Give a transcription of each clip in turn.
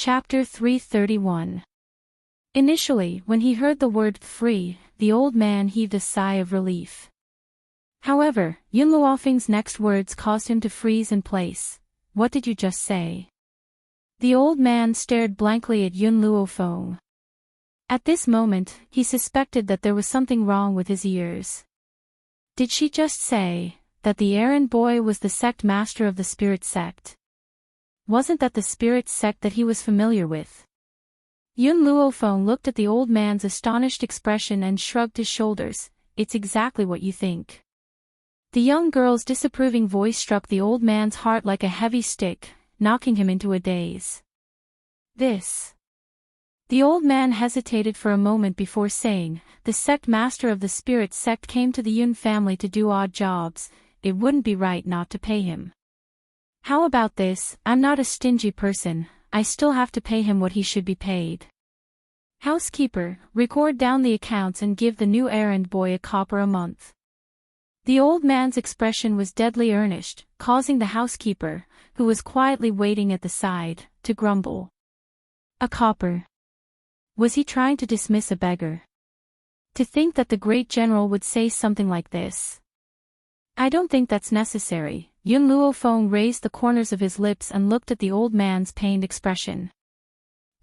Chapter 331. Initially, when he heard the word free, the old man heaved a sigh of relief. However, Yun Luofeng's next words caused him to freeze in place. What did you just say? The old man stared blankly at Yun Luofeng. At this moment, he suspected that there was something wrong with his ears. Did she just say that the errand boy was the sect master of the spirit sect? Wasn't that the spirit sect that he was familiar with? Yun Luofeng looked at the old man's astonished expression and shrugged his shoulders. It's exactly what you think. The young girl's disapproving voice struck the old man's heart like a heavy stick, knocking him into a daze. This. The old man hesitated for a moment before saying, the sect master of the spirit sect came to the Yun family to do odd jobs. It wouldn't be right not to pay him. How about this? I'm not a stingy person, I still have to pay him what he should be paid. Housekeeper, record down the accounts and give the new errand boy a copper a month. The old man's expression was deadly earnest, causing the housekeeper, who was quietly waiting at the side, to grumble. A copper. Was he trying to dismiss a beggar? To think that the great general would say something like this. I don't think that's necessary. Yun Luofeng raised the corners of his lips and looked at the old man's pained expression.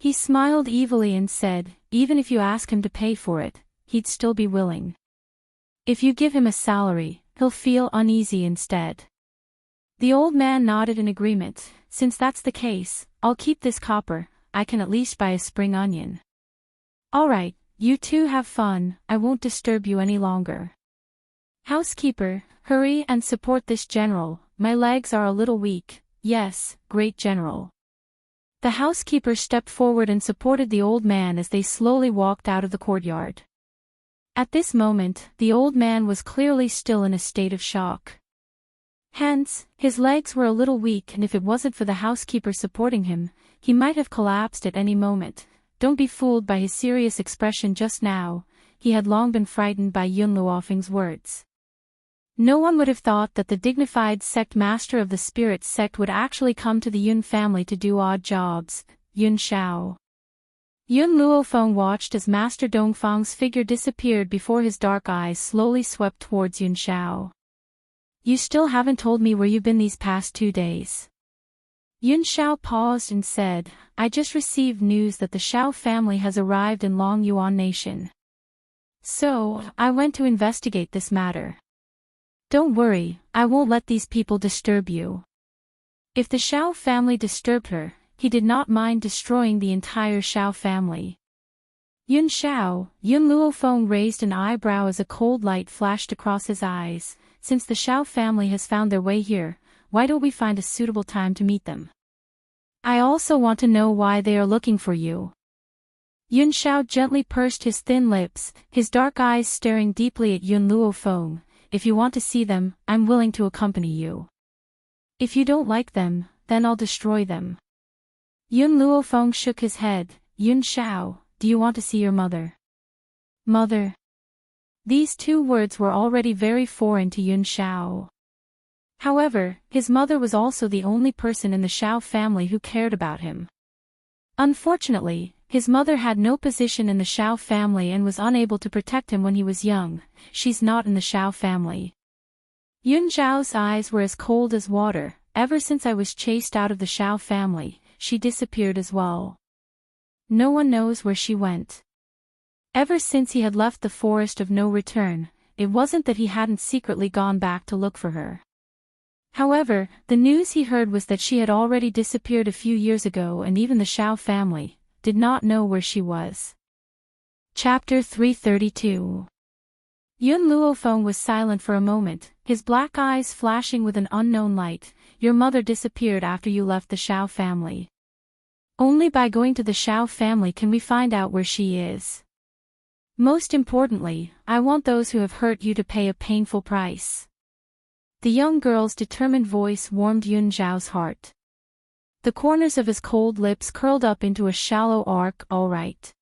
He smiled evilly and said, even if you ask him to pay for it, he'd still be willing. If you give him a salary, he'll feel uneasy instead. The old man nodded in agreement. Since that's the case, I'll keep this copper, I can at least buy a spring onion. Alright, you two have fun, I won't disturb you any longer. Housekeeper, hurry and support this general, my legs are a little weak. Yes, great general. The housekeeper stepped forward and supported the old man as they slowly walked out of the courtyard. At this moment, the old man was clearly still in a state of shock. Hence, his legs were a little weak, and if it wasn't for the housekeeper supporting him, he might have collapsed at any moment. Don't be fooled by his serious expression just now, he had long been frightened by Yun Luofeng's words. No one would have thought that the dignified sect master of the spirit sect would actually come to the Yun family to do odd jobs. Yun Shao. Yun Luofeng watched as Master Dongfang's figure disappeared before his dark eyes slowly swept towards Yun Shao. You still haven't told me where you've been these past 2 days. Yun Shao paused and said, I just received news that the Shao family has arrived in Long Yuan Nation. So, I went to investigate this matter. Don't worry, I won't let these people disturb you. If the Shao family disturbed her, he did not mind destroying the entire Shao family. Yun Shao, Yun Luofeng raised an eyebrow as a cold light flashed across his eyes. Since the Shao family has found their way here, why don't we find a suitable time to meet them? I also want to know why they are looking for you. Yun Shao gently pursed his thin lips, his dark eyes staring deeply at Yun Luofeng. If you want to see them, I'm willing to accompany you. If you don't like them, then I'll destroy them. Yun Luofeng shook his head. Yun Shao, do you want to see your mother? Mother. These 2 words were already very foreign to Yun Shao. However, his mother was also the only person in the Shao family who cared about him. Unfortunately, his mother had no position in the Shao family and was unable to protect him when he was young. She's not in the Shao family. Yun Zhao's eyes were as cold as water. Ever since I was chased out of the Shao family, she disappeared as well. No one knows where she went. Ever since he had left the forest of no return, it wasn't that he hadn't secretly gone back to look for her. However, the news he heard was that she had already disappeared a few years ago, and even the Shao family did not know where she was. Chapter 332. Yun Luofeng was silent for a moment, his black eyes flashing with an unknown light. Your mother disappeared after you left the Shao family. Only by going to the Shao family can we find out where she is. Most importantly, I want those who have hurt you to pay a painful price. The young girl's determined voice warmed Yun Zhao's heart. The corners of his cold lips curled up into a shallow arc. All right.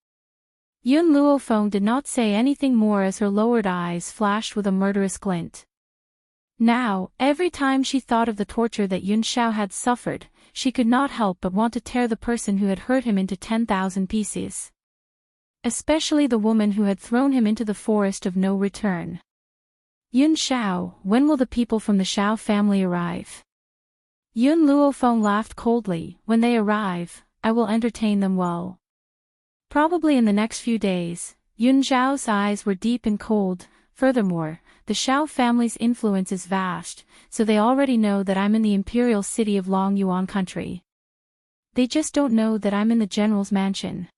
Yun Luofeng did not say anything more as her lowered eyes flashed with a murderous glint. Now, every time she thought of the torture that Yun Shao had suffered, she could not help but want to tear the person who had hurt him into 10,000 pieces. Especially the woman who had thrown him into the forest of no return. Yun Xiao, when will the people from the Xiao family arrive? Yun Luofeng laughed coldly. When they arrive, I will entertain them well. Probably in the next few days. Yun Xiao's eyes were deep and cold. Furthermore, the Xiao family's influence is vast, so they already know that I'm in the imperial city of Long Yuan country. They just don't know that I'm in the general's mansion.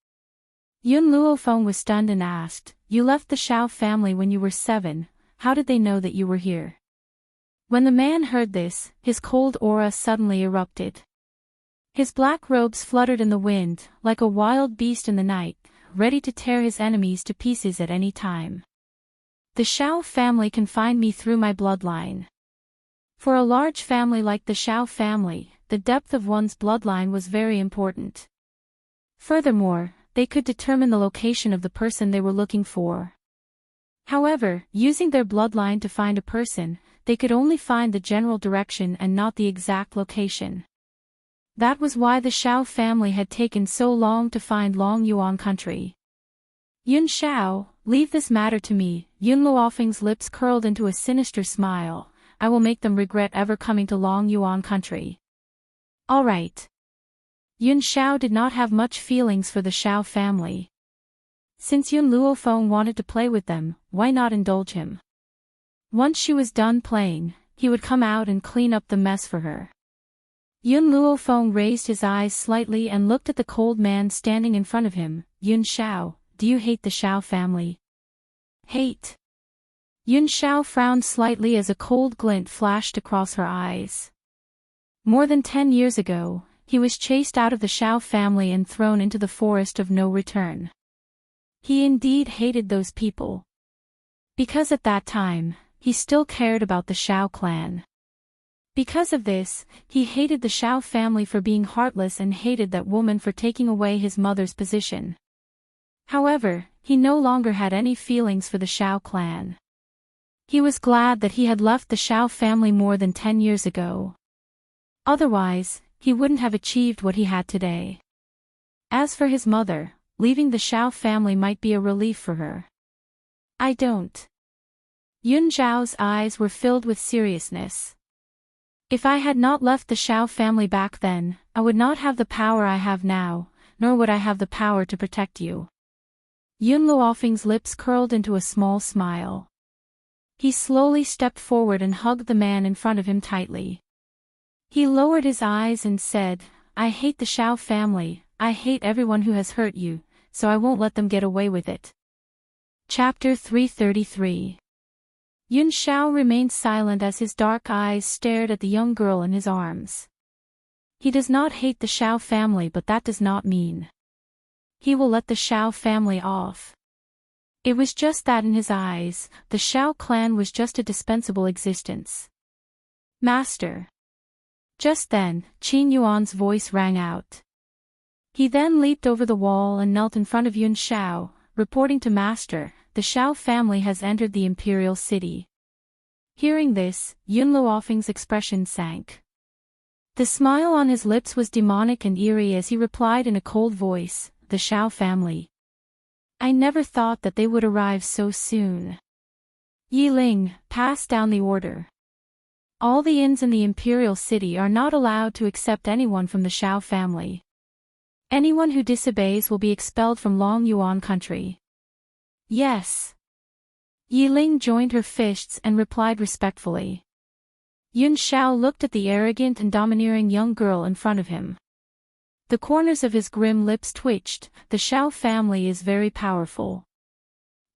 Yun Luofeng was stunned and asked, "You left the Xiao family when you were 7, how did they know that you were here?" When the man heard this, his cold aura suddenly erupted. His black robes fluttered in the wind, like a wild beast in the night, ready to tear his enemies to pieces at any time. The Xiao family can find me through my bloodline. For a large family like the Xiao family, the depth of one's bloodline was very important. Furthermore, they could determine the location of the person they were looking for. However, using their bloodline to find a person, they could only find the general direction and not the exact location. That was why the Xiao family had taken so long to find Long Yuan country. Yun Xiao, leave this matter to me. Yun Luofeng's lips curled into a sinister smile. I will make them regret ever coming to Long Yuan country. All right. Yun Xiao did not have much feelings for the Xiao family. Since Yun Luofeng wanted to play with them, why not indulge him? Once she was done playing, he would come out and clean up the mess for her. Yun Luofeng raised his eyes slightly and looked at the cold man standing in front of him. Yun Xiao, do you hate the Xiao family? Hate? Yun Xiao frowned slightly as a cold glint flashed across her eyes. More than 10 years ago, he was chased out of the Xiao family and thrown into the forest of no return. He indeed hated those people. Because at that time, he still cared about the Xiao clan. Because of this, he hated the Xiao family for being heartless and hated that woman for taking away his mother's position. However, he no longer had any feelings for the Xiao clan. He was glad that he had left the Xiao family more than 10 years ago. Otherwise, he wouldn't have achieved what he had today. As for his mother, leaving the Xiao family might be a relief for her. I don't. Yun Zhao's eyes were filled with seriousness. If I had not left the Xiao family back then, I would not have the power I have now, nor would I have the power to protect you. Yun Luofeng's lips curled into a small smile. He slowly stepped forward and hugged the man in front of him tightly. He lowered his eyes and said, I hate the Xiao family, I hate everyone who has hurt you, so I won't let them get away with it. Chapter 333. Yun Xiao remained silent as his dark eyes stared at the young girl in his arms. He does not hate the Xiao family, but that does not mean he will let the Xiao family off. It was just that in his eyes, the Xiao clan was just a dispensable existence. Master. Just then, Qin Yuan's voice rang out. He then leaped over the wall and knelt in front of Yun Xiao, reporting to Master, the Xiao family has entered the imperial city. Hearing this, Yun Luofeng's expression sank. The smile on his lips was demonic and eerie as he replied in a cold voice, the Xiao family. I never thought that they would arrive so soon. Yi Ling, pass down the order. All the inns in the imperial city are not allowed to accept anyone from the Xiao family. Anyone who disobeys will be expelled from Long Yuan country. Yes. Yi Ling joined her fists and replied respectfully. Yun Xiao looked at the arrogant and domineering young girl in front of him. The corners of his grim lips twitched. The Xiao family is very powerful.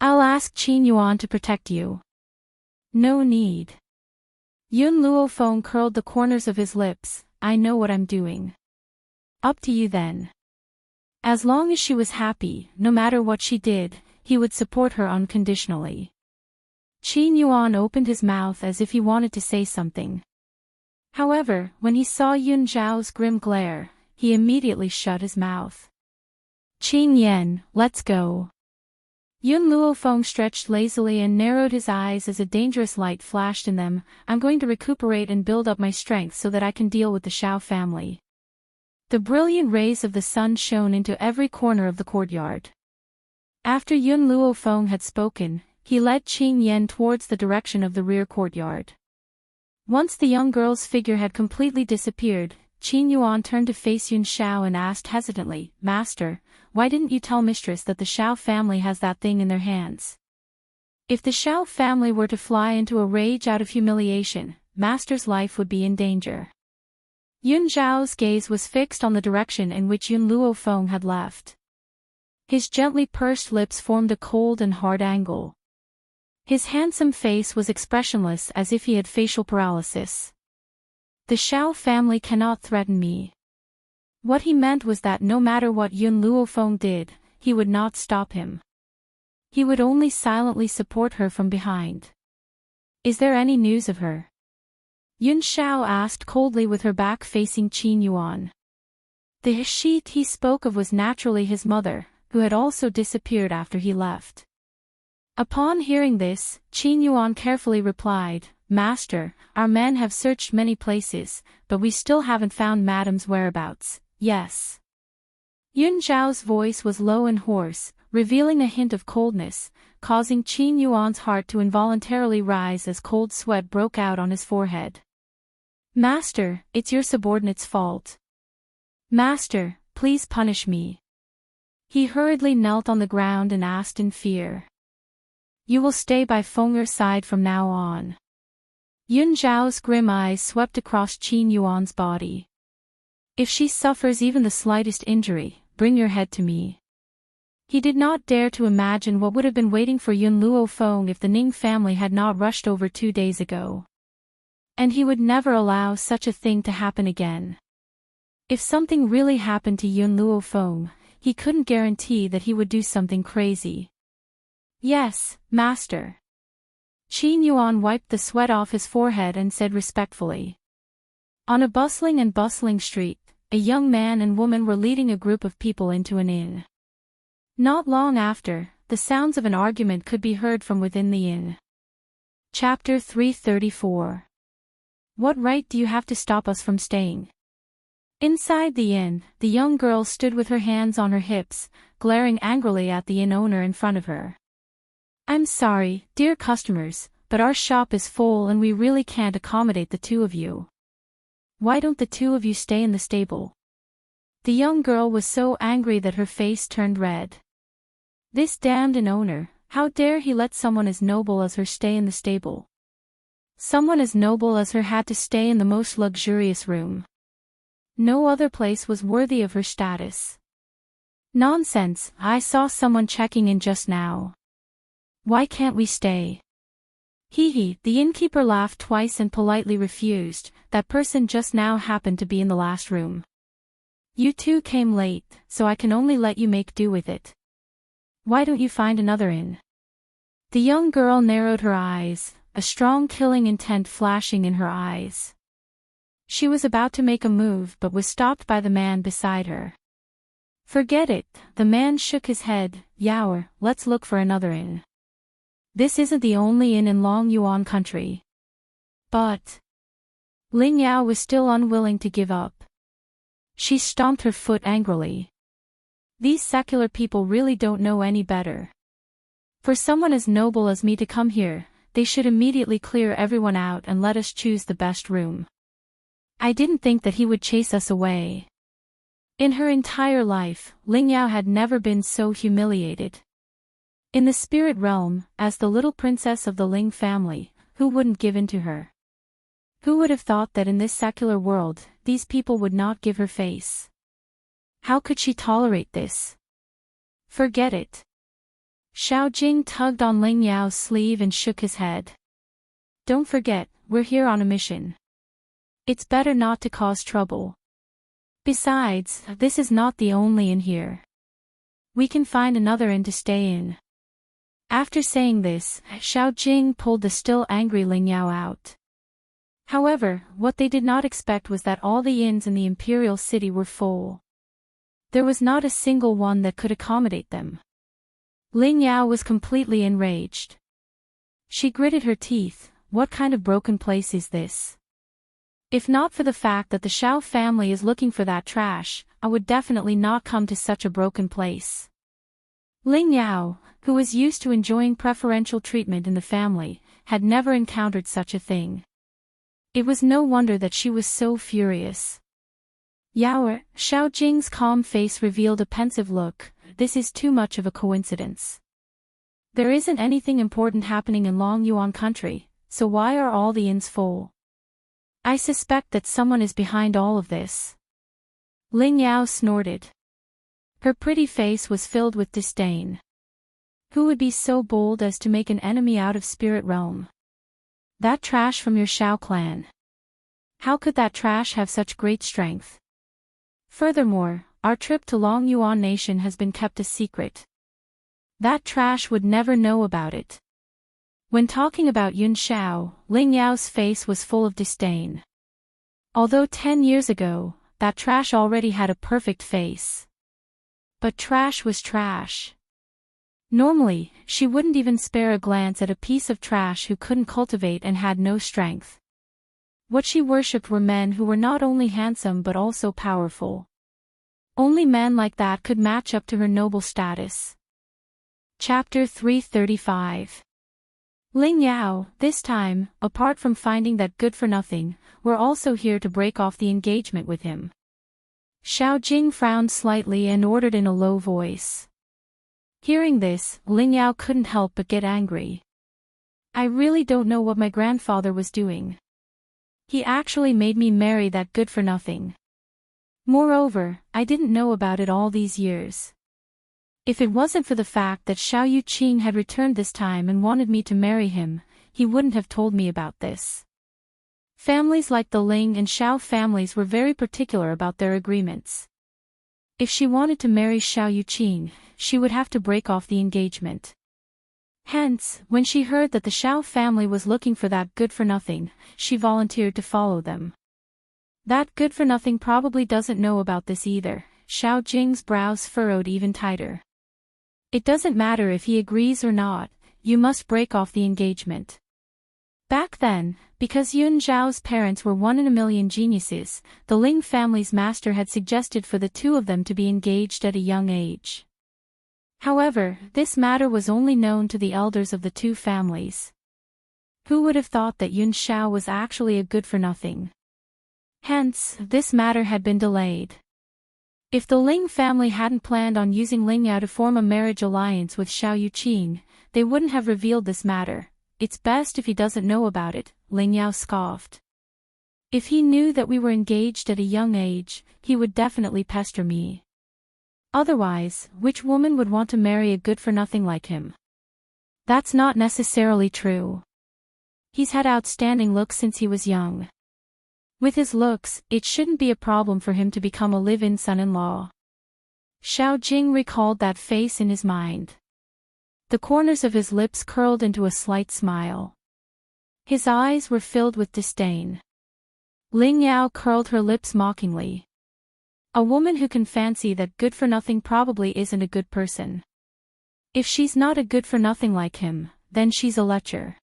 I'll ask Qin Yuan to protect you. No need. Yun Luofeng curled the corners of his lips. I know what I'm doing. Up to you then. As long as she was happy, no matter what she did, he would support her unconditionally. Qin Yuan opened his mouth as if he wanted to say something. However, when he saw Yun Zhao's grim glare, he immediately shut his mouth. Qin Yan, let's go. Yun Luofeng stretched lazily and narrowed his eyes as a dangerous light flashed in them. I'm going to recuperate and build up my strength so that I can deal with the Xiao family. The brilliant rays of the sun shone into every corner of the courtyard. After Yun Luofeng had spoken, he led Qing Yen towards the direction of the rear courtyard. Once the young girl's figure had completely disappeared, Qin Yuan turned to face Yun Shao and asked hesitantly, "Master, why didn't you tell Mistress that the Shao family has that thing in their hands?" If the Shao family were to fly into a rage out of humiliation, Master's life would be in danger. Yun Zhao's gaze was fixed on the direction in which Yun Luofeng had left. His gently pursed lips formed a cold and hard angle. His handsome face was expressionless as if he had facial paralysis. "The Shao family cannot threaten me." What he meant was that no matter what Yun Luofeng did, he would not stop him. He would only silently support her from behind. "Is there any news of her?" Yun Shao asked coldly with her back facing Qin Yuan. The she he spoke of was naturally his mother, who had also disappeared after he left. Upon hearing this, Qin Yuan carefully replied, "Master, our men have searched many places, but we still haven't found Madam's whereabouts." "Yes." Yun Zhao's voice was low and hoarse, revealing a hint of coldness, causing Qin Yuan's heart to involuntarily rise as cold sweat broke out on his forehead. "Master, it's your subordinate's fault. Master, please punish me." He hurriedly knelt on the ground and asked in fear. "You will stay by Feng'er's side from now on." Yun Zhao's grim eyes swept across Qin Yuan's body. "If she suffers even the slightest injury, bring your head to me." He did not dare to imagine what would have been waiting for Yun Luofeng if the Ning family had not rushed over 2 days ago. And he would never allow such a thing to happen again. If something really happened to Yun Luofeng, he couldn't guarantee that he would do something crazy. "Yes, Master." Qin Yuan wiped the sweat off his forehead and said respectfully. On a bustling street, a young man and woman were leading a group of people into an inn. Not long after, the sounds of an argument could be heard from within the inn. Chapter 334. What right do you have to stop us from staying? Inside the inn, the young girl stood with her hands on her hips, glaring angrily at the inn owner in front of her. "I'm sorry, dear customers, but our shop is full and we really can't accommodate the two of you. Why don't the two of you stay in the stable?" The young girl was so angry that her face turned red. This damned inn owner, how dare he let someone as noble as her stay in the stable? Someone as noble as her had to stay in the most luxurious room. No other place was worthy of her status. "Nonsense, I saw someone checking in just now. Why can't we stay?" "Hee," the innkeeper laughed twice and politely refused. "That person just now happened to be in the last room. You two came late, so I can only let you make do with it. Why don't you find another inn?" The young girl narrowed her eyes, a strong killing intent flashing in her eyes. She was about to make a move but was stopped by the man beside her. "Forget it," the man shook his head. "Yaoer, let's look for another inn. This isn't the only inn in Long Yuan country." But Ling Yao was still unwilling to give up. She stomped her foot angrily. These secular people really don't know any better. For someone as noble as me to come here, they should immediately clear everyone out and let us choose the best room. I didn't think that he would chase us away. In her entire life, Ling Yao had never been so humiliated. In the spirit realm, as the little princess of the Ling family, who wouldn't give in to her? Who would have thought that in this secular world, these people would not give her face? How could she tolerate this? Forget it. Xiao Jing tugged on Ling Yao's sleeve and shook his head. "Don't forget, we're here on a mission. It's better not to cause trouble. Besides, this is not the only inn here. We can find another inn to stay in." After saying this, Xiao Jing pulled the still angry Ling Yao out. However, what they did not expect was that all the inns in the imperial city were full. There was not a single one that could accommodate them. Ling Yao was completely enraged. She gritted her teeth. What kind of broken place is this? If not for the fact that the Xiao family is looking for that trash, I would definitely not come to such a broken place. Ling Yao, who was used to enjoying preferential treatment in the family, had never encountered such a thing. It was no wonder that she was so furious. Yao, Xiao Jing's calm face revealed a pensive look. This is too much of a coincidence. There isn't anything important happening in Long Yuan country, so why are all the inns full? I suspect that someone is behind all of this. Ling Yao snorted. Her pretty face was filled with disdain. Who would be so bold as to make an enemy out of Spirit Realm? That trash from your Xiao clan. How could that trash have such great strength? Furthermore, our trip to Long Yuan Nation has been kept a secret. That trash would never know about it. When talking about Yun Xiao, Ling Yao's face was full of disdain. Although 10 years ago, that trash already had a perfect face. But trash was trash. Normally, she wouldn't even spare a glance at a piece of trash who couldn't cultivate and had no strength. What she worshipped were men who were not only handsome but also powerful. Only men like that could match up to her noble status. Chapter 335. Ling Yao, this time, apart from finding that good for nothing, were also here to break off the engagement with him. Xiao Jing frowned slightly and ordered in a low voice. Hearing this, Ling Yao couldn't help but get angry. I really don't know what my grandfather was doing. He actually made me marry that good for nothing. Moreover, I didn't know about it all these years. If it wasn't for the fact that Xiao Yuqing had returned this time and wanted me to marry him, he wouldn't have told me about this. Families like the Ling and Xiao families were very particular about their agreements. If she wanted to marry Xiao Yuqing, she would have to break off the engagement. Hence, when she heard that the Xiao family was looking for that good-for-nothing, she volunteered to follow them. That good-for-nothing probably doesn't know about this either. Xiao Jing's brows furrowed even tighter. It doesn't matter if he agrees or not, you must break off the engagement. Back then, because Yun Zhao's parents were 1 in a million geniuses, the Ling family's master had suggested for the two of them to be engaged at a young age. However, this matter was only known to the elders of the two families. Who would have thought that Yun Xiao was actually a good-for-nothing? Hence, this matter had been delayed. If the Ling family hadn't planned on using Ling Yao to form a marriage alliance with Xiao Yuqing, they wouldn't have revealed this matter. It's best if he doesn't know about it, Ling Yao scoffed. If he knew that we were engaged at a young age, he would definitely pester me. Otherwise, which woman would want to marry a good-for-nothing like him? That's not necessarily true. He's had outstanding looks since he was young. With his looks, it shouldn't be a problem for him to become a live-in son-in-law. Xiao Jing recalled that face in his mind. The corners of his lips curled into a slight smile. His eyes were filled with disdain. Ling Yao curled her lips mockingly. A woman who can fancy that good-for-nothing probably isn't a good person. If she's not a good-for-nothing like him, then she's a lecher.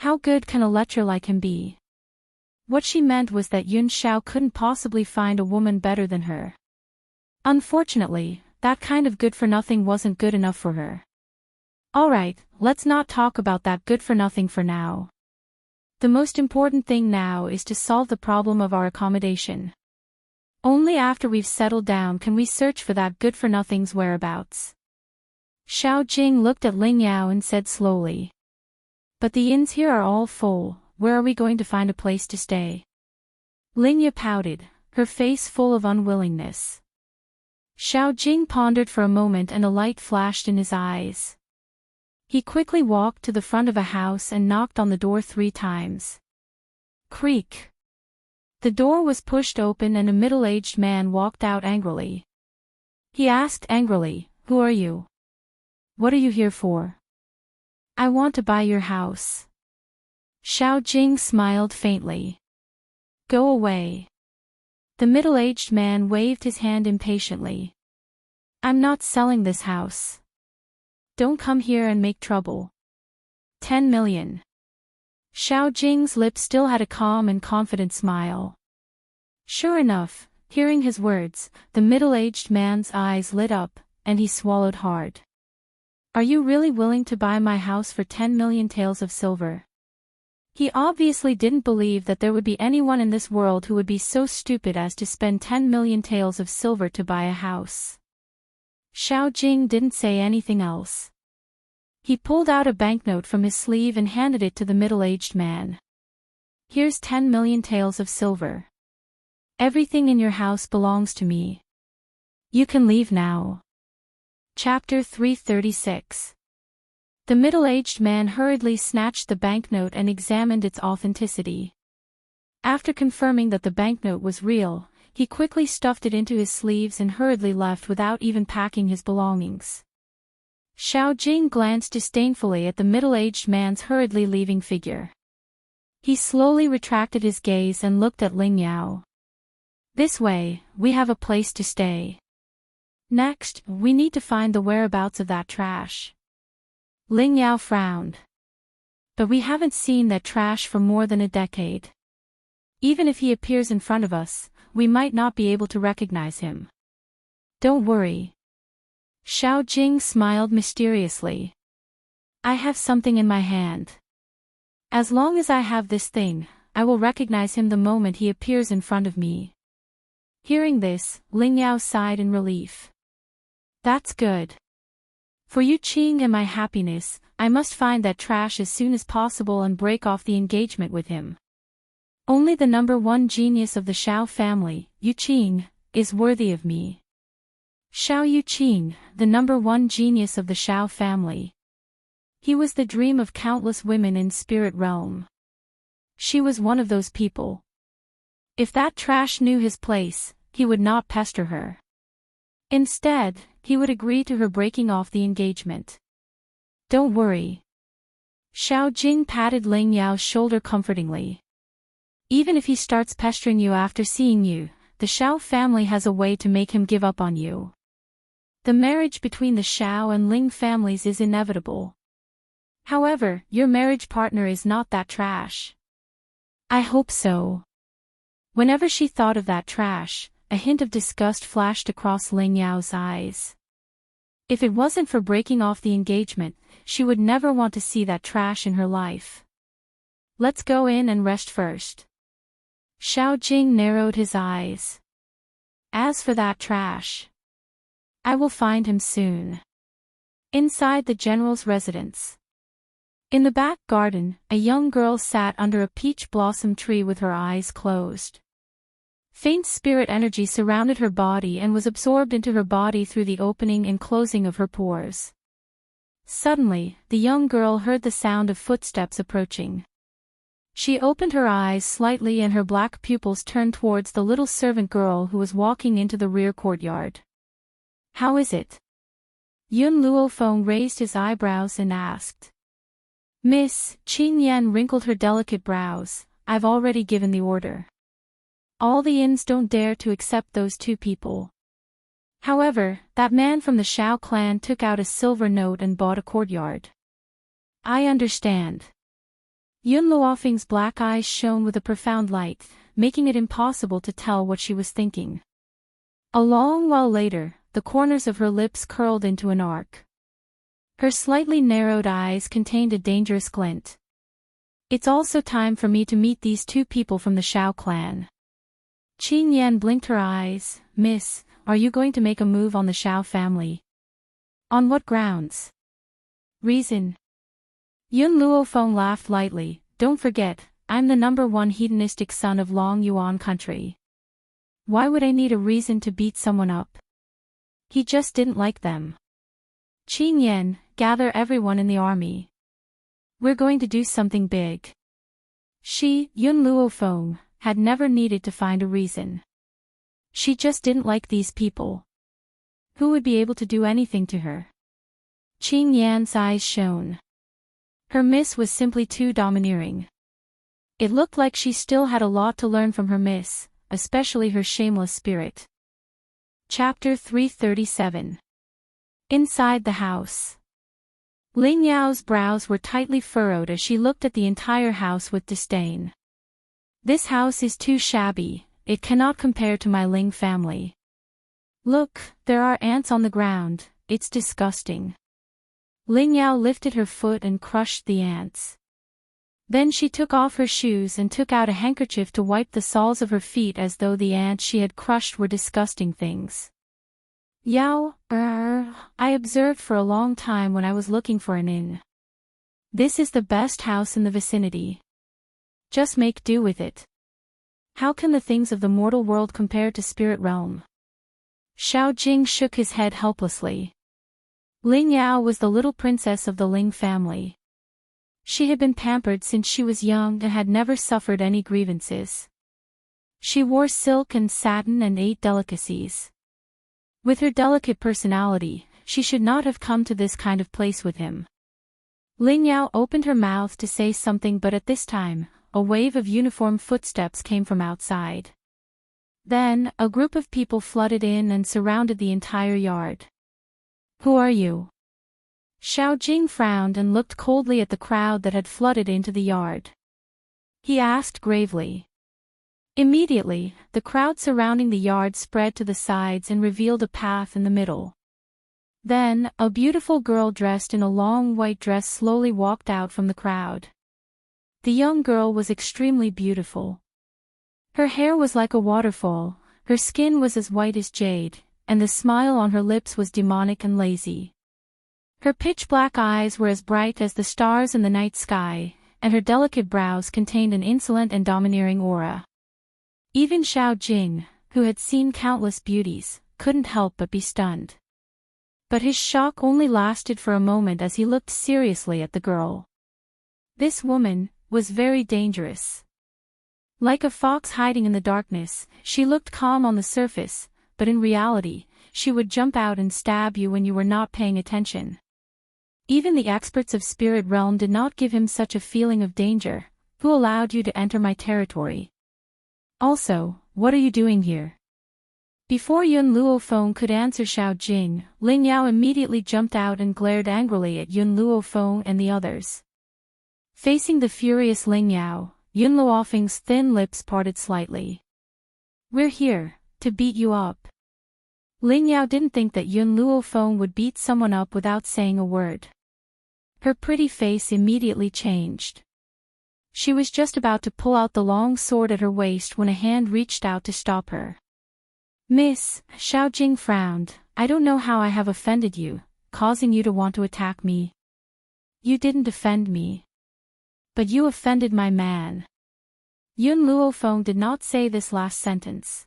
How good can a lecher like him be? What she meant was that Yun Xiao couldn't possibly find a woman better than her. Unfortunately, that kind of good-for-nothing wasn't good enough for her. Alright, let's not talk about that good-for-nothing for now. The most important thing now is to solve the problem of our accommodation. Only after we've settled down can we search for that good-for-nothing's whereabouts. Xiao Jing looked at Ling Yao and said slowly. But the inns here are all full, where are we going to find a place to stay? Ling Yao pouted, her face full of unwillingness. Xiao Jing pondered for a moment and a light flashed in his eyes. He quickly walked to the front of a house and knocked on the door 3 times. Creak. The door was pushed open and a middle-aged man walked out angrily. He asked angrily, "Who are you? What are you here for?" "I want to buy your house." Xiao Jing smiled faintly. "Go away." The middle-aged man waved his hand impatiently. "I'm not selling this house. Don't come here and make trouble." 10 million. Xiao Jing's lips still had a calm and confident smile. Sure enough, hearing his words, the middle-aged man's eyes lit up, and he swallowed hard. Are you really willing to buy my house for 10 million taels of silver? He obviously didn't believe that there would be anyone in this world who would be so stupid as to spend 10 million taels of silver to buy a house. Xiao Jing didn't say anything else. He pulled out a banknote from his sleeve and handed it to the middle-aged man. Here's 10 million taels of silver. Everything in your house belongs to me. You can leave now. Chapter 336. The middle-aged man hurriedly snatched the banknote and examined its authenticity. After confirming that the banknote was real, he quickly stuffed it into his sleeves and hurriedly left without even packing his belongings. Xiao Jing glanced disdainfully at the middle-aged man's hurriedly leaving figure. He slowly retracted his gaze and looked at Ling Yao. This way, we have a place to stay. Next, we need to find the whereabouts of that trash. Ling Yao frowned. But we haven't seen that trash for more than a decade. Even if he appears in front of us, we might not be able to recognize him. Don't worry. Xiao Jing smiled mysteriously. I have something in my hand. As long as I have this thing, I will recognize him the moment he appears in front of me. Hearing this, Ling Yao sighed in relief. That's good. For Yu Qing and my happiness, I must find that trash as soon as possible and break off the engagement with him. Only the number one genius of the Shao family, Yu Qing, is worthy of me. Xiao Yu Qing, the number one genius of the Shao family. He was the dream of countless women in spirit realm. She was one of those people. If that trash knew his place, he would not pester her. Instead, he would agree to her breaking off the engagement. Don't worry. Xiao Jing patted Ling Yao's shoulder comfortingly. Even if he starts pestering you after seeing you, the Shao family has a way to make him give up on you. The marriage between the Shao and Ling families is inevitable. However, your marriage partner is not that trash. I hope so. Whenever she thought of that trash, a hint of disgust flashed across Ling Yao's eyes. If it wasn't for breaking off the engagement, she would never want to see that trash in her life. Let's go in and rest first. Xiao Jing narrowed his eyes. As for that trash, I will find him soon. Inside the general's residence. In the back garden, a young girl sat under a peach blossom tree with her eyes closed. Faint spirit energy surrounded her body and was absorbed into her body through the opening and closing of her pores. Suddenly, the young girl heard the sound of footsteps approaching. She opened her eyes slightly and her black pupils turned towards the little servant girl who was walking into the rear courtyard. How is it? Yun Luofeng raised his eyebrows and asked. Miss, Qing Yan wrinkled her delicate brows. I've already given the order. All the inns don't dare to accept those two people. However, that man from the Shao clan took out a silver note and bought a courtyard. I understand. Yun Luofeng's black eyes shone with a profound light, making it impossible to tell what she was thinking. A long while later, the corners of her lips curled into an arc. Her slightly narrowed eyes contained a dangerous glint. It's also time for me to meet these two people from the Shao clan. Qing Yan blinked her eyes. Miss, are you going to make a move on the Shao family? On what grounds? Reason. Yun Luofeng laughed lightly. Don't forget, I'm the number one hedonistic son of Long Yuan country. Why would I need a reason to beat someone up? He just didn't like them. Qing Yan, gather everyone in the army. We're going to do something big. She, Yun Luofeng, had never needed to find a reason. She just didn't like these people. Who would be able to do anything to her? Qing Yan's eyes shone. Her miss was simply too domineering. It looked like she still had a lot to learn from her miss, especially her shameless spirit. Chapter 337. Inside the house. Ling Yao's brows were tightly furrowed as she looked at the entire house with disdain. This house is too shabby, it cannot compare to my Ling family. Look, there are ants on the ground, it's disgusting. Ling Yao lifted her foot and crushed the ants. Then she took off her shoes and took out a handkerchief to wipe the soles of her feet as though the ants she had crushed were disgusting things. Yao, I observed for a long time when I was looking for an inn. This is the best house in the vicinity. Just make do with it. How can the things of the mortal world compare to spirit realm? Xiao Jing shook his head helplessly. Ling Yao was the little princess of the Ling family. She had been pampered since she was young and had never suffered any grievances. She wore silk and satin and ate delicacies. With her delicate personality, she should not have come to this kind of place with him. Ling Yao opened her mouth to say something, but at this time, a wave of uniform footsteps came from outside. Then, a group of people flooded in and surrounded the entire yard. Who are you? Xiao Jing frowned and looked coldly at the crowd that had flooded into the yard. He asked gravely. Immediately, the crowd surrounding the yard spread to the sides and revealed a path in the middle. Then, a beautiful girl dressed in a long white dress slowly walked out from the crowd. The young girl was extremely beautiful. Her hair was like a waterfall, her skin was as white as jade, and the smile on her lips was demonic and lazy. Her pitch-black eyes were as bright as the stars in the night sky, and her delicate brows contained an insolent and domineering aura. Even Xiao Jing, who had seen countless beauties, couldn't help but be stunned. But his shock only lasted for a moment as he looked seriously at the girl. This woman was very dangerous. Like a fox hiding in the darkness, she looked calm on the surface, but in reality, she would jump out and stab you when you were not paying attention. Even the experts of Spirit Realm did not give him such a feeling of danger. Who allowed you to enter my territory? Also, what are you doing here? Before Yun Luofeng could answer Xiao Jing, Ling Yao immediately jumped out and glared angrily at Yun Luofeng and the others. Facing the furious Ling Yao, Yun Luofeng's thin lips parted slightly. We're here to beat you up. Ling Yao didn't think that Yun Luofeng would beat someone up without saying a word. Her pretty face immediately changed. She was just about to pull out the long sword at her waist when a hand reached out to stop her. Miss, Xiao Jing frowned, I don't know how I have offended you, causing you to want to attack me. You didn't offend me. But you offended my man. Yun Luofeng did not say this last sentence.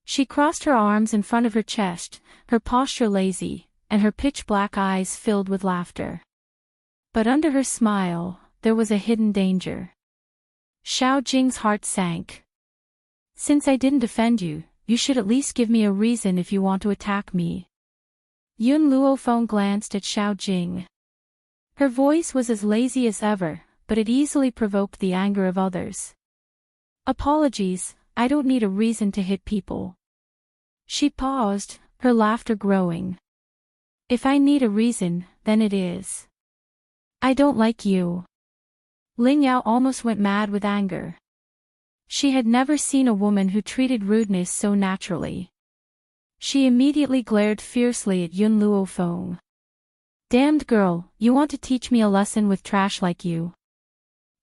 She crossed her arms in front of her chest, her posture lazy, and her pitch-black eyes filled with laughter. But under her smile, there was a hidden danger. Xiao Jing's heart sank. Since I didn't offend you, you should at least give me a reason if you want to attack me. Yun Luofeng glanced at Xiao Jing. Her voice was as lazy as ever, but it easily provoked the anger of others. Apologies, I don't need a reason to hit people. She paused, her laughter growing. If I need a reason, then it is. I don't like you. Ling Yao almost went mad with anger. She had never seen a woman who treated rudeness so naturally. She immediately glared fiercely at Yun Luofeng. Damned girl, you want to teach me a lesson with trash like you?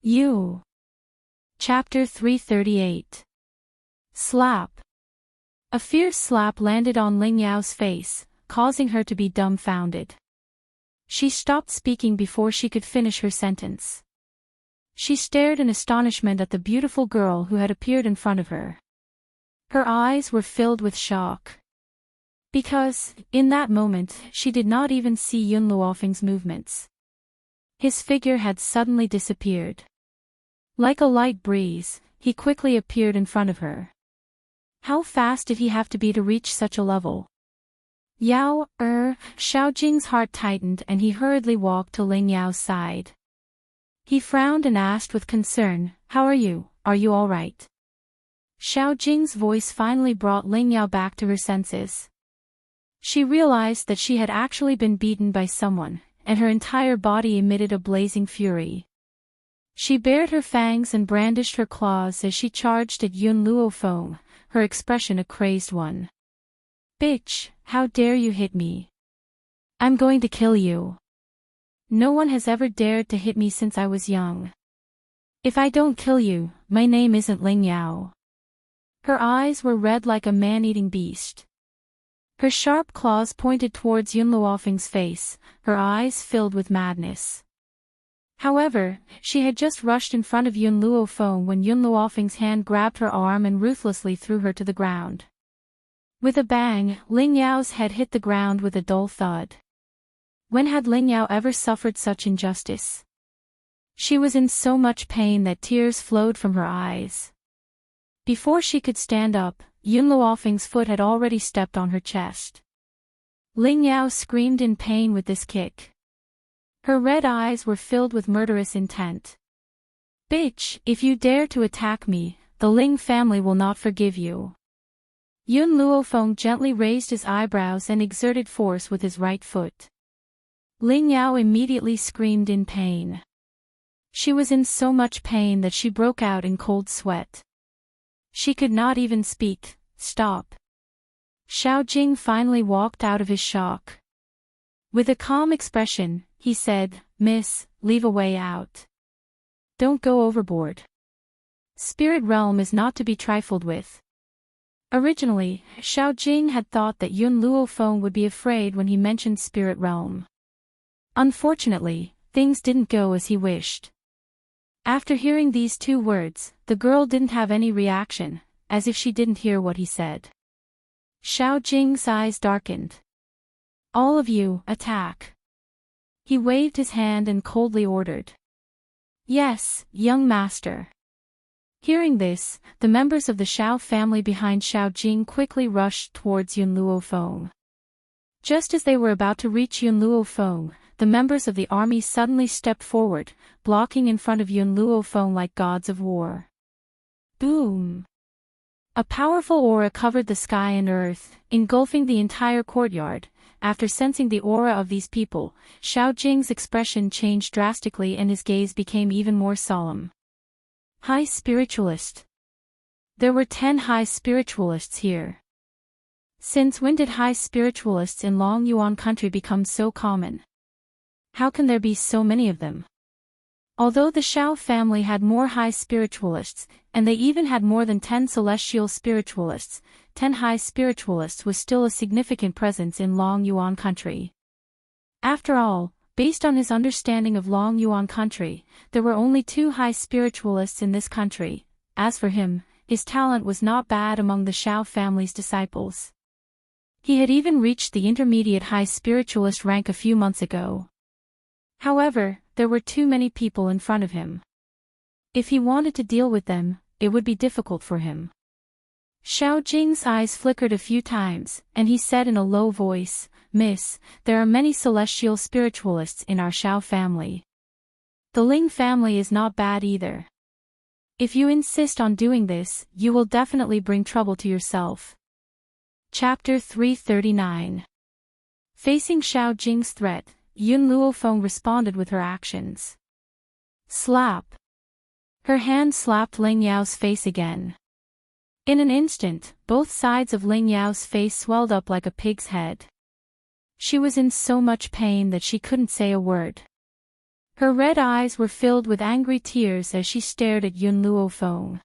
You. Chapter 338. Slap. A fierce slap landed on Ling Yao's face, causing her to be dumbfounded. She stopped speaking before she could finish her sentence. She stared in astonishment at the beautiful girl who had appeared in front of her. Her eyes were filled with shock. Because, in that moment, she did not even see Yun Luofeng's movements. His figure had suddenly disappeared. Like a light breeze, he quickly appeared in front of her. How fast did he have to be to reach such a level? Yao, Xiao Jing's heart tightened and he hurriedly walked to Ling Yao's side. He frowned and asked with concern, How are you all right? Xiao Jing's voice finally brought Ling Yao back to her senses. She realized that she had actually been beaten by someone, and her entire body emitted a blazing fury. She bared her fangs and brandished her claws as she charged at Yun Luofeng, her expression a crazed one. "Bitch, how dare you hit me? I'm going to kill you. No one has ever dared to hit me since I was young. If I don't kill you, my name isn't Ling Yao." Her eyes were red like a man-eating beast. Her sharp claws pointed towards Yun Luofeng's face, her eyes filled with madness. However, she had just rushed in front of Yun Luofeng when Yun Luofeng's hand grabbed her arm and ruthlessly threw her to the ground. With a bang, Ling Yao's head hit the ground with a dull thud. When had Ling Yao ever suffered such injustice? She was in so much pain that tears flowed from her eyes. Before she could stand up, Yun Luofeng's foot had already stepped on her chest. Ling Yao screamed in pain with this kick. Her red eyes were filled with murderous intent. "Bitch, if you dare to attack me, the Ling family will not forgive you." Yun Luofeng gently raised his eyebrows and exerted force with his right foot. Ling Yao immediately screamed in pain. She was in so much pain that she broke out in cold sweat. She could not even speak. "Stop." Xiao Jing finally walked out of his shock. With a calm expression, he said, "Miss, leave a way out. Don't go overboard. Spirit realm is not to be trifled with." Originally, Xiao Jing had thought that Yun Luofeng would be afraid when he mentioned spirit realm. Unfortunately, things didn't go as he wished. After hearing these two words, the girl didn't have any reaction, as if she didn't hear what he said. Xiao Jing's eyes darkened. "All of you, attack." He waved his hand and coldly ordered. "Yes, young master." Hearing this, the members of the Xiao family behind Xiao Jing quickly rushed towards Yun Luofeng. Just as they were about to reach Yun Luofeng, the members of the army suddenly stepped forward, blocking in front of Yun Luofeng like gods of war. Boom! A powerful aura covered the sky and earth, engulfing the entire courtyard. After sensing the aura of these people, Xiao Jing's expression changed drastically and his gaze became even more solemn. High spiritualist. There were 10 high spiritualists here. Since when did high spiritualists in Long Yuan country become so common? How can there be so many of them? Although the Xiao family had more high spiritualists, and they even had more than 10 celestial spiritualists, 10 high spiritualists was still a significant presence in Long Yuan country. After all, based on his understanding of Long Yuan country, there were only 2 high spiritualists in this country. As for him, his talent was not bad among the Xiao family's disciples. He had even reached the intermediate high spiritualist rank a few months ago. However, there were too many people in front of him. If he wanted to deal with them, it would be difficult for him. Xiao Jing's eyes flickered a few times, and he said in a low voice, "Miss, there are many celestial spiritualists in our Xiao family. The Ling family is not bad either. If you insist on doing this, you will definitely bring trouble to yourself." Chapter 339. Facing Xiao Jing's threat, Yun Luofeng responded with her actions. Slap. Her hand slapped Ling Yao's face again. In an instant, both sides of Ling Yao's face swelled up like a pig's head. She was in so much pain that she couldn't say a word. Her red eyes were filled with angry tears as she stared at Yun Luofeng.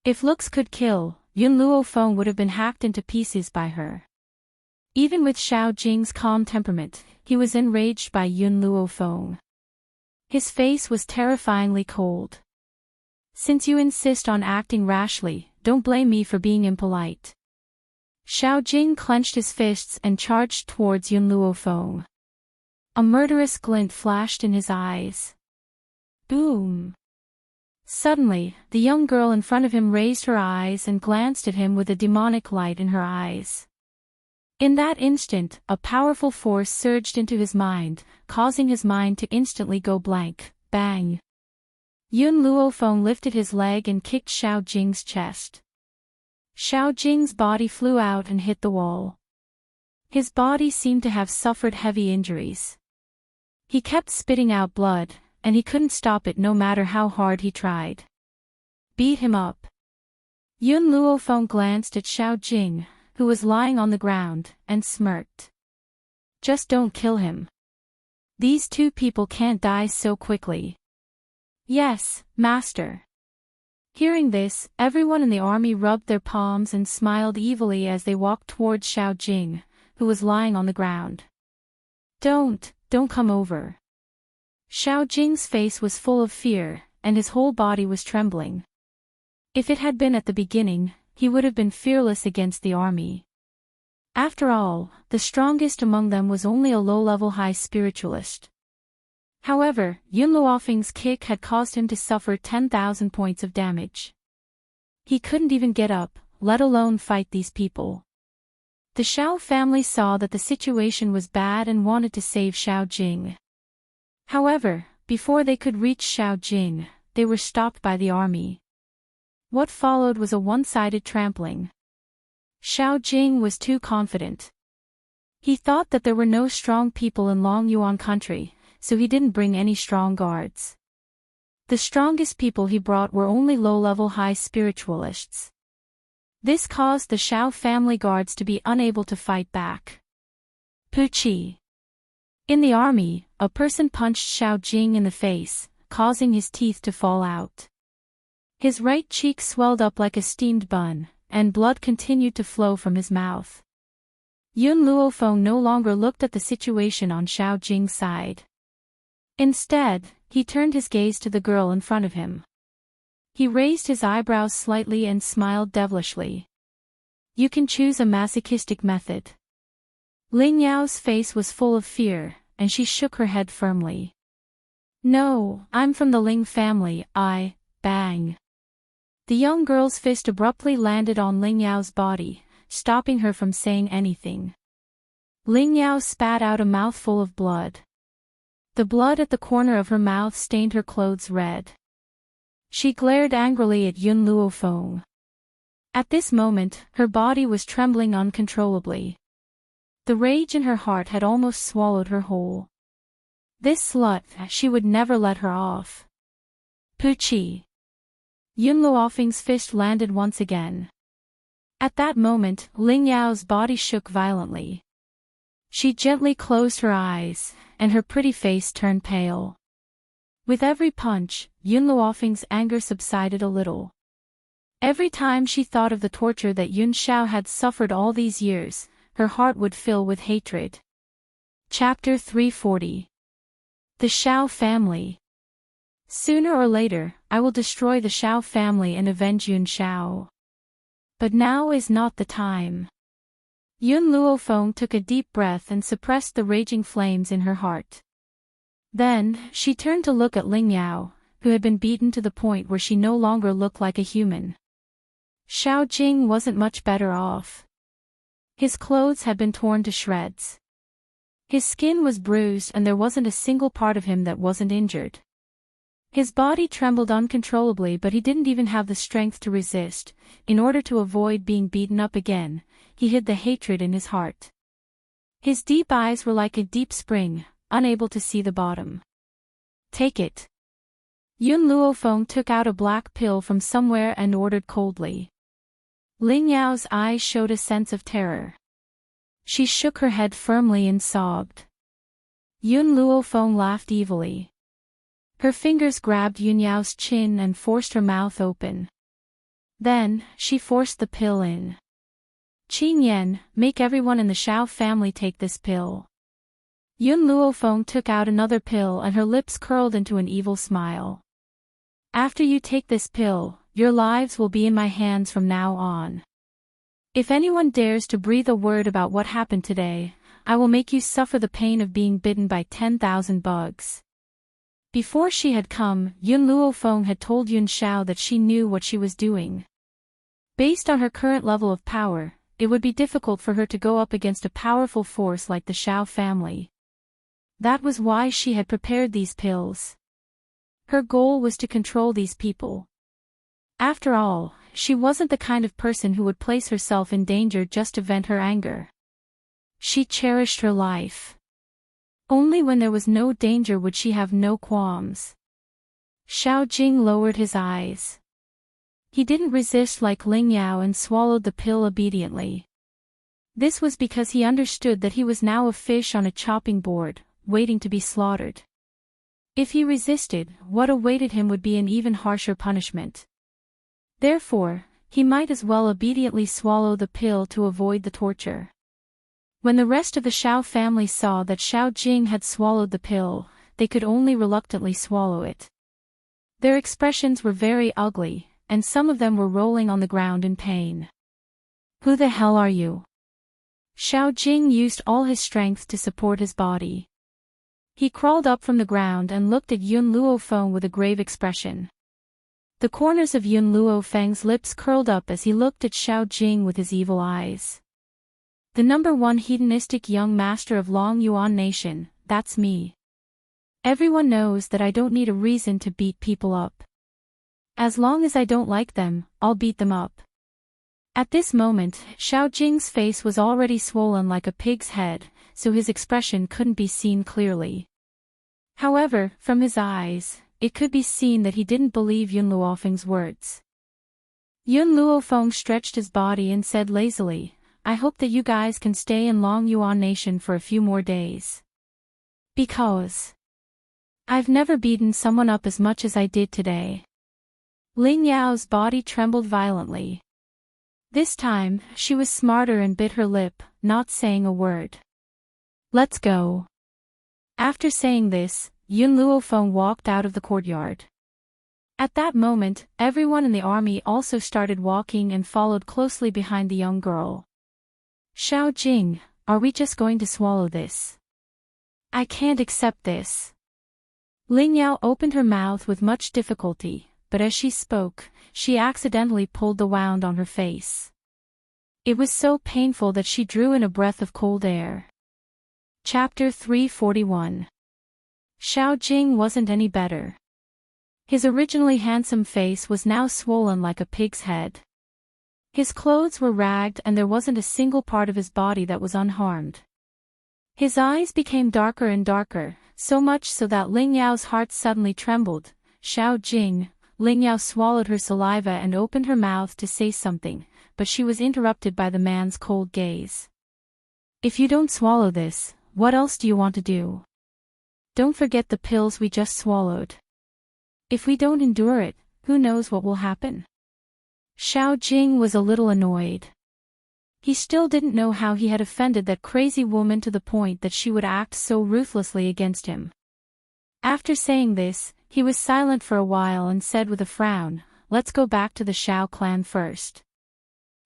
If looks could kill, Yun Luofeng would have been hacked into pieces by her. Even with Xiao Jing's calm temperament, he was enraged by Yun Luofeng. His face was terrifyingly cold. "Since you insist on acting rashly, don't blame me for being impolite." Xiao Jing clenched his fists and charged towards Yun Luofeng. A murderous glint flashed in his eyes. Boom! Suddenly, the young girl in front of him raised her eyes and glanced at him with a demonic light in her eyes. In that instant, a powerful force surged into his mind, causing his mind to instantly go blank. Bang! Yun Luofeng lifted his leg and kicked Xiao Jing's chest. Xiao Jing's body flew out and hit the wall. His body seemed to have suffered heavy injuries. He kept spitting out blood, and he couldn't stop it no matter how hard he tried. Beat him up. Yun Luofeng glanced at Xiao Jing, who was lying on the ground, and smirked. Just don't kill him. These two people can't die so quickly. Yes, master. Hearing this, everyone in the army rubbed their palms and smiled evilly as they walked towards Xiao Jing, who was lying on the ground. Don't come over. Xiao Jing's face was full of fear, and his whole body was trembling. If it had been at the beginning, he would have been fearless against the army. After all, the strongest among them was only a low-level high spiritualist. However, Yun Luofeng's kick had caused him to suffer 10,000 points of damage. He couldn't even get up, let alone fight these people. The Xiao family saw that the situation was bad and wanted to save Xiao Jing. However, before they could reach Xiao Jing, they were stopped by the army. What followed was a one-sided trampling. Xiao Jing was too confident. He thought that there were no strong people in Long Yuan country, so he didn't bring any strong guards. The strongest people he brought were only low-level high spiritualists. This caused the Xiao family guards to be unable to fight back. Puchi. In the army, a person punched Xiao Jing in the face, causing his teeth to fall out. His right cheek swelled up like a steamed bun, and blood continued to flow from his mouth. Yun Luofeng no longer looked at the situation on Xiao Jing's side. Instead, he turned his gaze to the girl in front of him. He raised his eyebrows slightly and smiled devilishly. You can choose a masochistic method. Ling Yao's face was full of fear, and she shook her head firmly. No, I'm from the Ling family, bang. The young girl's fist abruptly landed on Ling Yao's body, stopping her from saying anything. Ling Yao spat out a mouthful of blood. The blood at the corner of her mouth stained her clothes red. She glared angrily at Yun Luofeng. At this moment, her body was trembling uncontrollably. The rage in her heart had almost swallowed her whole. This slut, she would never let her off. Puchi. Yun Luofeng's fist landed once again. At that moment, Ling Yao's body shook violently. She gently closed her eyes, and her pretty face turned pale. With every punch, Yun Luofeng's anger subsided a little. Every time she thought of the torture that Yun Xiao had suffered all these years, her heart would fill with hatred. Chapter 340. The Xiao Family. Sooner or later, I will destroy the Xiao family and avenge Yun Xiao. But now is not the time. Yun Luofeng took a deep breath and suppressed the raging flames in her heart. Then, she turned to look at Ling Yao, who had been beaten to the point where she no longer looked like a human. Xiao Jing wasn't much better off. His clothes had been torn to shreds. His skin was bruised and there wasn't a single part of him that wasn't injured. His body trembled uncontrollably, but he didn't even have the strength to resist. In order to avoid being beaten up again, he hid the hatred in his heart. His deep eyes were like a deep spring, unable to see the bottom. Take it. Yun Luofeng took out a black pill from somewhere and ordered coldly. Ling Yao's eyes showed a sense of terror. She shook her head firmly and sobbed. Yun Luofeng laughed evilly. Her fingers grabbed Yun Yao's chin and forced her mouth open. Then, she forced the pill in. Qing Yan, make everyone in the Xiao family take this pill. Yun Luofeng took out another pill and her lips curled into an evil smile. After you take this pill, your lives will be in my hands from now on. If anyone dares to breathe a word about what happened today, I will make you suffer the pain of being bitten by 10,000 bugs. Before she had come, Yun Luofeng had told Yun Xiao that she knew what she was doing. Based on her current level of power, it would be difficult for her to go up against a powerful force like the Xiao family. That was why she had prepared these pills. Her goal was to control these people. After all, she wasn't the kind of person who would place herself in danger just to vent her anger. She cherished her life. Only when there was no danger would she have no qualms. Xiao Jing lowered his eyes. He didn't resist like Ling Yao and swallowed the pill obediently. This was because he understood that he was now a fish on a chopping board, waiting to be slaughtered. If he resisted, what awaited him would be an even harsher punishment. Therefore, he might as well obediently swallow the pill to avoid the torture. When the rest of the Xiao family saw that Xiao Jing had swallowed the pill, they could only reluctantly swallow it. Their expressions were very ugly, and some of them were rolling on the ground in pain. "Who the hell are you?" Xiao Jing used all his strength to support his body. He crawled up from the ground and looked at Yun Luofeng with a grave expression. The corners of Yun Luofeng's lips curled up as he looked at Xiao Jing with his evil eyes. "The #1 hedonistic young master of Long Yuan Nation, that's me. Everyone knows that I don't need a reason to beat people up. As long as I don't like them, I'll beat them up." At this moment, Xiao Jing's face was already swollen like a pig's head, so his expression couldn't be seen clearly. However, from his eyes, it could be seen that he didn't believe Yun Luofeng's words. Yun Luofeng stretched his body and said lazily, "I hope that you guys can stay in Long Yuan Nation for a few more days. Because I've never beaten someone up as much as I did today." Ling Yao's body trembled violently. This time, she was smarter and bit her lip, not saying a word. "Let's go." After saying this, Yun Luofeng walked out of the courtyard. At that moment, everyone in the army also started walking and followed closely behind the young girl. "Xiao Jing, are we just going to swallow this? I can't accept this." Ling Yao opened her mouth with much difficulty, but as she spoke, she accidentally pulled the wound on her face. It was so painful that she drew in a breath of cold air. Chapter 341. Xiao Jing wasn't any better. His originally handsome face was now swollen like a pig's head. His clothes were ragged and there wasn't a single part of his body that was unharmed. His eyes became darker and darker, so much so that Ling Yao's heart suddenly trembled. "Xiao Jing." Ling Yao swallowed her saliva and opened her mouth to say something, but she was interrupted by the man's cold gaze. "If you don't swallow this, what else do you want to do? Don't forget the pills we just swallowed. If we don't endure it, who knows what will happen?" Xiao Jing was a little annoyed. He still didn't know how he had offended that crazy woman to the point that she would act so ruthlessly against him. After saying this, he was silent for a while and said with a frown, "Let's go back to the Xiao clan first."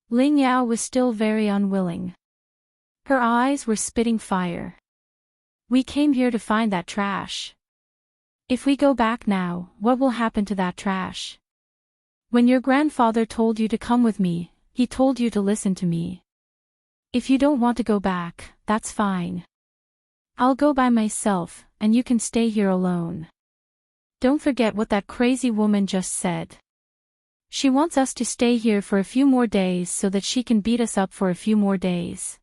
Ling Yao was still very unwilling. Her eyes were spitting fire. "We came here to find that trash. If we go back now, what will happen to that trash? When your grandfather told you to come with me, he told you to listen to me. If you don't want to go back, that's fine. I'll go by myself, and you can stay here alone. Don't forget what that crazy woman just said. She wants us to stay here for a few more days so that she can beat us up for a few more days."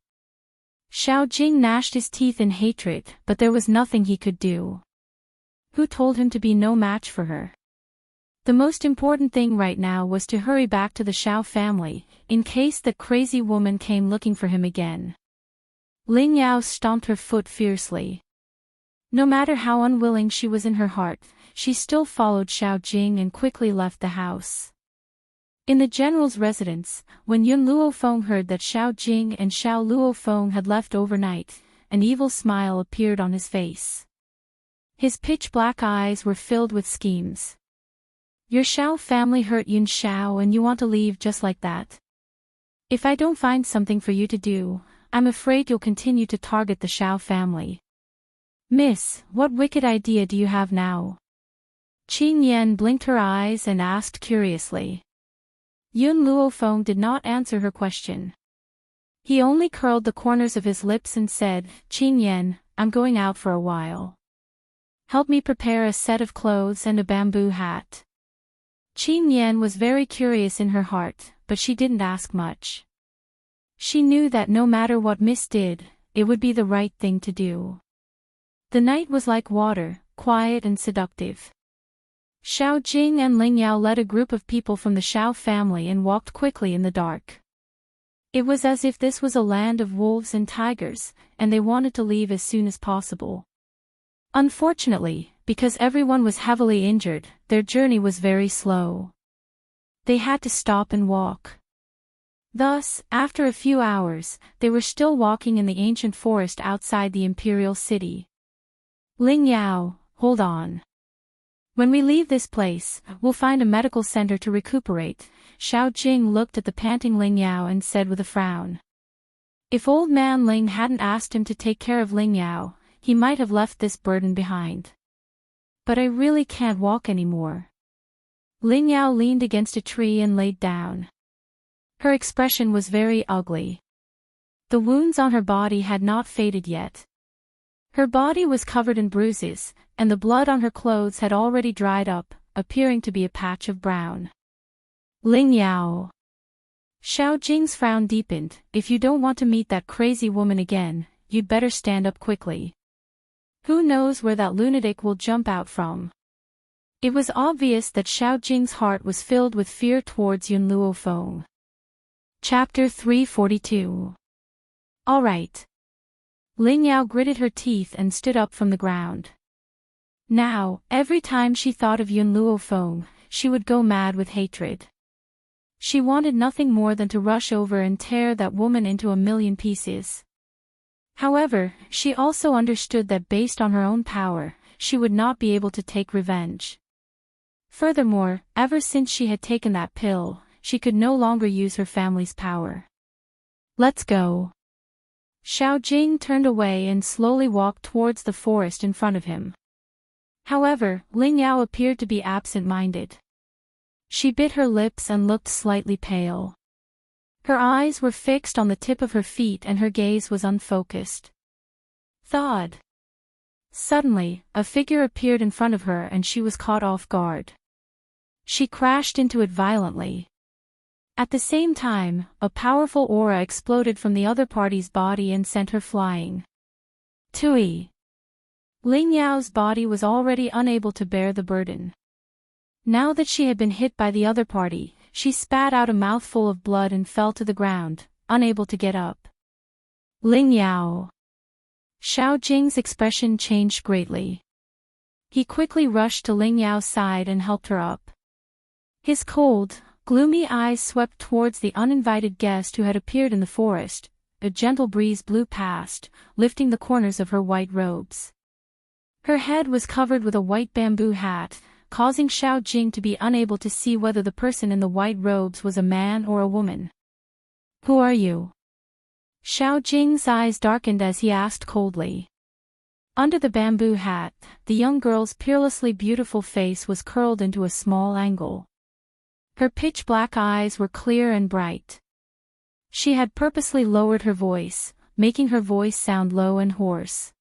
Xiao Jing gnashed his teeth in hatred, but there was nothing he could do. Who told him to be no match for her? The most important thing right now was to hurry back to the Xiao family, in case that crazy woman came looking for him again. Ling Yao stomped her foot fiercely. No matter how unwilling she was in her heart, she still followed Xiao Jing and quickly left the house. In the general's residence, when Yun Luofeng heard that Xiao Jing and Xiao Luofeng had left overnight, an evil smile appeared on his face. His pitch-black eyes were filled with schemes. "Your Xiao family hurt Yun Xiao and you want to leave just like that? If I don't find something for you to do, I'm afraid you'll continue to target the Xiao family. Miss, what wicked idea do you have now?" Qing Yan blinked her eyes and asked curiously. Yun Luofeng did not answer her question. He only curled the corners of his lips and said, "Qing Yan, I'm going out for a while. Help me prepare a set of clothes and a bamboo hat." Qing Yan was very curious in her heart, but she didn't ask much. She knew that no matter what Miss did, it would be the right thing to do. The night was like water, quiet and seductive. Xiao Jing and Ling Yao led a group of people from the Xiao family and walked quickly in the dark. It was as if this was a land of wolves and tigers, and they wanted to leave as soon as possible. Unfortunately, because everyone was heavily injured, their journey was very slow. They had to stop and walk. Thus, after a few hours, they were still walking in the ancient forest outside the imperial city. Ling Yao, hold on. When we leave this place, we'll find a medical center to recuperate. Xiao Jing looked at the panting Ling Yao and said with a frown. If old man Ling hadn't asked him to take care of Ling Yao, he might have left this burden behind. But I really can't walk anymore. Ling Yao leaned against a tree and laid down. Her expression was very ugly. The wounds on her body had not faded yet. Her body was covered in bruises, and the blood on her clothes had already dried up, appearing to be a patch of brown. Ling Yao. Xiao Jing's frown deepened. If you don't want to meet that crazy woman again, you'd better stand up quickly. Who knows where that lunatic will jump out from? It was obvious that Xiao Jing's heart was filled with fear towards Yun Luofeng. Chapter 342. All right. Ling Yao gritted her teeth and stood up from the ground. Now, every time she thought of Yun Luofeng, she would go mad with hatred. She wanted nothing more than to rush over and tear that woman into a million pieces. However, she also understood that based on her own power, she would not be able to take revenge. Furthermore, ever since she had taken that pill, she could no longer use her family's power. Let's go. Xiao Jing turned away and slowly walked towards the forest in front of him. However, Ling Yao appeared to be absent-minded. She bit her lips and looked slightly pale. Her eyes were fixed on the tip of her feet and her gaze was unfocused. Thud. Suddenly, a figure appeared in front of her and she was caught off guard. She crashed into it violently. At the same time, a powerful aura exploded from the other party's body and sent her flying. Tui. Ling Yao's body was already unable to bear the burden. Now that she had been hit by the other party, she spat out a mouthful of blood and fell to the ground, unable to get up. Ling Yao. Xiao Jing's expression changed greatly. He quickly rushed to Ling Yao's side and helped her up. His cold, gloomy eyes swept towards the uninvited guest who had appeared in the forest. A gentle breeze blew past, lifting the corners of her white robes. Her head was covered with a white bamboo hat, causing Xiao Jing to be unable to see whether the person in the white robes was a man or a woman. Who are you? Xiao Jing's eyes darkened as he asked coldly. Under the bamboo hat, the young girl's peerlessly beautiful face was curled into a small angle. Her pitch-black eyes were clear and bright. She had purposely lowered her voice, making her voice sound low and hoarse.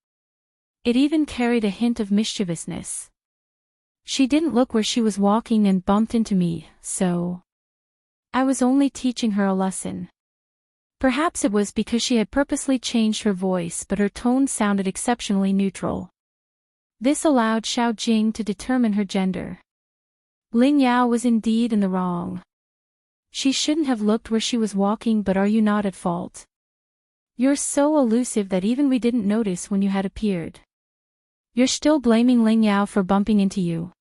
It even carried a hint of mischievousness. She didn't look where she was walking and bumped into me, so I was only teaching her a lesson. Perhaps it was because she had purposely changed her voice, but her tone sounded exceptionally neutral. This allowed Xiao Jing to determine her gender. Ling Yao was indeed in the wrong. She shouldn't have looked where she was walking, but are you not at fault? You're so elusive that even we didn't notice when you had appeared. You're still blaming Ling Yao for bumping into you.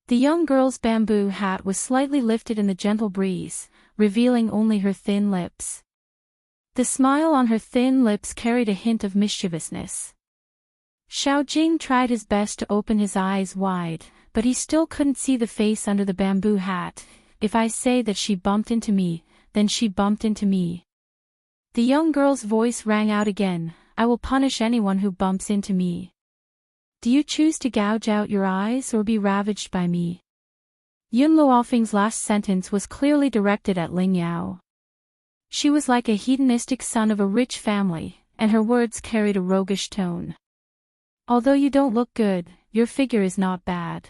The young girl's bamboo hat was slightly lifted in the gentle breeze, revealing only her thin lips. The smile on her thin lips carried a hint of mischievousness. Xiao Jing tried his best to open his eyes wide, but he still couldn't see the face under the bamboo hat. If I say that she bumped into me, then she bumped into me. The young girl's voice rang out again. I will punish anyone who bumps into me. Do you choose to gouge out your eyes or be ravaged by me? Yun Luofeng's last sentence was clearly directed at Ling Yao. She was like a hedonistic son of a rich family, and her words carried a roguish tone. Although you don't look good, your figure is not bad.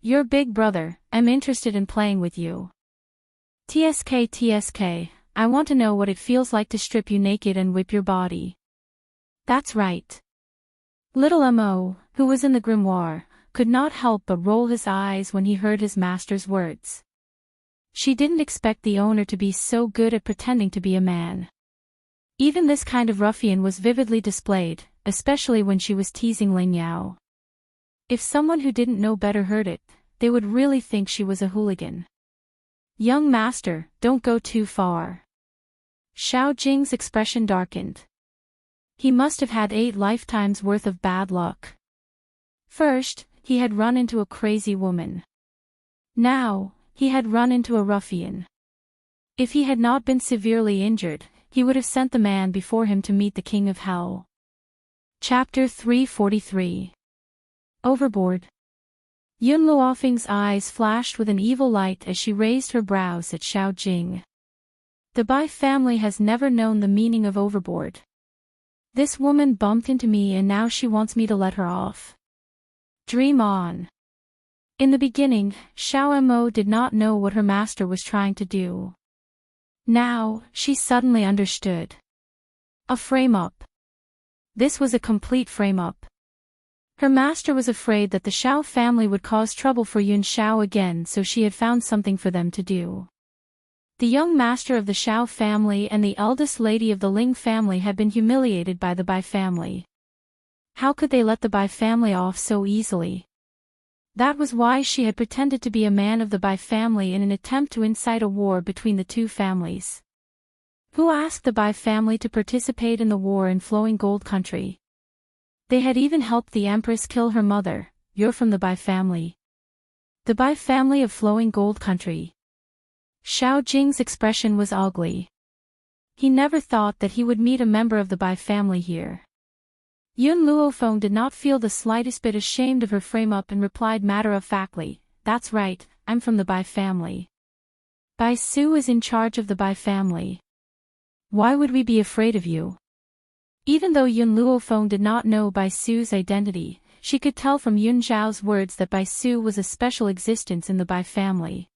Your big brother, am interested in playing with you. TSK, I want to know what it feels like to strip you naked and whip your body. That's right. Little Mo, who was in the grimoire, could not help but roll his eyes when he heard his master's words. She didn't expect the owner to be so good at pretending to be a man. Even this kind of ruffian was vividly displayed, especially when she was teasing Ling Yao. If someone who didn't know better heard it, they would really think she was a hooligan. Young master, don't go too far. Xiao Jing's expression darkened. He must have had 8 lifetimes worth of bad luck. First, he had run into a crazy woman. Now, he had run into a ruffian. If he had not been severely injured, he would have sent the man before him to meet the King of Hell. Chapter 343. Overboard. Yun Luofeng's eyes flashed with an evil light as she raised her brows at Xiao Jing. The Bai family has never known the meaning of overboard. This woman bumped into me and now she wants me to let her off. Dream on. In the beginning, Xiao Mo did not know what her master was trying to do. Now, she suddenly understood. A frame-up. This was a complete frame-up. Her master was afraid that the Xiao family would cause trouble for Yun Xiao again, so she had found something for them to do. The young master of the Xiao family and the eldest lady of the Ling family had been humiliated by the Bai family. How could they let the Bai family off so easily? That was why she had pretended to be a man of the Bai family in an attempt to incite a war between the two families. Who asked the Bai family to participate in the war in Flowing Gold Country? They had even helped the Empress kill her mother. You're from the Bai family. The Bai family of Flowing Gold Country. Xiao Jing's expression was ugly. He never thought that he would meet a member of the Bai family here. Yun Luofeng did not feel the slightest bit ashamed of her frame-up and replied matter-of-factly, "That's right, I'm from the Bai family. Bai Su is in charge of the Bai family. Why would we be afraid of you?" Even though Yun Luofeng did not know Bai Su's identity, she could tell from Yun Zhao's words that Bai Su was a special existence in the Bai family.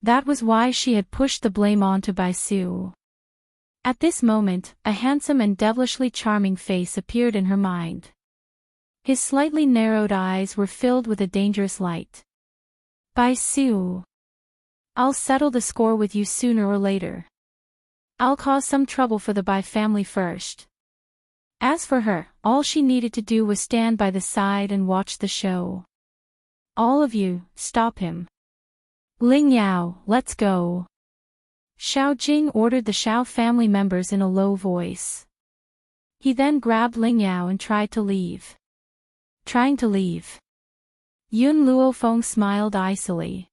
That was why she had pushed the blame onto Bai Su. At this moment, a handsome and devilishly charming face appeared in her mind. His slightly narrowed eyes were filled with a dangerous light. "Bai Su. I'll settle the score with you sooner or later. I'll cause some trouble for the Bai family first." As for her, all she needed to do was stand by the side and watch the show. "All of you, stop him. Ling Yao, let's go." Xiao Jing ordered the Xiao family members in a low voice. He then grabbed Ling Yao and tried to leave. Trying to leave. Yun Luofeng smiled icily.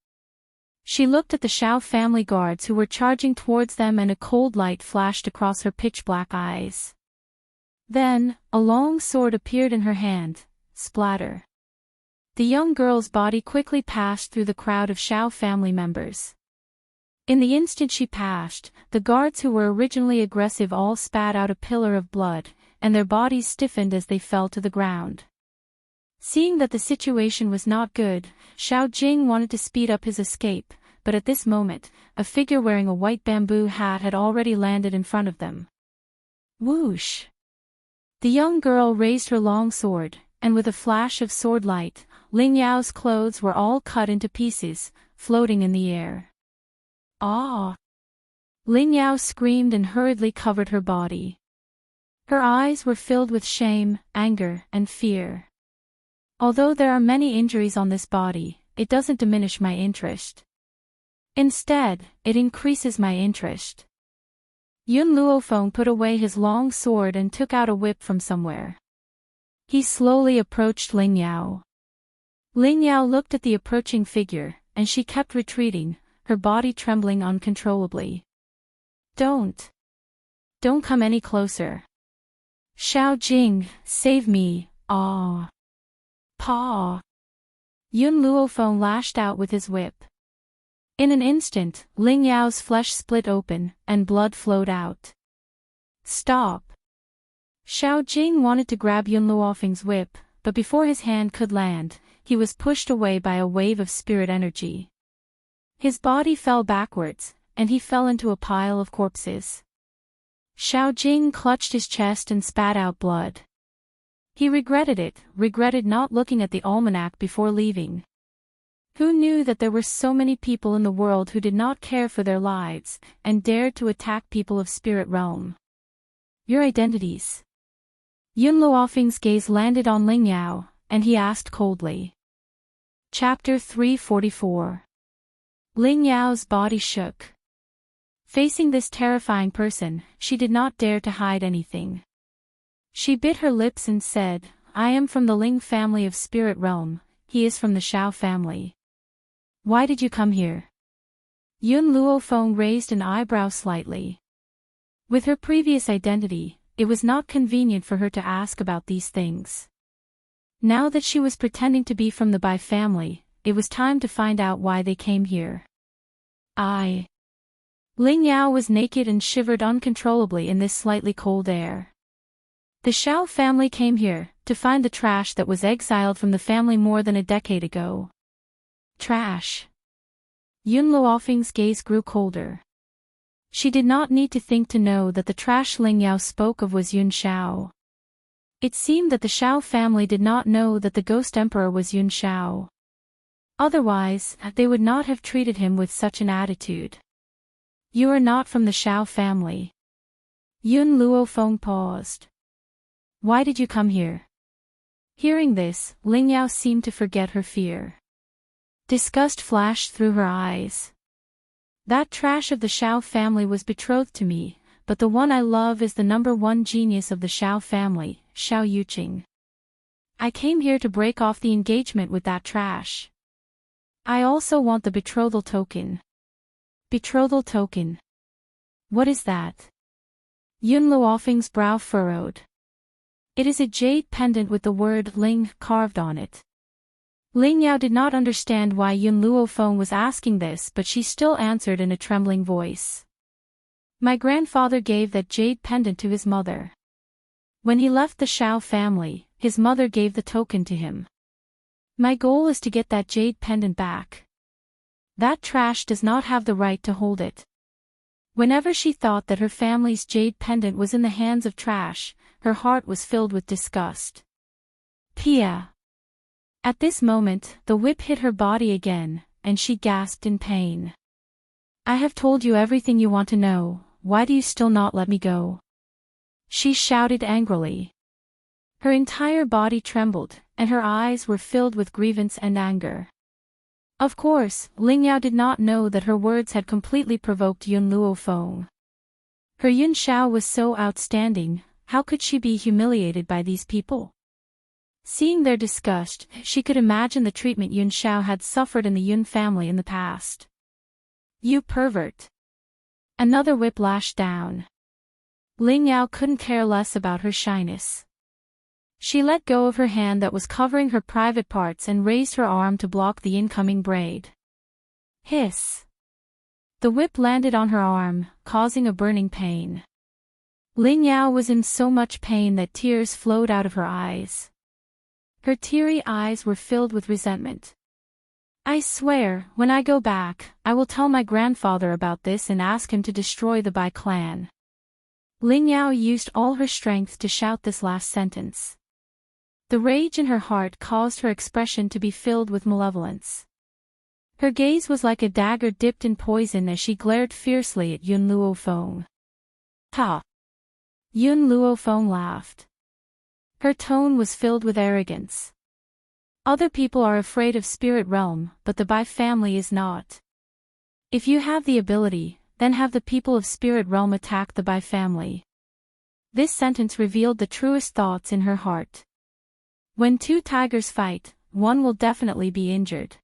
She looked at the Xiao family guards who were charging towards them and a cold light flashed across her pitch-black eyes. Then, a long sword appeared in her hand, splatter. The young girl's body quickly passed through the crowd of Xiao family members. In the instant she passed, the guards who were originally aggressive all spat out a pillar of blood, and their bodies stiffened as they fell to the ground. Seeing that the situation was not good, Xiao Jing wanted to speed up his escape, but at this moment, a figure wearing a white bamboo hat had already landed in front of them. Whoosh! The young girl raised her long sword, and with a flash of sword light, Ling Yao's clothes were all cut into pieces, floating in the air. Ah! Ling Yao screamed and hurriedly covered her body. Her eyes were filled with shame, anger, and fear. Although there are many injuries on this body, it doesn't diminish my interest. Instead, it increases my interest. Yun Luofeng put away his long sword and took out a whip from somewhere. He slowly approached Ling Yao. Ling Yao looked at the approaching figure, and she kept retreating, her body trembling uncontrollably. Don't come any closer. Xiao Jing, save me, ah. Pa! Yun Luofeng lashed out with his whip. In an instant, Ling Yao's flesh split open, and blood flowed out. Stop! Xiao Jing wanted to grab Yun Luofeng's whip, but before his hand could land, he was pushed away by a wave of spirit energy. His body fell backwards, and he fell into a pile of corpses. Xiao Jing clutched his chest and spat out blood. He regretted not looking at the almanac before leaving. Who knew that there were so many people in the world who did not care for their lives, and dared to attack people of spirit realm? Your identities. Yun Luofeng's gaze landed on Ling Yao, and he asked coldly. Chapter 344. Ling Yao's body shook. Facing this terrifying person, she did not dare to hide anything. She bit her lips and said, I am from the Ling family of spirit realm, he is from the Shao family. Why did you come here? Yun Luofeng raised an eyebrow slightly. With her previous identity, it was not convenient for her to ask about these things. Now that she was pretending to be from the Bai family, it was time to find out why they came here. Ling Yao was naked and shivered uncontrollably in this slightly cold air. The Shao family came here to find the trash that was exiled from the family more than a decade ago. Trash. Yun Luofeng's gaze grew colder. She did not need to think to know that the trash Ling Yao spoke of was Yun Shao. It seemed that the Shao family did not know that the Ghost Emperor was Yun Shao. Otherwise, they would not have treated him with such an attitude. You are not from the Shao family. Yun Luofeng paused. Why did you come here? Hearing this, Ling Yao seemed to forget her fear. Disgust flashed through her eyes. That trash of the Shao family was betrothed to me, but the one I love is the #1 genius of the Shao family, Shao Yuqing. I came here to break off the engagement with that trash. I also want the betrothal token. Betrothal token. What is that? Yun Luofeng's brow furrowed. It is a jade pendant with the word Ling carved on it. Ling Yao did not understand why Yun Luofeng was asking this, but she still answered in a trembling voice. My grandfather gave that jade pendant to his mother. When he left the Shao family, his mother gave the token to him. My goal is to get that jade pendant back. That trash does not have the right to hold it. Whenever she thought that her family's jade pendant was in the hands of trash, her heart was filled with disgust. Pia. At this moment, the whip hit her body again, and she gasped in pain. I have told you everything you want to know, why do you still not let me go? She shouted angrily. Her entire body trembled, and her eyes were filled with grievance and anger. Of course, Ling Yao did not know that her words had completely provoked Yun Luofeng. Her Yun Shao was so outstanding, how could she be humiliated by these people? Seeing their disgust, she could imagine the treatment Yun Shao had suffered in the Yun family in the past. You pervert. Another whip lashed down. Ling Yao couldn't care less about her shyness. She let go of her hand that was covering her private parts and raised her arm to block the incoming braid. Hiss. The whip landed on her arm, causing a burning pain. Ling Yao was in so much pain that tears flowed out of her eyes. Her teary eyes were filled with resentment. I swear, when I go back, I will tell my grandfather about this and ask him to destroy the Bai clan. Ling Yao used all her strength to shout this last sentence. The rage in her heart caused her expression to be filled with malevolence. Her gaze was like a dagger dipped in poison as she glared fiercely at Yun Luofeng. Ha! Yun Luofeng laughed. Her tone was filled with arrogance. Other people are afraid of spirit realm, but the Bai family is not. If you have the ability, then have the people of spirit realm attack the Bai family. This sentence revealed the truest thoughts in her heart. When two tigers fight, one will definitely be injured.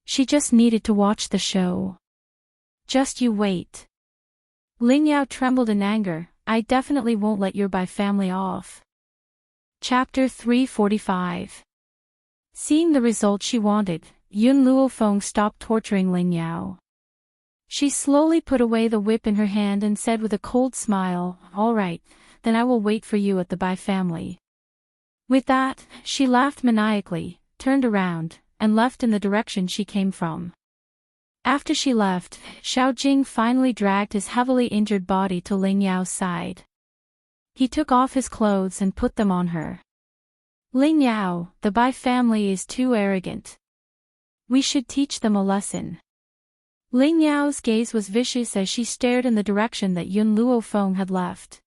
She just needed to watch the show. Just you wait. Ling Yao trembled in anger. I definitely won't let your Bai family off. Chapter 345. Seeing the result she wanted, Yun Luofeng stopped torturing Ling Yao. She slowly put away the whip in her hand and said with a cold smile, all right, then I will wait for you at the Bai family. With that, she laughed maniacally, turned around, and left in the direction she came from. After she left, Xiaojing finally dragged his heavily injured body to Ling Yao's side. He took off his clothes and put them on her. Ling Yao, the Bai family is too arrogant. We should teach them a lesson. Ling Yao's gaze was vicious as she stared in the direction that Yun Luofeng had left.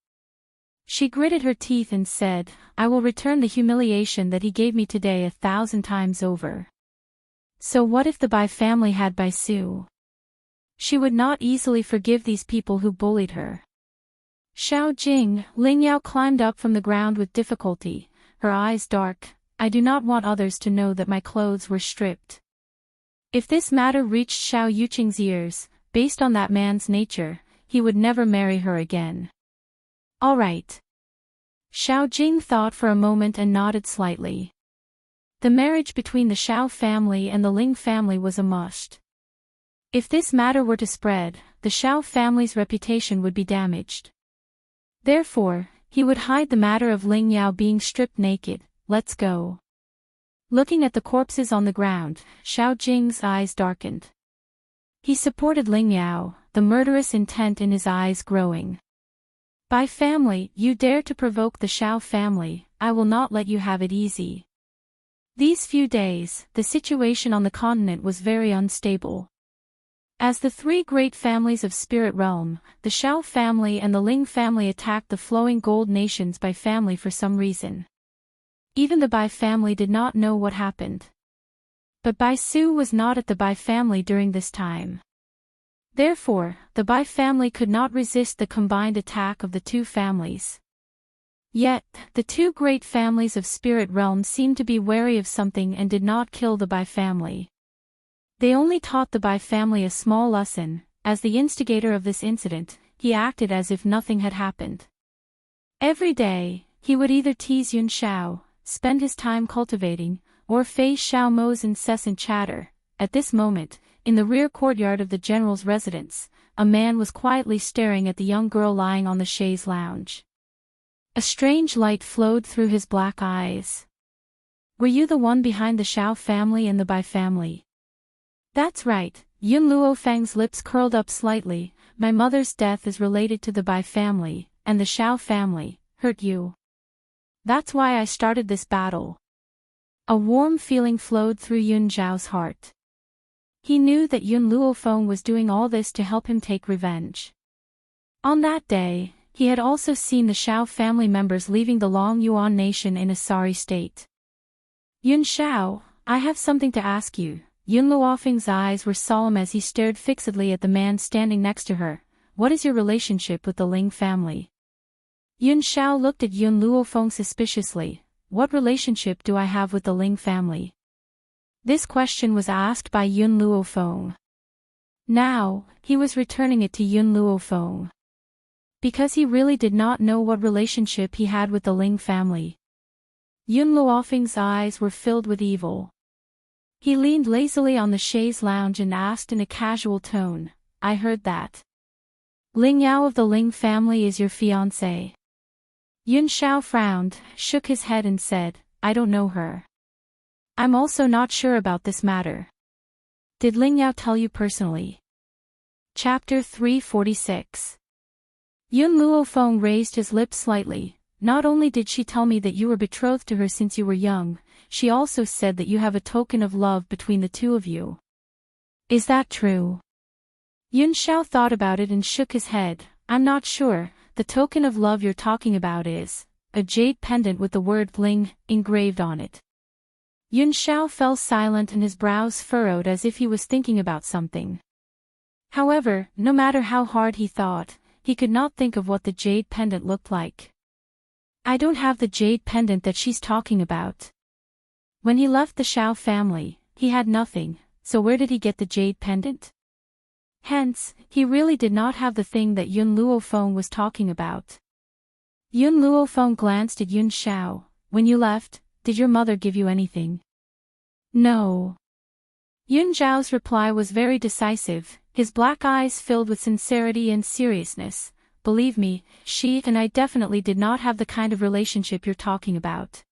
She gritted her teeth and said, I will return the humiliation that he gave me today 1,000 times over. So what if the Bai family had Bai Su? She would not easily forgive these people who bullied her. Xiao Jing, Ling Yao climbed up from the ground with difficulty, her eyes dark. I do not want others to know that my clothes were stripped. If this matter reached Xiao Yuqing's ears, based on that man's nature, he would never marry her again. All right. Xiao Jing thought for a moment and nodded slightly. The marriage between the Xiao family and the Ling family was a must. If this matter were to spread, the Xiao family's reputation would be damaged. Therefore, he would hide the matter of Ling Yao being stripped naked. Let's go. Looking at the corpses on the ground, Xiao Jing's eyes darkened. He supported Ling Yao, the murderous intent in his eyes growing. Bai family, you dare to provoke the Xiao family, I will not let you have it easy. These few days, the situation on the continent was very unstable. As the three great families of Spirit Realm, the Xiao family and the Ling family attacked the flowing gold nations Bai family for some reason. Even the Bai family did not know what happened. But Bai Su was not at the Bai family during this time. Therefore, the Bai family could not resist the combined attack of the two families. Yet, the two great families of Spirit Realm seemed to be wary of something and did not kill the Bai family. They only taught the Bai family a small lesson. As the instigator of this incident, he acted as if nothing had happened. Every day, he would either tease Yun Xiao, spend his time cultivating, or face Xiao Mo's incessant chatter. At this moment, in the rear courtyard of the general's residence, a man was quietly staring at the young girl lying on the chaise lounge. A strange light flowed through his black eyes. Were you the one behind the Xiao family and the Bai family? That's right, Yun Luofeng's lips curled up slightly. My mother's death is related to the Bai family, and the Xiao family hurt you. That's why I started this battle. A warm feeling flowed through Yun Zhao's heart. He knew that Yun Luofeng was doing all this to help him take revenge. On that day, he had also seen the Xiao family members leaving the Long Yuan nation in a sorry state. Yun Xiao, I have something to ask you. Yun Luofeng's eyes were solemn as he stared fixedly at the man standing next to her. What is your relationship with the Ling family? Yun Xiao looked at Yun Luofeng suspiciously. What relationship do I have with the Ling family? This question was asked by Yun Luofeng. Now, he was returning it to Yun Luofeng. Because he really did not know what relationship he had with the Ling family. Yun Luofeng's eyes were filled with evil. He leaned lazily on the chaise lounge and asked in a casual tone, I heard that Ling Yao of the Ling family is your fiancé. Yun Xiao frowned, shook his head and said, I don't know her. I'm also not sure about this matter. Did Ling Yao tell you personally? Chapter 346. Yun Luofeng raised his lips slightly. Not only did she tell me that you were betrothed to her since you were young, she also said that you have a token of love between the two of you. Is that true? Yun Xiao thought about it and shook his head. I'm not sure. The token of love you're talking about is a jade pendant with the word Ling engraved on it. Yun Xiao fell silent and his brows furrowed as if he was thinking about something. However, no matter how hard he thought, he could not think of what the jade pendant looked like. I don't have the jade pendant that she's talking about. When he left the Xiao family, he had nothing, so where did he get the jade pendant? Hence, he really did not have the thing that Yun Luofeng was talking about. Yun Luofeng glanced at Yun Xiao. When you left, did your mother give you anything? No. Yun Zhao's reply was very decisive, his black eyes filled with sincerity and seriousness. Believe me, she and I definitely did not have the kind of relationship you're talking about.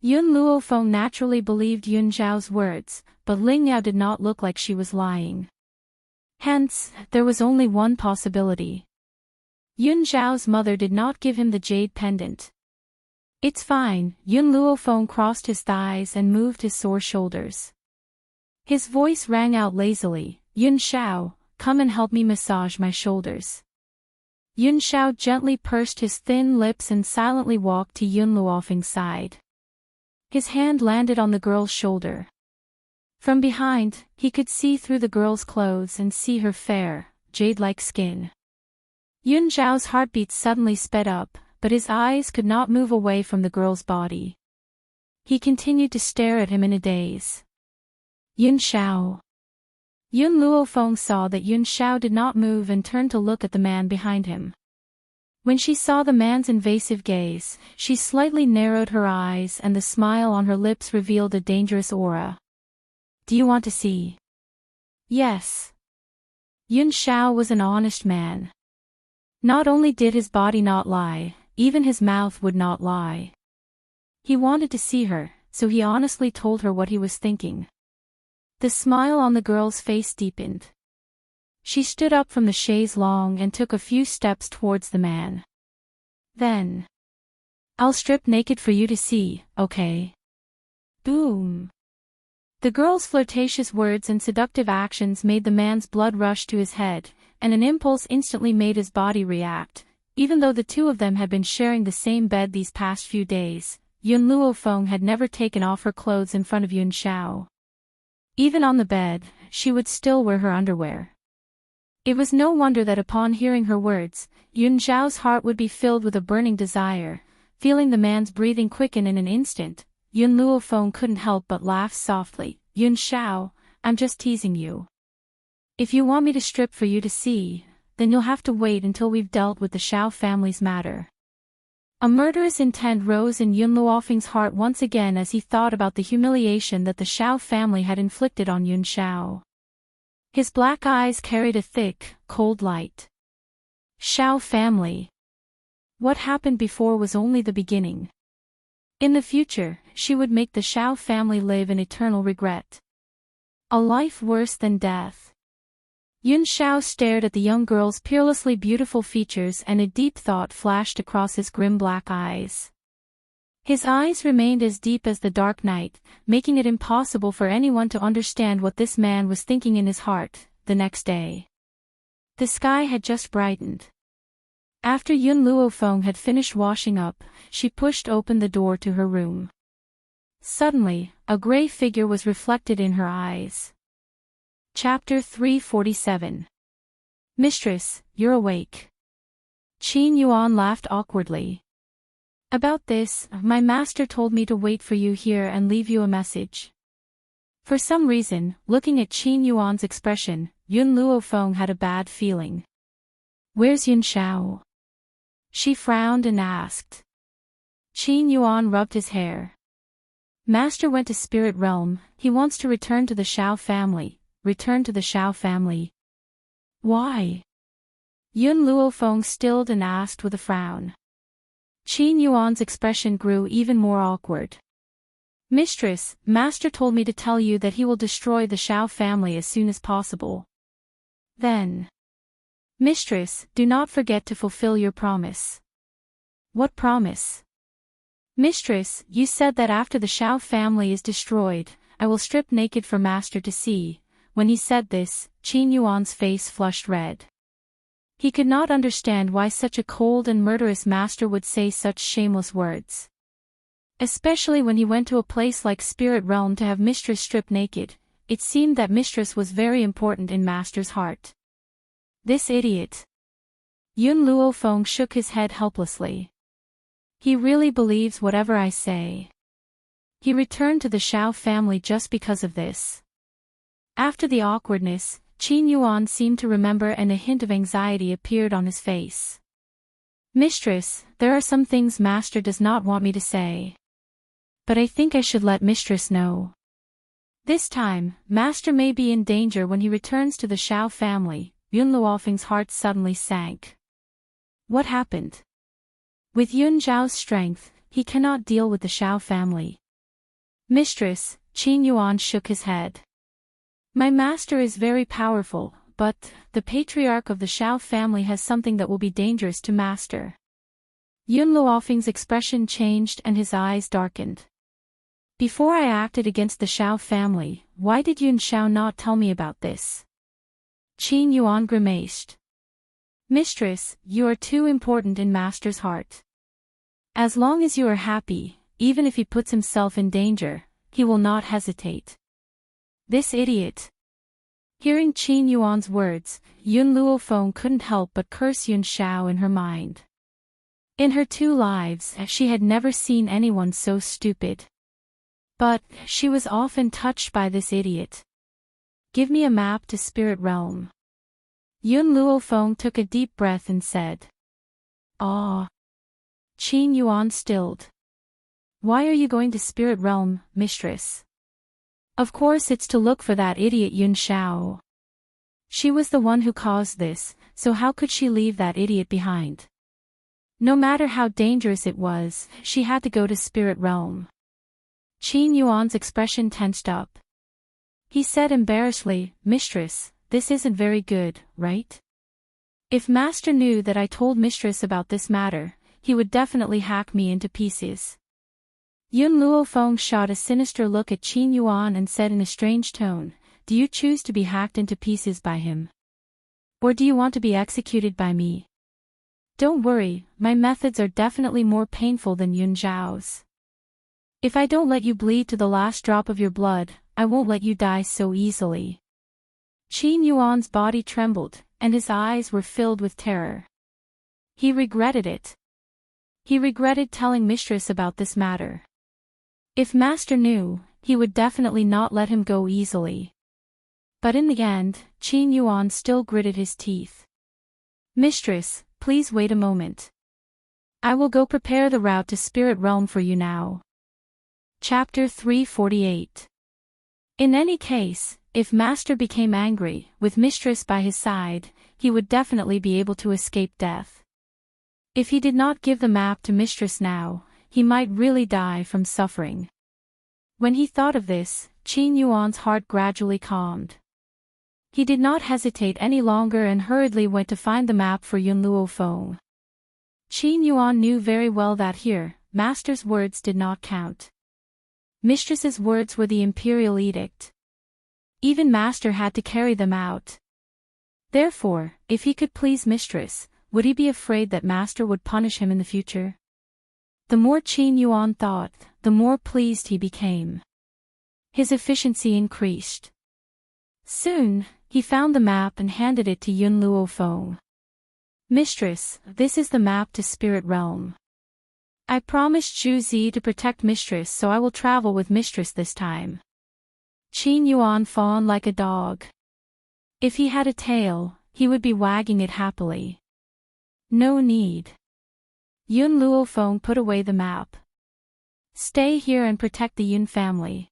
Yun Luofeng naturally believed Yun Zhao's words, but Ling Yao did not look like she was lying. Hence, there was only one possibility. Yun Zhao's mother did not give him the jade pendant. It's fine, Yun Luofeng crossed his thighs and moved his sore shoulders. His voice rang out lazily, Yun Xiao, come and help me massage my shoulders. Yun Xiao gently pursed his thin lips and silently walked to Yun Luofeng's side. His hand landed on the girl's shoulder. From behind, he could see through the girl's clothes and see her fair, jade-like skin. Yun Xiao's heartbeat suddenly sped up, but his eyes could not move away from the girl's body. He continued to stare at him in a daze. Yun Xiao. Yun Luofeng saw that Yun Xiao did not move and turned to look at the man behind him. When she saw the man's invasive gaze, she slightly narrowed her eyes and the smile on her lips revealed a dangerous aura. Do you want to see? Yes. Yun Xiao was an honest man. Not only did his body not lie, even his mouth would not lie. He wanted to see her, so he honestly told her what he was thinking. The smile on the girl's face deepened. She stood up from the chaise longue and took a few steps towards the man. Then. I'll strip naked for you to see, okay? Boom. The girl's flirtatious words and seductive actions made the man's blood rush to his head, and an impulse instantly made his body react. Even though the two of them had been sharing the same bed these past few days, Yun Luofeng had never taken off her clothes in front of Yun Xiao. Even on the bed, she would still wear her underwear. It was no wonder that upon hearing her words, Yun Xiao's heart would be filled with a burning desire. Feeling the man's breathing quicken in an instant, Yun Luofeng couldn't help but laugh softly. Yun Xiao, I'm just teasing you. If you want me to strip for you to see, then you'll have to wait until we've dealt with the Xiao family's matter. A murderous intent rose in Yun Luofeng's heart once again as he thought about the humiliation that the Xiao family had inflicted on Yun Xiao. His black eyes carried a thick, cold light. Xiao family. What happened before was only the beginning. In the future, she would make the Xiao family live in eternal regret. A life worse than death. Yun Xiao stared at the young girl's peerlessly beautiful features and a deep thought flashed across his grim black eyes. His eyes remained as deep as the dark night, making it impossible for anyone to understand what this man was thinking in his heart. The next day, the sky had just brightened. After Yun Luofeng had finished washing up, she pushed open the door to her room. Suddenly, a gray figure was reflected in her eyes. Chapter 347. Mistress, you're awake. Qin Yuan laughed awkwardly. About this, my master told me to wait for you here and leave you a message. For some reason, looking at Qin Yuan's expression, Yun Luofeng had a bad feeling. Where's Yun Xiao? She frowned and asked. Qin Yuan rubbed his hair. Master went to Spirit Realm, he wants to return to the Xiao family. Return to the Xiao family. Why? Yun Luofeng stilled and asked with a frown. Qin Yuan's expression grew even more awkward. Mistress, Master told me to tell you that he will destroy the Xiao family as soon as possible. Then. Mistress, do not forget to fulfill your promise. What promise? Mistress, you said that after the Xiao family is destroyed, I will strip naked for Master to see. When he said this, Qin Yuan's face flushed red. He could not understand why such a cold and murderous master would say such shameless words. Especially when he went to a place like Spirit Realm to have Mistress strip naked, it seemed that Mistress was very important in Master's heart. This idiot. Yun Luofeng shook his head helplessly. He really believes whatever I say. He returned to the Xiao family just because of this. After the awkwardness, Qin Yuan seemed to remember and a hint of anxiety appeared on his face. Mistress, there are some things Master does not want me to say. But I think I should let Mistress know. This time, Master may be in danger when he returns to the Xiao family. Yun Luofeng's heart suddenly sank. What happened? With Yun Zhao's strength, he cannot deal with the Xiao family. Mistress, Qin Yuan shook his head. My master is very powerful, but the patriarch of the Xiao family has something that will be dangerous to Master. Yun Luofeng's expression changed and his eyes darkened. Before I acted against the Shao family, why did Yun Shao not tell me about this? Qin Yuan grimaced. Mistress, you are too important in Master's heart. As long as you are happy, even if he puts himself in danger, he will not hesitate. This idiot. Hearing Qin Yuan's words, Yun Luofeng couldn't help but curse Yun Shao in her mind. In her 2 lives, she had never seen anyone so stupid. But, she was often touched by this idiot. Give me a map to Spirit Realm. Yun Luofeng took a deep breath and said. Ah. Qin Yuan stilled. Why are you going to Spirit Realm, mistress? Of course it's to look for that idiot Yun Shao. She was the one who caused this, so how could she leave that idiot behind? No matter how dangerous it was, she had to go to Spirit Realm. Qin Yuan's expression tensed up. He said embarrassedly, Mistress, this isn't very good, right? If Master knew that I told Mistress about this matter, he would definitely hack me into pieces. Yun Luofeng shot a sinister look at Qin Yuan and said in a strange tone, do you choose to be hacked into pieces by him? Or do you want to be executed by me? Don't worry, my methods are definitely more painful than Yun Zhao's. If I don't let you bleed to the last drop of your blood, I won't let you die so easily. Qin Yuan's body trembled, and his eyes were filled with terror. He regretted it. He regretted telling Mistress about this matter. If Master knew, he would definitely not let him go easily. But in the end, Qin Yuan still gritted his teeth. Mistress, please wait a moment. I will go prepare the route to Spirit Realm for you now. Chapter 348. In any case, if Master became angry, with Mistress by his side, he would definitely be able to escape death. If he did not give the map to Mistress now, he might really die from suffering. When he thought of this, Qin Yuan's heart gradually calmed. He did not hesitate any longer and hurriedly went to find the map for Yun Luofeng. Qin Yuan knew very well that here, Master's words did not count. Mistress's words were the imperial edict. Even Master had to carry them out. Therefore, if he could please Mistress, would he be afraid that Master would punish him in the future? The more Qin Yuan thought, the more pleased he became. His efficiency increased. Soon, he found the map and handed it to Yun Luofeng. Mistress, this is the map to Spirit Realm. I promised Zhu Zi to protect Mistress, so I will travel with Mistress this time. Qin Yuan fawned like a dog. If he had a tail, he would be wagging it happily. No need. Yun Luofeng put away the map. Stay here and protect the Yun family.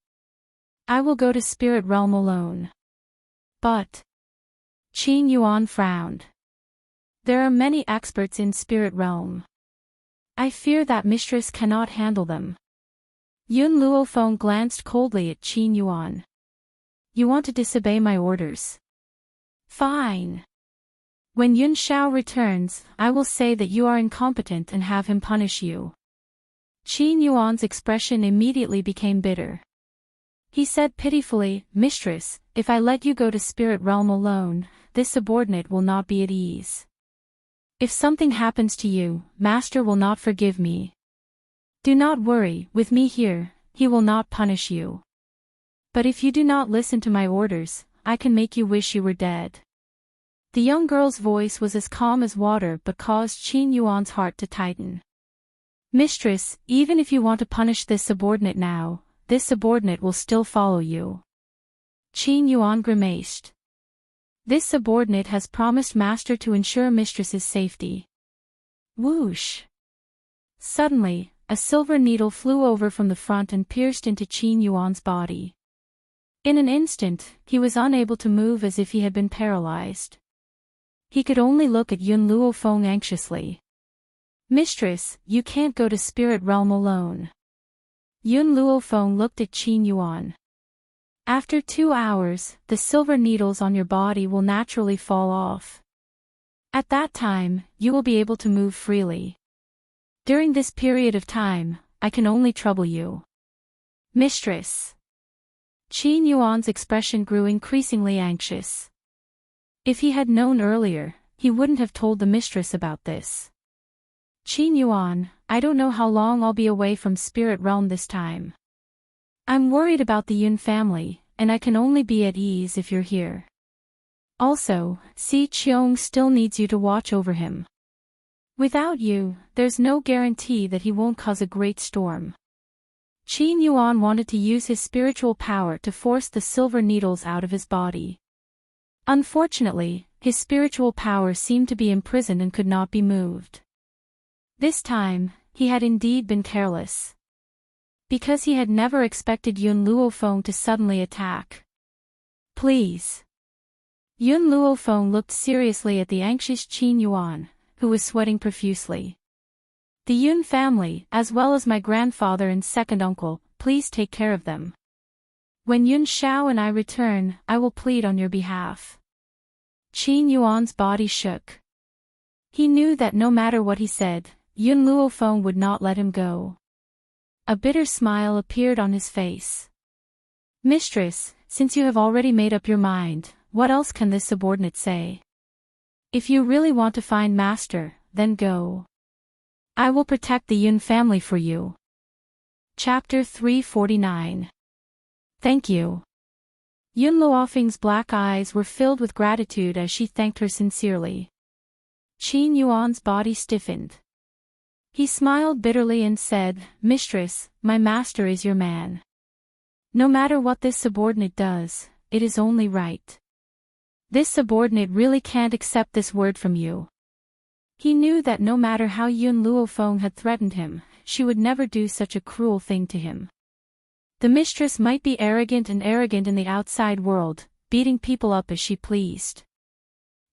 I will go to Spirit Realm alone. But... Qin Yuan frowned. There are many experts in Spirit Realm. I fear that Mistress cannot handle them. Yun Luofeng glanced coldly at Qin Yuan. You want to disobey my orders? Fine. When Yun Shao returns, I will say that you are incompetent and have him punish you. Qin Yuan's expression immediately became bitter. He said pitifully, Mistress, if I let you go to Spirit Realm alone, this subordinate will not be at ease. If something happens to you, Master will not forgive me. Do not worry, with me here, he will not punish you. But if you do not listen to my orders, I can make you wish you were dead. The young girl's voice was as calm as water but caused Qin Yuan's heart to tighten. Mistress, even if you want to punish this subordinate now, this subordinate will still follow you. Qin Yuan grimaced. This subordinate has promised Master to ensure Mistress's safety. Whoosh! Suddenly, a silver needle flew over from the front and pierced into Qin Yuan's body. In an instant, he was unable to move as if he had been paralyzed. He could only look at Yun Luofeng anxiously. Mistress, you can't go to Spirit Realm alone. Yun Luofeng looked at Qin Yuan. After 2 hours, the silver needles on your body will naturally fall off. At that time, you will be able to move freely. During this period of time, I can only trouble you. Mistress. Qin Yuan's expression grew increasingly anxious. If he had known earlier, he wouldn't have told the mistress about this. Qin Yuan, I don't know how long I'll be away from Spirit Realm this time. I'm worried about the Yun family, and I can only be at ease if you're here. Also, Si Qiong still needs you to watch over him. Without you, there's no guarantee that he won't cause a great storm. Qin Yuan wanted to use his spiritual power to force the silver needles out of his body. Unfortunately, his spiritual power seemed to be imprisoned and could not be moved. This time, he had indeed been careless. Because he had never expected Yun Luofeng to suddenly attack. Please. Yun Luofeng looked seriously at the anxious Qin Yuan, who was sweating profusely. The Yun family, as well as my grandfather and second uncle, please take care of them. When Yun Shao and I return, I will plead on your behalf. Qin Yuan's body shook. He knew that no matter what he said, Yun Luofeng would not let him go. A bitter smile appeared on his face. Mistress, since you have already made up your mind, what else can this subordinate say? If you really want to find Master, then go. I will protect the Yun family for you. Chapter 349. Thank you. Yun Luofeng's black eyes were filled with gratitude as she thanked her sincerely. Qin Yuan's body stiffened. He smiled bitterly and said, Mistress, my master is your man. No matter what this subordinate does, it is only right. This subordinate really can't accept this word from you. He knew that no matter how Yun Luofeng had threatened him, she would never do such a cruel thing to him. The mistress might be arrogant in the outside world, beating people up as she pleased.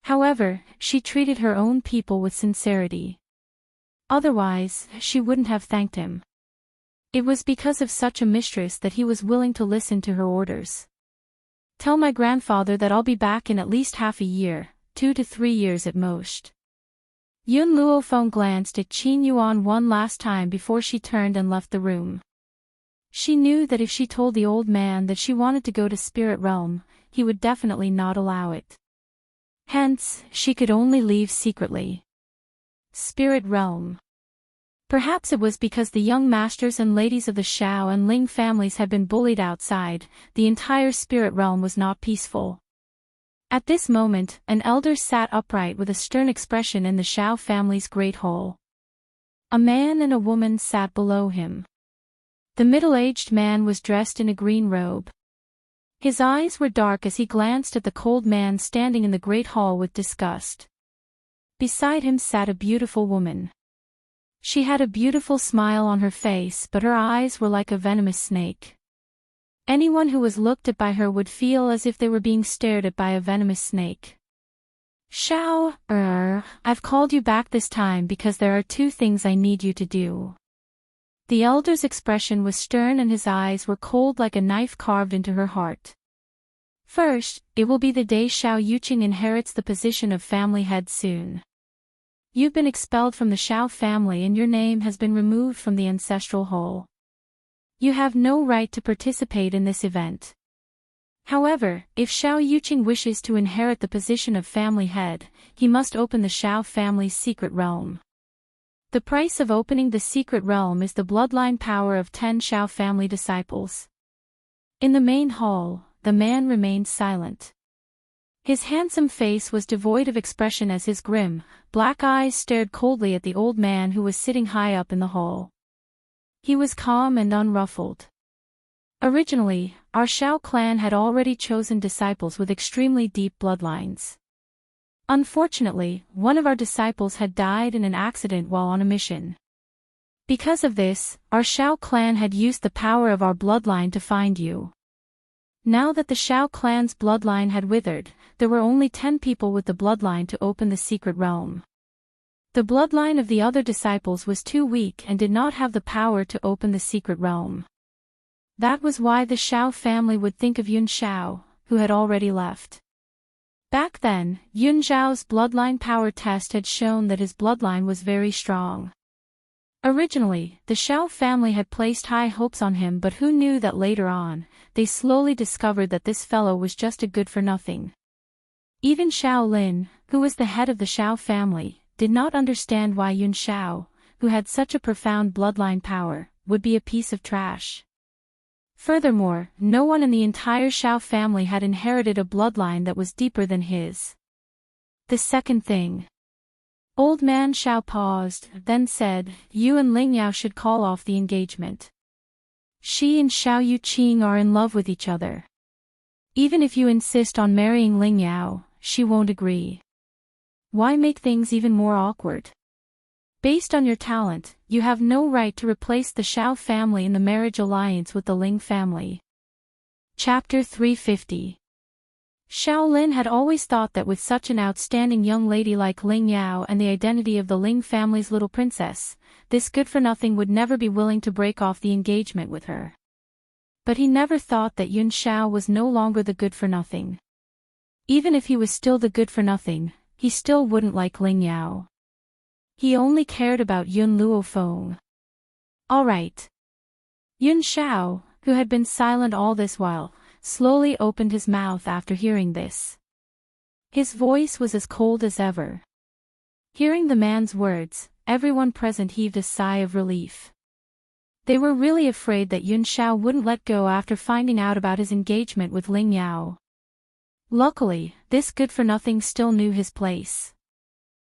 However, she treated her own people with sincerity. Otherwise, she wouldn't have thanked him. It was because of such a mistress that he was willing to listen to her orders. Tell my grandfather that I'll be back in at least half a year, 2 to 3 years at most. Yun Luofeng glanced at Qin Yuan one last time before she turned and left the room. She knew that if she told the old man that she wanted to go to Spirit Realm, he would definitely not allow it. Hence, she could only leave secretly. Spirit Realm. Perhaps it was because the young masters and ladies of the Shao and Ling families had been bullied outside, the entire Spirit Realm was not peaceful. At this moment, an elder sat upright with a stern expression in the Shao family's great hall. A man and a woman sat below him. The middle-aged man was dressed in a green robe. His eyes were dark as he glanced at the cold man standing in the great hall with disgust. Beside him sat a beautiful woman. She had a beautiful smile on her face, but her eyes were like a venomous snake. Anyone who was looked at by her would feel as if they were being stared at by a venomous snake. Shao, I've called you back this time because there are 2 things I need you to do. The elder's expression was stern and his eyes were cold like a knife carved into her heart. First, it will be the day Shao Yuqing inherits the position of family head soon. You've been expelled from the Shao family and your name has been removed from the ancestral hall. You have no right to participate in this event. However, if Shao Yuqing wishes to inherit the position of family head, he must open the Shao family's secret realm. The price of opening the secret realm is the bloodline power of 10 Shao family disciples. In the main hall, the man remained silent. His handsome face was devoid of expression as his grim, black eyes stared coldly at the old man who was sitting high up in the hall. He was calm and unruffled. Originally, our Shao clan had already chosen disciples with extremely deep bloodlines. Unfortunately, one of our disciples had died in an accident while on a mission. Because of this, our Shao clan had used the power of our bloodline to find you. Now that the Shao clan's bloodline had withered, there were only 10 people with the bloodline to open the secret realm. The bloodline of the other disciples was too weak and did not have the power to open the secret realm. That was why the Shao family would think of Yun Shao, who had already left. Back then, Yun Zhao's bloodline power test had shown that his bloodline was very strong. Originally, the Xiao family had placed high hopes on him, but who knew that later on, they slowly discovered that this fellow was just a good-for-nothing. Even Xiao Lin, who was the head of the Xiao family, did not understand why Yun Xiao, who had such a profound bloodline power, would be a piece of trash. Furthermore, no one in the entire Xiao family had inherited a bloodline that was deeper than his. The second thing. Old man Xiao paused, then said, "You and Ling Yao should call off the engagement. She and Xiao Yuqing are in love with each other. Even if you insist on marrying Ling Yao, she won't agree. Why make things even more awkward? Based on your talent, you have no right to replace the Xiao family in the marriage alliance with the Ling family." Chapter 350. Xiao Lin had always thought that with such an outstanding young lady like Ling Yao and the identity of the Ling family's little princess, this good-for-nothing would never be willing to break off the engagement with her. But he never thought that Yun Xiao was no longer the good-for-nothing. Even if he was still the good-for-nothing, he still wouldn't like Ling Yao. He only cared about Yun Luofeng. All right. Yun Xiao, who had been silent all this while, slowly opened his mouth after hearing this. His voice was as cold as ever. Hearing the man's words, everyone present heaved a sigh of relief. They were really afraid that Yun Xiao wouldn't let go after finding out about his engagement with Ling Yao. Luckily, this good-for-nothing still knew his place.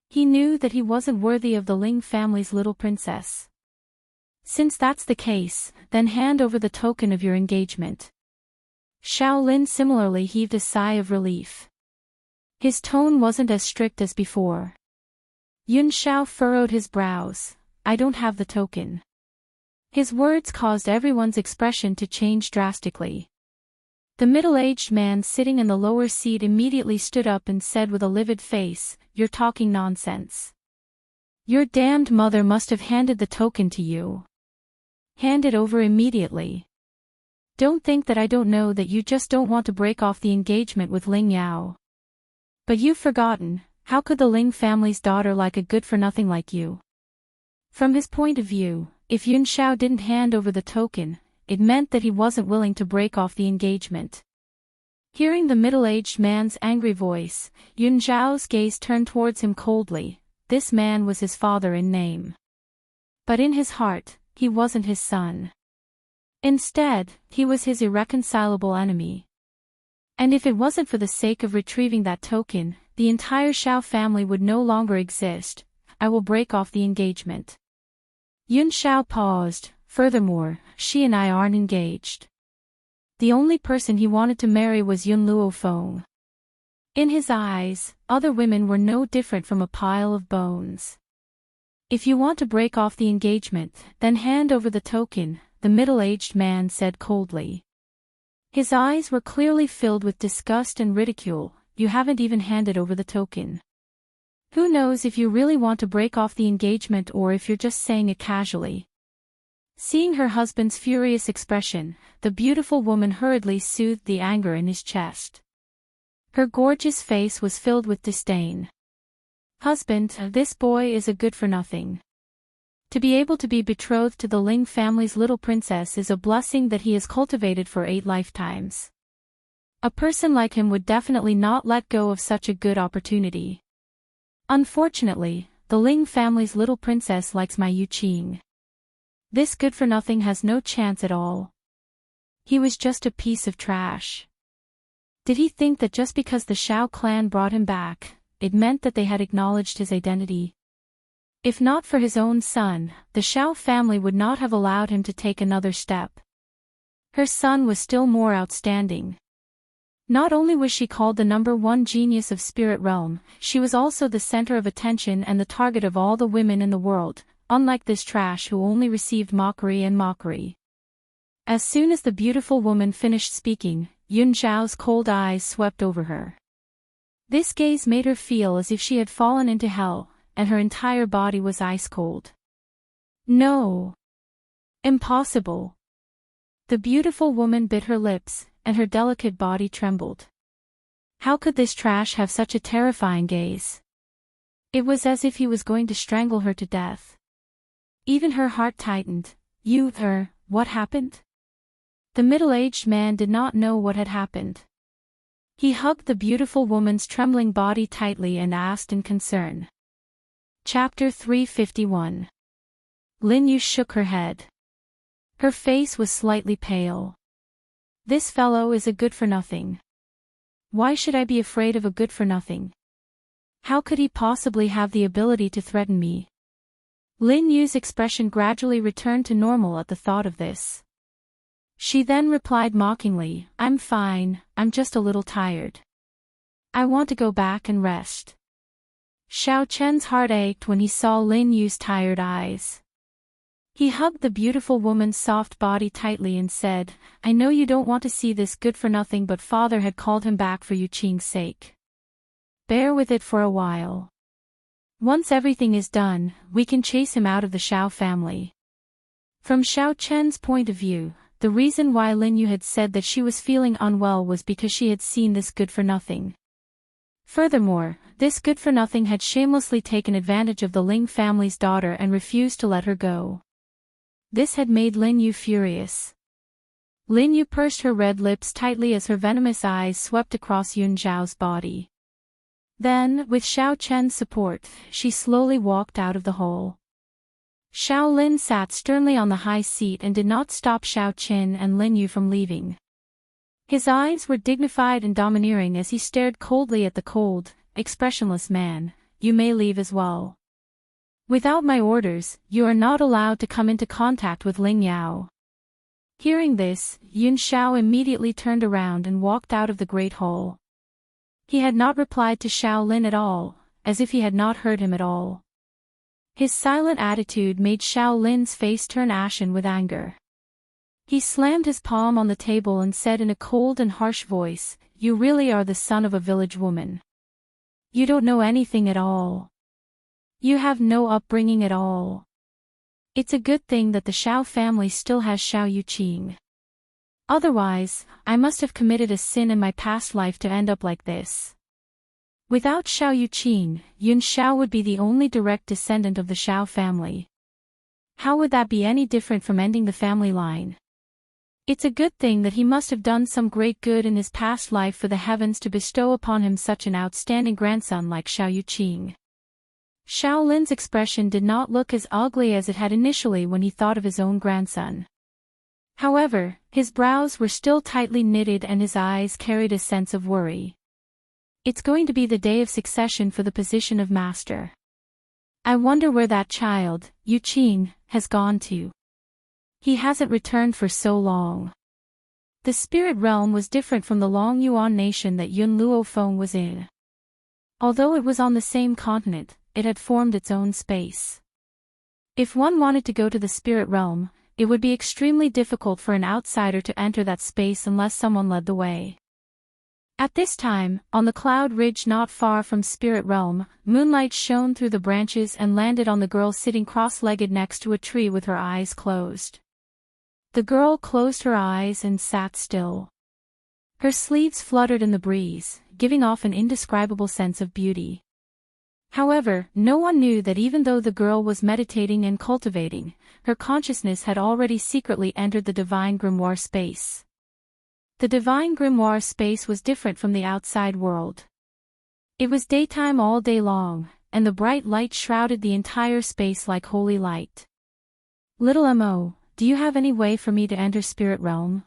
He knew that he wasn't worthy of the Ling family's little princess. Since that's the case, then hand over the token of your engagement. Xiao Lin similarly heaved a sigh of relief. His tone wasn't as strict as before. Yun Xiao furrowed his brows. "I don't have the token." His words caused everyone's expression to change drastically. The middle-aged man sitting in the lower seat immediately stood up and said with a livid face, "You're talking nonsense. Your damned mother must have handed the token to you. Hand it over immediately. Don't think that I don't know that you just don't want to break off the engagement with Ling Yao. But you've forgotten, how could the Ling family's daughter like a good-for-nothing like you?" From his point of view, if Yun Xiao didn't hand over the token, it meant that he wasn't willing to break off the engagement. Hearing the middle-aged man's angry voice, Yun Xiao's gaze turned towards him coldly. This man was his father in name. But in his heart, he wasn't his son. Instead, he was his irreconcilable enemy. And if it wasn't for the sake of retrieving that token, the entire Xiao family would no longer exist. I will break off the engagement. Yun Xiao paused. Furthermore, she and I aren't engaged. The only person he wanted to marry was Yun Luofeng. In his eyes, other women were no different from a pile of bones. If you want to break off the engagement, then hand over the token, the middle-aged man said coldly. His eyes were clearly filled with disgust and ridicule. You haven't even handed over the token. Who knows if you really want to break off the engagement or if you're just saying it casually. Seeing her husband's furious expression, the beautiful woman hurriedly soothed the anger in his chest. Her gorgeous face was filled with disdain. "Husband, this boy is a good-for-nothing. To be able to be betrothed to the Ling family's little princess is a blessing that he has cultivated for 8 lifetimes. A person like him would definitely not let go of such a good opportunity. Unfortunately, the Ling family's little princess likes my Yuqing. This good-for-nothing has no chance at all. He was just a piece of trash." Did he think that just because the Xiao clan brought him back, it meant that they had acknowledged his identity? If not for his own son, the Xiao family would not have allowed him to take another step. Her son was still more outstanding. Not only was she called the #1 genius of Spirit Realm, she was also the center of attention and the target of all the women in the world, unlike this trash who only received mockery and mockery. As soon as the beautiful woman finished speaking, Yun Zhao's cold eyes swept over her. This gaze made her feel as if she had fallen into hell, and her entire body was ice cold. No. Impossible. The beautiful woman bit her lips, and her delicate body trembled. How could this trash have such a terrifying gaze? It was as if he was going to strangle her to death. Even her heart tightened. What happened? The middle-aged man did not know what had happened. He hugged the beautiful woman's trembling body tightly and asked in concern. Chapter 351. Lin Yu shook her head. Her face was slightly pale. This fellow is a good-for-nothing. Why should I be afraid of a good-for-nothing? How could he possibly have the ability to threaten me? Lin Yu's expression gradually returned to normal at the thought of this. She then replied mockingly, I'm fine, I'm just a little tired. I want to go back and rest. Xiao Chen's heart ached when he saw Lin Yu's tired eyes. He hugged the beautiful woman's soft body tightly and said, I know you don't want to see this good-for-nothing, but father had called him back for Yu Qing's sake. Bear with it for a while. Once everything is done, we can chase him out of the Xiao family. From Xiao Chen's point of view, the reason why Lin Yu had said that she was feeling unwell was because she had seen this good-for-nothing. Furthermore, this good-for-nothing had shamelessly taken advantage of the Ling family's daughter and refused to let her go. This had made Lin Yu furious. Lin Yu pursed her red lips tightly as her venomous eyes swept across Yun Zhao's body. Then, with Xiao Chen's support, she slowly walked out of the hole. Xiao Lin sat sternly on the high seat and did not stop Xiao Chen and Lin Yu from leaving. His eyes were dignified and domineering as he stared coldly at the cold, expressionless man. You may leave as well. Without my orders, you are not allowed to come into contact with Ling Yao. Hearing this, Yun Xiao immediately turned around and walked out of the great hall. He had not replied to Xiao Lin at all, as if he had not heard him at all. His silent attitude made Xiao Lin's face turn ashen with anger. He slammed his palm on the table and said in a cold and harsh voice, You really are the son of a village woman. You don't know anything at all. You have no upbringing at all. It's a good thing that the Xiao family still has Xiao Yuqing. Otherwise, I must have committed a sin in my past life to end up like this. Without Xiao Yuqing, Yun Xiao would be the only direct descendant of the Xiao family. How would that be any different from ending the family line? It's a good thing that he must have done some great good in his past life for the heavens to bestow upon him such an outstanding grandson like Xiao Yuqing. Xiao Lin's expression did not look as ugly as it had initially when he thought of his own grandson. However, his brows were still tightly knitted and his eyes carried a sense of worry. It's going to be the day of succession for the position of master. I wonder where that child, Yu Qing, has gone to. He hasn't returned for so long. The spirit realm was different from the Long Yuan nation that Yun Luofeng was in. Although it was on the same continent, it had formed its own space. If one wanted to go to the spirit realm, it would be extremely difficult for an outsider to enter that space unless someone led the way. At this time, on the cloud ridge not far from Spirit Realm, moonlight shone through the branches and landed on the girl sitting cross-legged next to a tree with her eyes closed. The girl closed her eyes and sat still. Her sleeves fluttered in the breeze, giving off an indescribable sense of beauty. However, no one knew that even though the girl was meditating and cultivating, her consciousness had already secretly entered the divine grimoire space. The divine grimoire space was different from the outside world. It was daytime all day long, and the bright light shrouded the entire space like holy light. Little Mo, do you have any way for me to enter spirit realm?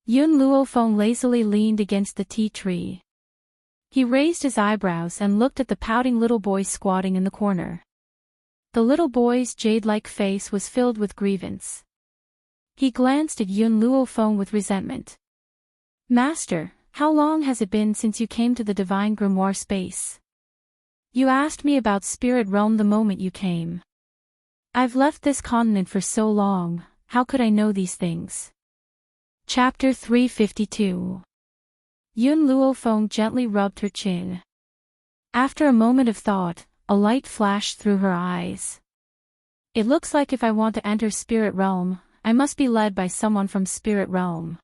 Yun Luofeng lazily leaned against the tea tree. He raised his eyebrows and looked at the pouting little boy squatting in the corner. The little boy's jade-like face was filled with grievance. He glanced at Yun Luofeng with resentment. Master, how long has it been since you came to the divine grimoire space? You asked me about spirit realm the moment you came. I've left this continent for so long, how could I know these things? Chapter 352. Yun Luofeng gently rubbed her chin. After a moment of thought, a light flashed through her eyes. It looks like if I want to enter spirit realm, I must be led by someone from spirit realm.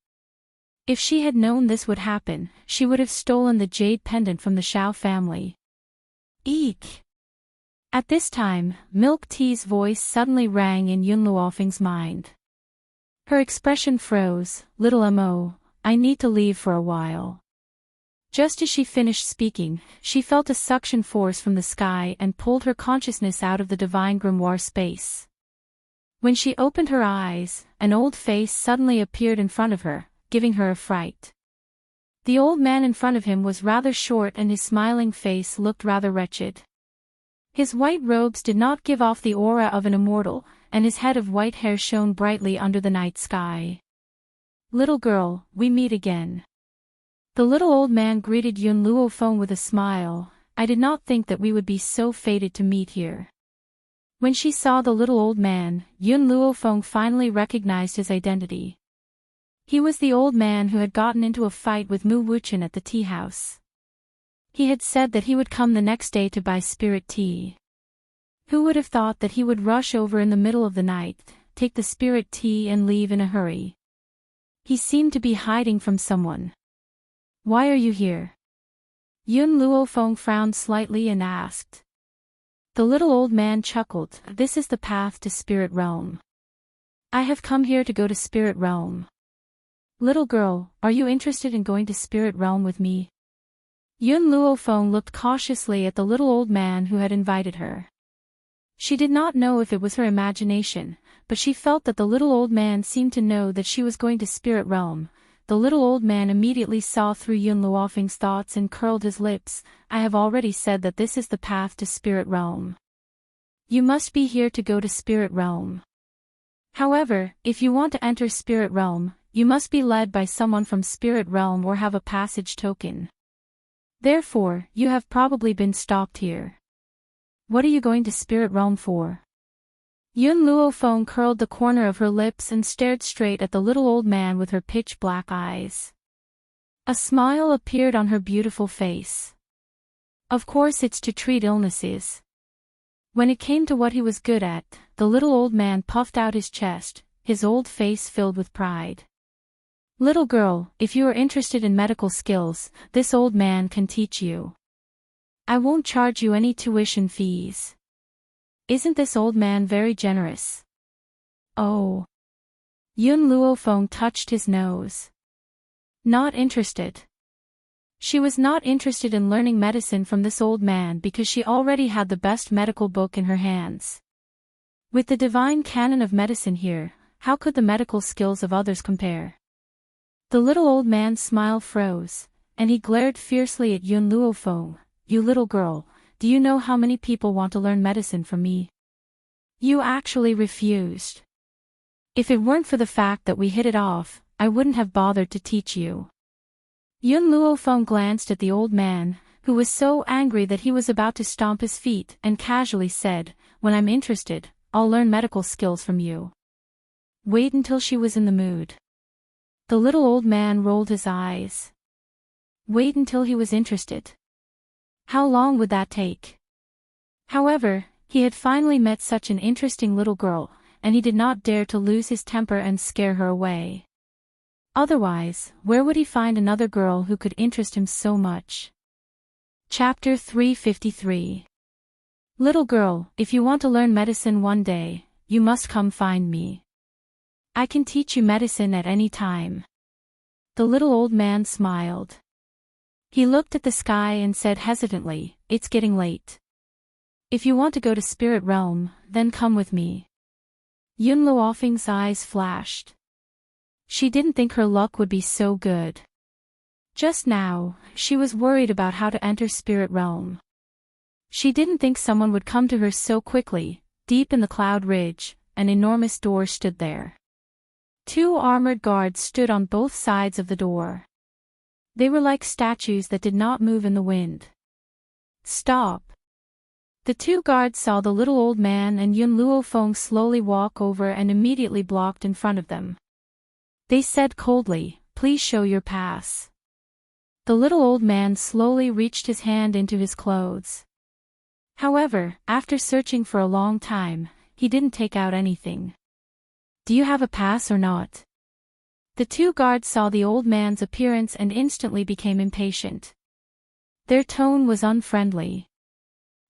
If she had known this would happen, she would have stolen the jade pendant from the Xiao family. Eek! At this time, Milk Tea's voice suddenly rang in Yun Luofeng's mind. Her expression froze. Little Mo, I need to leave for a while. Just as she finished speaking, she felt a suction force from the sky and pulled her consciousness out of the divine grimoire space. When she opened her eyes, an old face suddenly appeared in front of her, giving her a fright. The old man in front of him was rather short and his smiling face looked rather wretched. His white robes did not give off the aura of an immortal, and his head of white hair shone brightly under the night sky. Little girl, we meet again. The little old man greeted Yun Luofeng with a smile. I did not think that we would be so fated to meet here. When she saw the little old man, Yun Luofeng finally recognized his identity. He was the old man who had gotten into a fight with Mu Wuchen at the tea house. He had said that he would come the next day to buy spirit tea. Who would have thought that he would rush over in the middle of the night, take the spirit tea and leave in a hurry? He seemed to be hiding from someone. Why are you here? Yun Luofeng frowned slightly and asked. The little old man chuckled. This is the path to Spirit Realm. I have come here to go to Spirit Realm. Little girl, are you interested in going to Spirit Realm with me? Yun Luofeng looked cautiously at the little old man who had invited her. She did not know if it was her imagination, but she felt that the little old man seemed to know that she was going to Spirit Realm. The little old man immediately saw through Yun Luofeng's thoughts and curled his lips. I have already said that this is the path to Spirit Realm. You must be here to go to Spirit Realm. However, if you want to enter Spirit Realm, you must be led by someone from Spirit Realm or have a passage token. Therefore, you have probably been stopped here. What are you going to Spirit Realm for? Yun Luofeng curled the corner of her lips and stared straight at the little old man with her pitch-black eyes. A smile appeared on her beautiful face. Of course it's to treat illnesses. When it came to what he was good at, the little old man puffed out his chest, his old face filled with pride. Little girl, if you are interested in medical skills, this old man can teach you. I won't charge you any tuition fees. Isn't this old man very generous? Oh. Yun Luofeng touched his nose. Not interested. She was not interested in learning medicine from this old man because she already had the best medical book in her hands. With the divine canon of medicine here, how could the medical skills of others compare? The little old man's smile froze, and he glared fiercely at Yun Luofeng. You little girl, do you know how many people want to learn medicine from me? You actually refused. If it weren't for the fact that we hit it off, I wouldn't have bothered to teach you. Yun Luofeng glanced at the old man, who was so angry that he was about to stomp his feet, and casually said, When I'm interested, I'll learn medical skills from you. Wait until she was in the mood. The little old man rolled his eyes. Wait until he was interested. How long would that take? However, he had finally met such an interesting little girl, and he did not dare to lose his temper and scare her away. Otherwise, where would he find another girl who could interest him so much? Chapter 353. Little girl, if you want to learn medicine one day, you must come find me. I can teach you medicine at any time. The little old man smiled. He looked at the sky and said hesitantly, It's getting late. If you want to go to Spirit Realm, then come with me. Yun Luofeng's eyes flashed. She didn't think her luck would be so good. Just now, she was worried about how to enter Spirit Realm. She didn't think someone would come to her so quickly. Deep in the cloud ridge, an enormous door stood there. 2 armored guards stood on both sides of the door. They were like statues that did not move in the wind. Stop. The 2 guards saw the little old man and Yun Luofeng slowly walk over and immediately blocked in front of them. They said coldly, Please show your pass. The little old man slowly reached his hand into his clothes. However, after searching for a long time, he didn't take out anything. Do you have a pass or not? The 2 guards saw the old man's appearance and instantly became impatient. Their tone was unfriendly.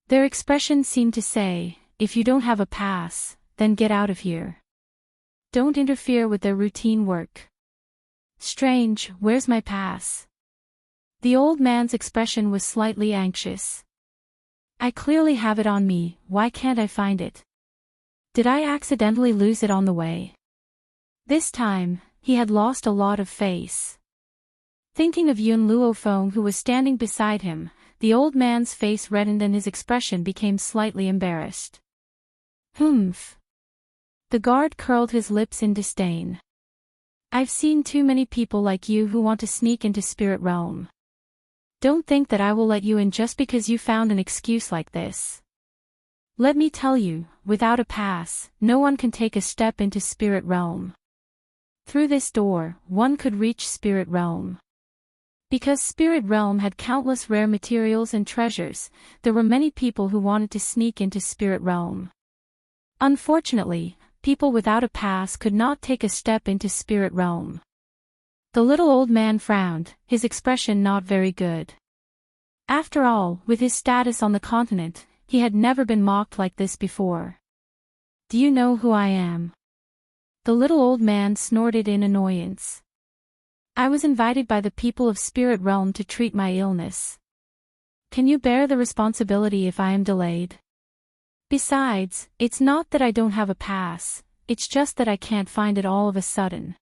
Their expressions seemed to say, if you don't have a pass, then get out of here. Don't interfere with their routine work. Strange, where's my pass? The old man's expression was slightly anxious. I clearly have it on me, why can't I find it? Did I accidentally lose it on the way? This time, he had lost a lot of face. Thinking of Yun Luofeng who was standing beside him, the old man's face reddened and his expression became slightly embarrassed. Humph. The guard curled his lips in disdain. I've seen too many people like you who want to sneak into spirit realm. Don't think that I will let you in just because you found an excuse like this. Let me tell you, without a pass, no one can take a step into spirit realm. Through this door, one could reach spirit realm. Because spirit realm had countless rare materials and treasures, there were many people who wanted to sneak into spirit realm. Unfortunately, people without a pass could not take a step into spirit realm. The little old man frowned, his expression not very good. After all, with his status on the continent, he had never been mocked like this before. Do you know who I am? The little old man snorted in annoyance. I was invited by the people of spirit realm to treat my illness. Can you bear the responsibility if I am delayed? Besides, it's not that I don't have a pass, it's just that I can't find it all of a sudden.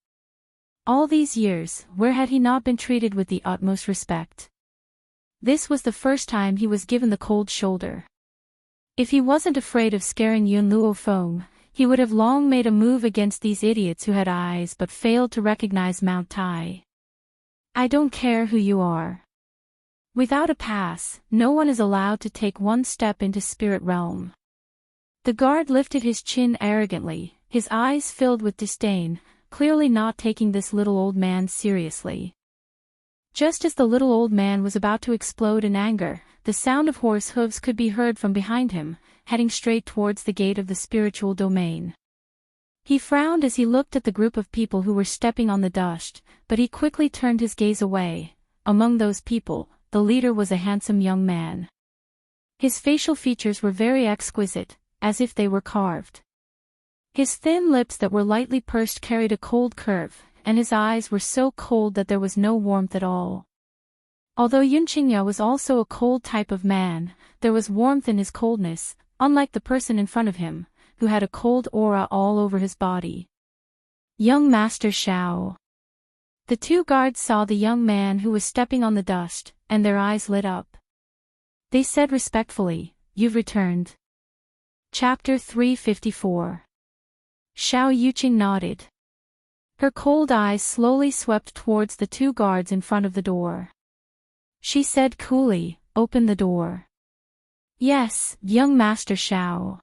All these years, where had he not been treated with the utmost respect? This was the first time he was given the cold shoulder. If he wasn't afraid of scaring Yun Luofeng, he would have long made a move against these idiots who had eyes but failed to recognize Mount Tai. I don't care who you are. Without a pass, no one is allowed to take one step into spirit realm. The guard lifted his chin arrogantly, his eyes filled with disdain, clearly not taking this little old man seriously. Just as the little old man was about to explode in anger, the sound of horse hooves could be heard from behind him, heading straight towards the gate of the spiritual domain. He frowned as he looked at the group of people who were stepping on the dust, but he quickly turned his gaze away. Among those people, the leader was a handsome young man. His facial features were very exquisite, as if they were carved. His thin lips that were lightly pursed carried a cold curve, and his eyes were so cold that there was no warmth at all. Although Yunqingya was also a cold type of man, there was warmth in his coldness, unlike the person in front of him, who had a cold aura all over his body. Young Master Shao. The two guards saw the young man who was stepping on the dust, and their eyes lit up. They said respectfully, "You've returned." Chapter 354. Xiao Yuqing nodded. Her cold eyes slowly swept towards the two guards in front of the door. She said coolly, "Open the door." "Yes, young Master Shao."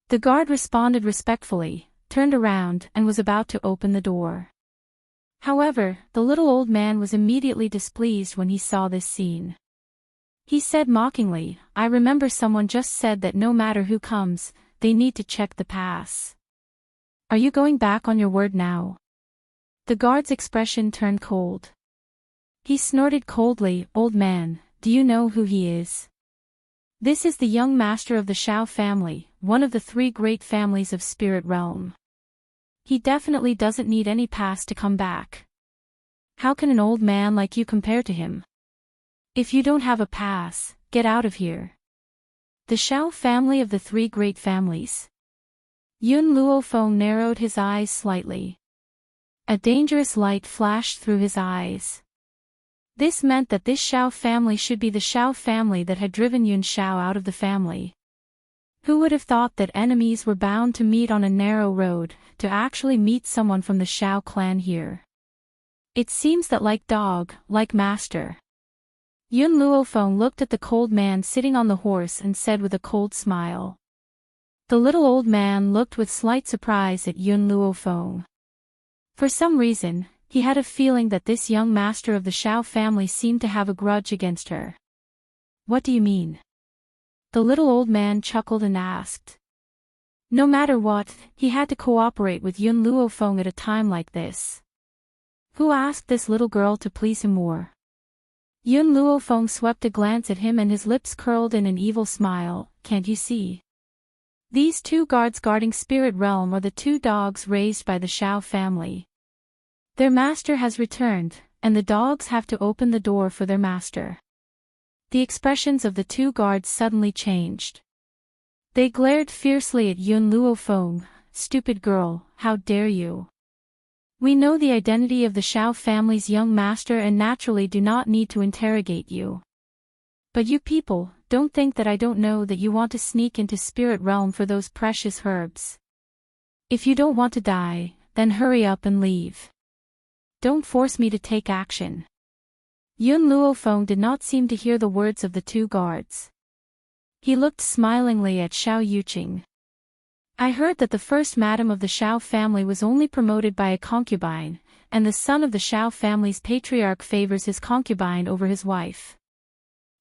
The guard responded respectfully, turned around and was about to open the door. However, the little old man was immediately displeased when he saw this scene. He said mockingly, "I remember someone just said that no matter who comes, they need to check the pass. Are you going back on your word now?" The guard's expression turned cold. He snorted coldly, "Old man, do you know who he is?" This is the young master of the Shao family, one of the three great families of spirit realm. He definitely doesn't need any pass to come back. How can an old man like you compare to him? If you don't have a pass, get out of here. The Shao family of the three great families. Yun Luofeng narrowed his eyes slightly. A dangerous light flashed through his eyes. This meant that this Shao family should be the Shao family that had driven Yun Shao out of the family. Who would have thought that enemies were bound to meet on a narrow road, to actually meet someone from the Shao clan here? It seems that like dog, like master. Yun Luofeng looked at the cold man sitting on the horse and said with a cold smile. The little old man looked with slight surprise at Yun Luofeng. For some reason, he had a feeling that this young master of the Shao family seemed to have a grudge against her. "What do you mean?" The little old man chuckled and asked. No matter what, he had to cooperate with Yun Luofeng at a time like this. Who asked this little girl to please him more? Yun Luofeng swept a glance at him and his lips curled in an evil smile. Can't you see? These two guards guarding Spirit Realm are the two dogs raised by the Shao family. Their master has returned, and the dogs have to open the door for their master. The expressions of the two guards suddenly changed. They glared fiercely at Yun Luofeng. Stupid girl, how dare you? We know the identity of the Shao family's young master and naturally do not need to interrogate you. But you people, don't think that I don't know that you want to sneak into Spirit Realm for those precious herbs. If you don't want to die, then hurry up and leave. Don't force me to take action. Yun Luofeng did not seem to hear the words of the two guards. He looked smilingly at Xiao Yuqing. I heard that the first madam of the Shao family was only promoted by a concubine, and the son of the Shao family's patriarch favors his concubine over his wife.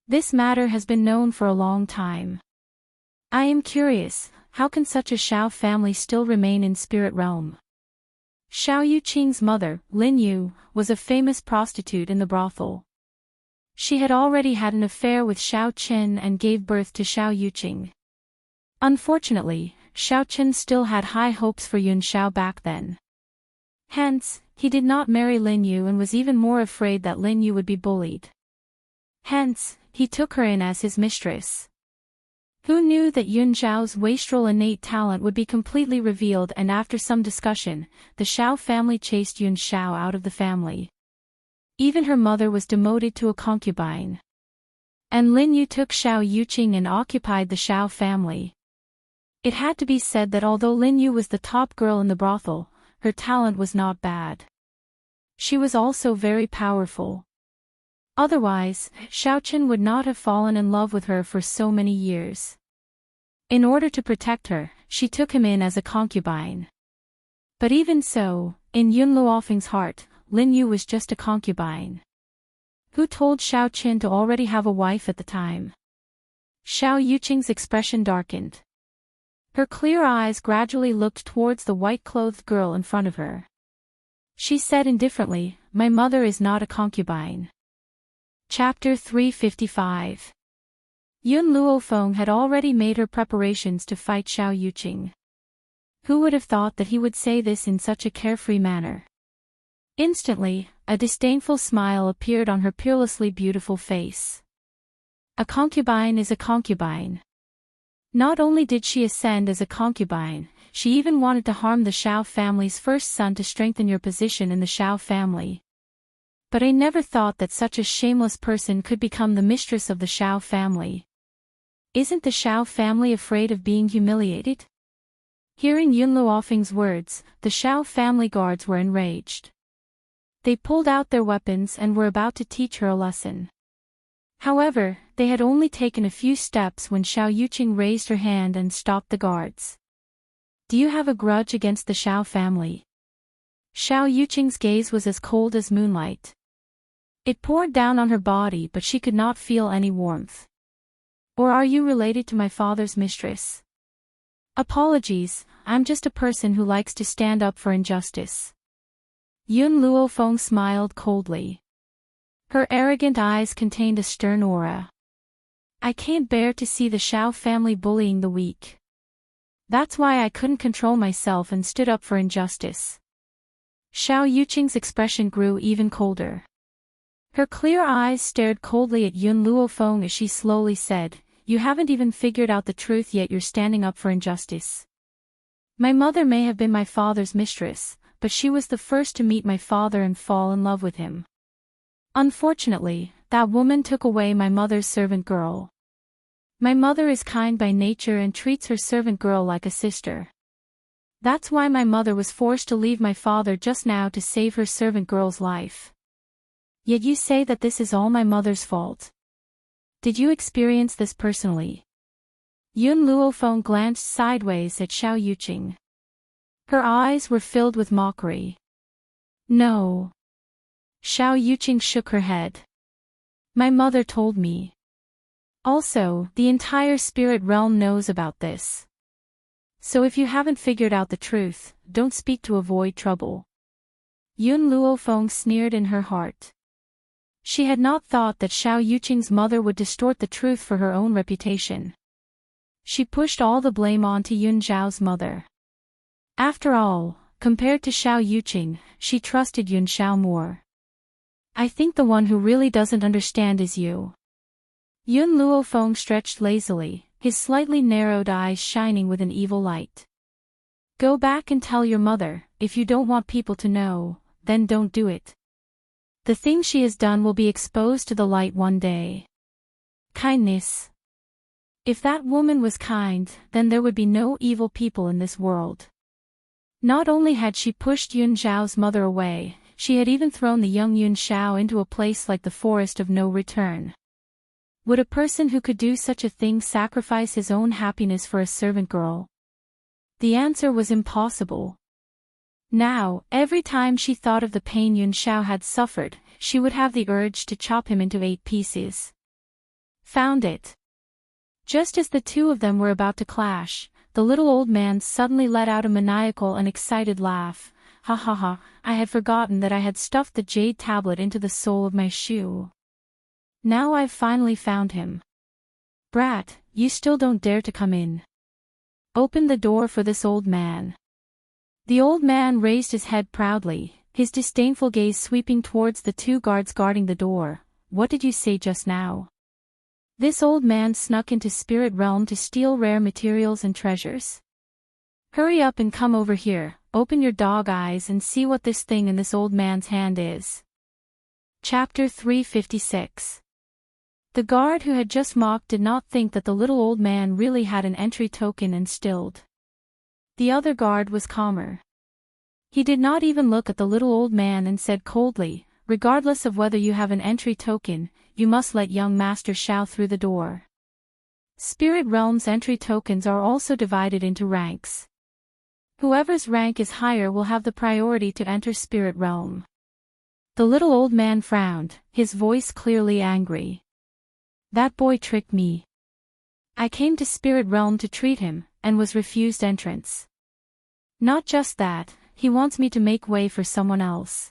This matter has been known for a long time. I am curious, how can such a Shao family still remain in Spirit Realm? Xiao Yuqing's mother, Lin Yu, was a famous prostitute in the brothel. She had already had an affair with Xiao Qin and gave birth to Xiao Yuqing. Unfortunately, Xiao Qin still had high hopes for Yun Xiao back then. Hence, he did not marry Lin Yu and was even more afraid that Lin Yu would be bullied. Hence, he took her in as his mistress. Who knew that Yun Xiao's wastrel innate talent would be completely revealed, and after some discussion, the Xiao family chased Yun Xiao out of the family. Even her mother was demoted to a concubine. And Lin Yu took Xiao Yuqing and occupied the Xiao family. It had to be said that although Lin Yu was the top girl in the brothel, her talent was not bad. She was also very powerful. Otherwise, Xiao Qin would not have fallen in love with her for so many years. In order to protect her, she took him in as a concubine. But even so, in Yun Luofeng's heart, Lin Yu was just a concubine. Who told Xiao Qin to already have a wife at the time? Xiao Yuqing's expression darkened. Her clear eyes gradually looked towards the white-clothed girl in front of her. She said indifferently, "My mother is not a concubine." Chapter 355. Yun Luofeng had already made her preparations to fight Xiao Yuqing. Who would have thought that he would say this in such a carefree manner? Instantly, a disdainful smile appeared on her peerlessly beautiful face. A concubine is a concubine. Not only did she ascend as a concubine, she even wanted to harm the Shao family's first son to strengthen your position in the Shao family. But I never thought that such a shameless person could become the mistress of the Shao family. Isn't the Shao family afraid of being humiliated? Hearing Yun Luofeng's words, the Shao family guards were enraged. They pulled out their weapons and were about to teach her a lesson. However, they had only taken a few steps when Xiao Yuqing raised her hand and stopped the guards. Do you have a grudge against the Shao family? Xiao Yuqing's gaze was as cold as moonlight. It poured down on her body, but she could not feel any warmth. Or are you related to my father's mistress? Apologies, I'm just a person who likes to stand up for injustice. Yun Luofeng smiled coldly. Her arrogant eyes contained a stern aura. I can't bear to see the Shao family bullying the weak. That's why I couldn't control myself and stood up for injustice. Xiao Yuqing's expression grew even colder. Her clear eyes stared coldly at Yun Luofeng as she slowly said, "You haven't even figured out the truth yet. You're standing up for injustice. My mother may have been my father's mistress, but she was the first to meet my father and fall in love with him. Unfortunately, that woman took away my mother's servant girl. My mother is kind by nature and treats her servant girl like a sister. That's why my mother was forced to leave my father just now to save her servant girl's life. Yet you say that this is all my mother's fault. Did you experience this personally?" Yun Luofeng glanced sideways at Xiao Yuqing. Her eyes were filled with mockery. "No." Xiao Yuqing shook her head. "My mother told me. Also, the entire spirit realm knows about this. So if you haven't figured out the truth, don't speak to avoid trouble." Yun Luofeng sneered in her heart. She had not thought that Xiao Yuqing's mother would distort the truth for her own reputation. She pushed all the blame onto Yun Zhao's mother. After all, compared to Xiao Yuqing, she trusted Yun Xiao more. I think the one who really doesn't understand is you. Yun Luofeng stretched lazily, his slightly narrowed eyes shining with an evil light. Go back and tell your mother, if you don't want people to know, then don't do it. The thing she has done will be exposed to the light one day. Kindness. If that woman was kind, then there would be no evil people in this world. Not only had she pushed Yun Zhao's mother away, she had even thrown the young Yun Xiao into a place like the forest of no return. Would a person who could do such a thing sacrifice his own happiness for a servant girl? The answer was impossible. Now, every time she thought of the pain Yun Xiao had suffered, she would have the urge to chop him into 8 pieces. Found it. Just as the two of them were about to clash, the little old man suddenly let out a maniacal and excited laugh. Ha ha ha, I had forgotten that I had stuffed the jade tablet into the sole of my shoe. Now I've finally found him. Brat, you still don't dare to come in. Open the door for this old man. The old man raised his head proudly, his disdainful gaze sweeping towards the 2 guards guarding the door. What did you say just now? This old man snuck into spirit realm to steal rare materials and treasures. Hurry up and come over here, open your dog eyes and see what this thing in this old man's hand is. Chapter 356. The guard who had just mocked did not think that the little old man really had an entry token and stilled. The other guard was calmer. He did not even look at the little old man and said coldly, regardless of whether you have an entry token, you must let young Master Xiao through the door. Spirit Realm's entry tokens are also divided into ranks. Whoever's rank is higher will have the priority to enter Spirit Realm. The little old man frowned, his voice clearly angry. That boy tricked me. I came to Spirit Realm to treat him, and was refused entrance. Not just that, he wants me to make way for someone else.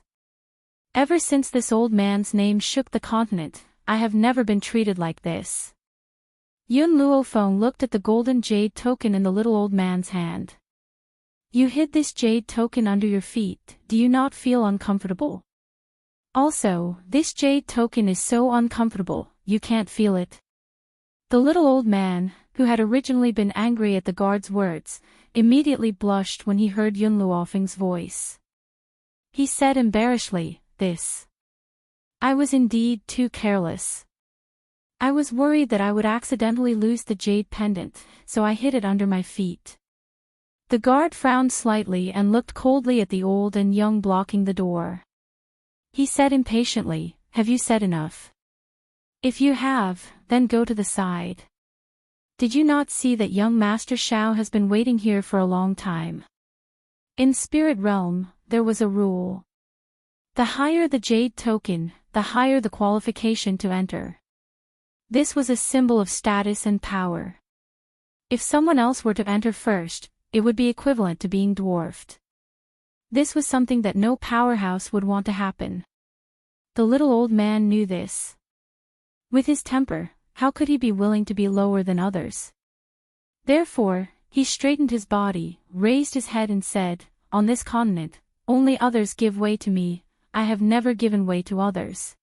Ever since this old man's name shook the continent, I have never been treated like this. Yun Luofeng looked at the golden jade token in the little old man's hand. You hid this jade token under your feet, do you not feel uncomfortable? Also, this jade token is so uncomfortable, you can't feel it. The little old man, who had originally been angry at the guard's words, immediately blushed when he heard Yun Luofeng's voice. He said embarrassedly, this. I was indeed too careless. I was worried that I would accidentally lose the jade pendant, so I hid it under my feet. The guard frowned slightly and looked coldly at the old and young blocking the door. He said impatiently, have you said enough? If you have, then go to the side. Did you not see that young Master Xiao has been waiting here for a long time? In Spirit Realm, there was a rule. The higher the jade token, the higher the qualification to enter. This was a symbol of status and power. If someone else were to enter first, it would be equivalent to being dwarfed. This was something that no powerhouse would want to happen. The little old man knew this. With his temper, how could he be willing to be lower than others? Therefore, he straightened his body, raised his head and said, on this continent, only others give way to me, I have never given way to others.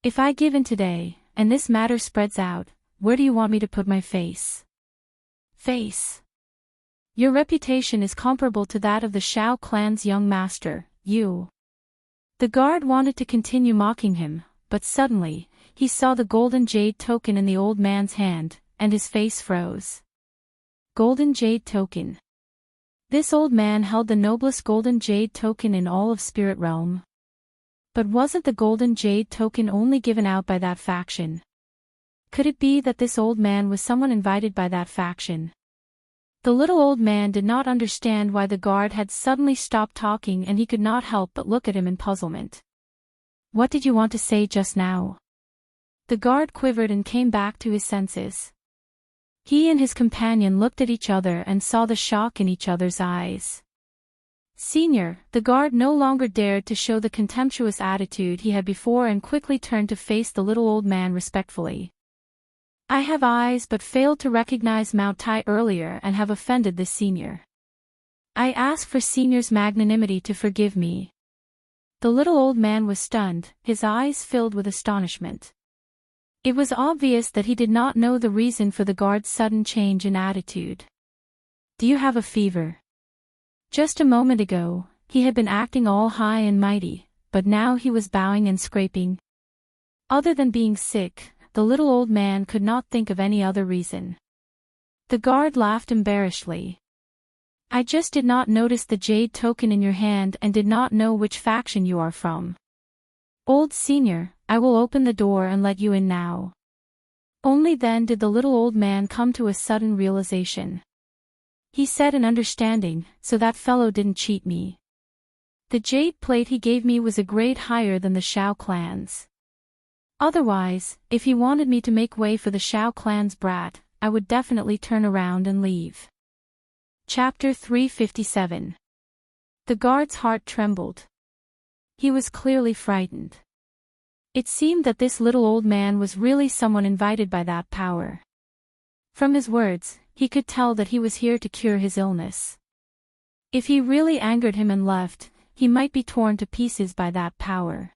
If I give in today, and this matter spreads out, where do you want me to put my face? Face. Your reputation is comparable to that of the Xiao clan's young master, you. The guard wanted to continue mocking him, but suddenly, he saw the golden jade token in the old man's hand, and his face froze. Golden jade token. This old man held the noblest golden jade token in all of Spirit Realm. But wasn't the golden jade token only given out by that faction? Could it be that this old man was someone invited by that faction? The little old man did not understand why the guard had suddenly stopped talking, and he could not help but look at him in puzzlement. What did you want to say just now? The guard quivered and came back to his senses. He and his companion looked at each other and saw the shock in each other's eyes. Senior, the guard no longer dared to show the contemptuous attitude he had before and quickly turned to face the little old man respectfully. I have eyes but failed to recognize Mount Tai earlier and have offended this senior. I ask for Senior's magnanimity to forgive me. The little old man was stunned, his eyes filled with astonishment. It was obvious that he did not know the reason for the guard's sudden change in attitude. Do you have a fever? Just a moment ago, he had been acting all high and mighty, but now he was bowing and scraping. Other than being sick, the little old man could not think of any other reason. The guard laughed embarrassedly. I just did not notice the jade token in your hand and did not know which faction you are from. Old senior, I will open the door and let you in now. Only then did the little old man come to a sudden realization. He said in understanding, so that fellow didn't cheat me. The jade plate he gave me was a grade higher than the Shao clan's. Otherwise, if he wanted me to make way for the Shao clan's brat, I would definitely turn around and leave. Chapter 357. The guard's heart trembled. He was clearly frightened. It seemed that this little old man was really someone invited by that power. From his words, he could tell that he was here to cure his illness. If he really angered him and left, he might be torn to pieces by that power.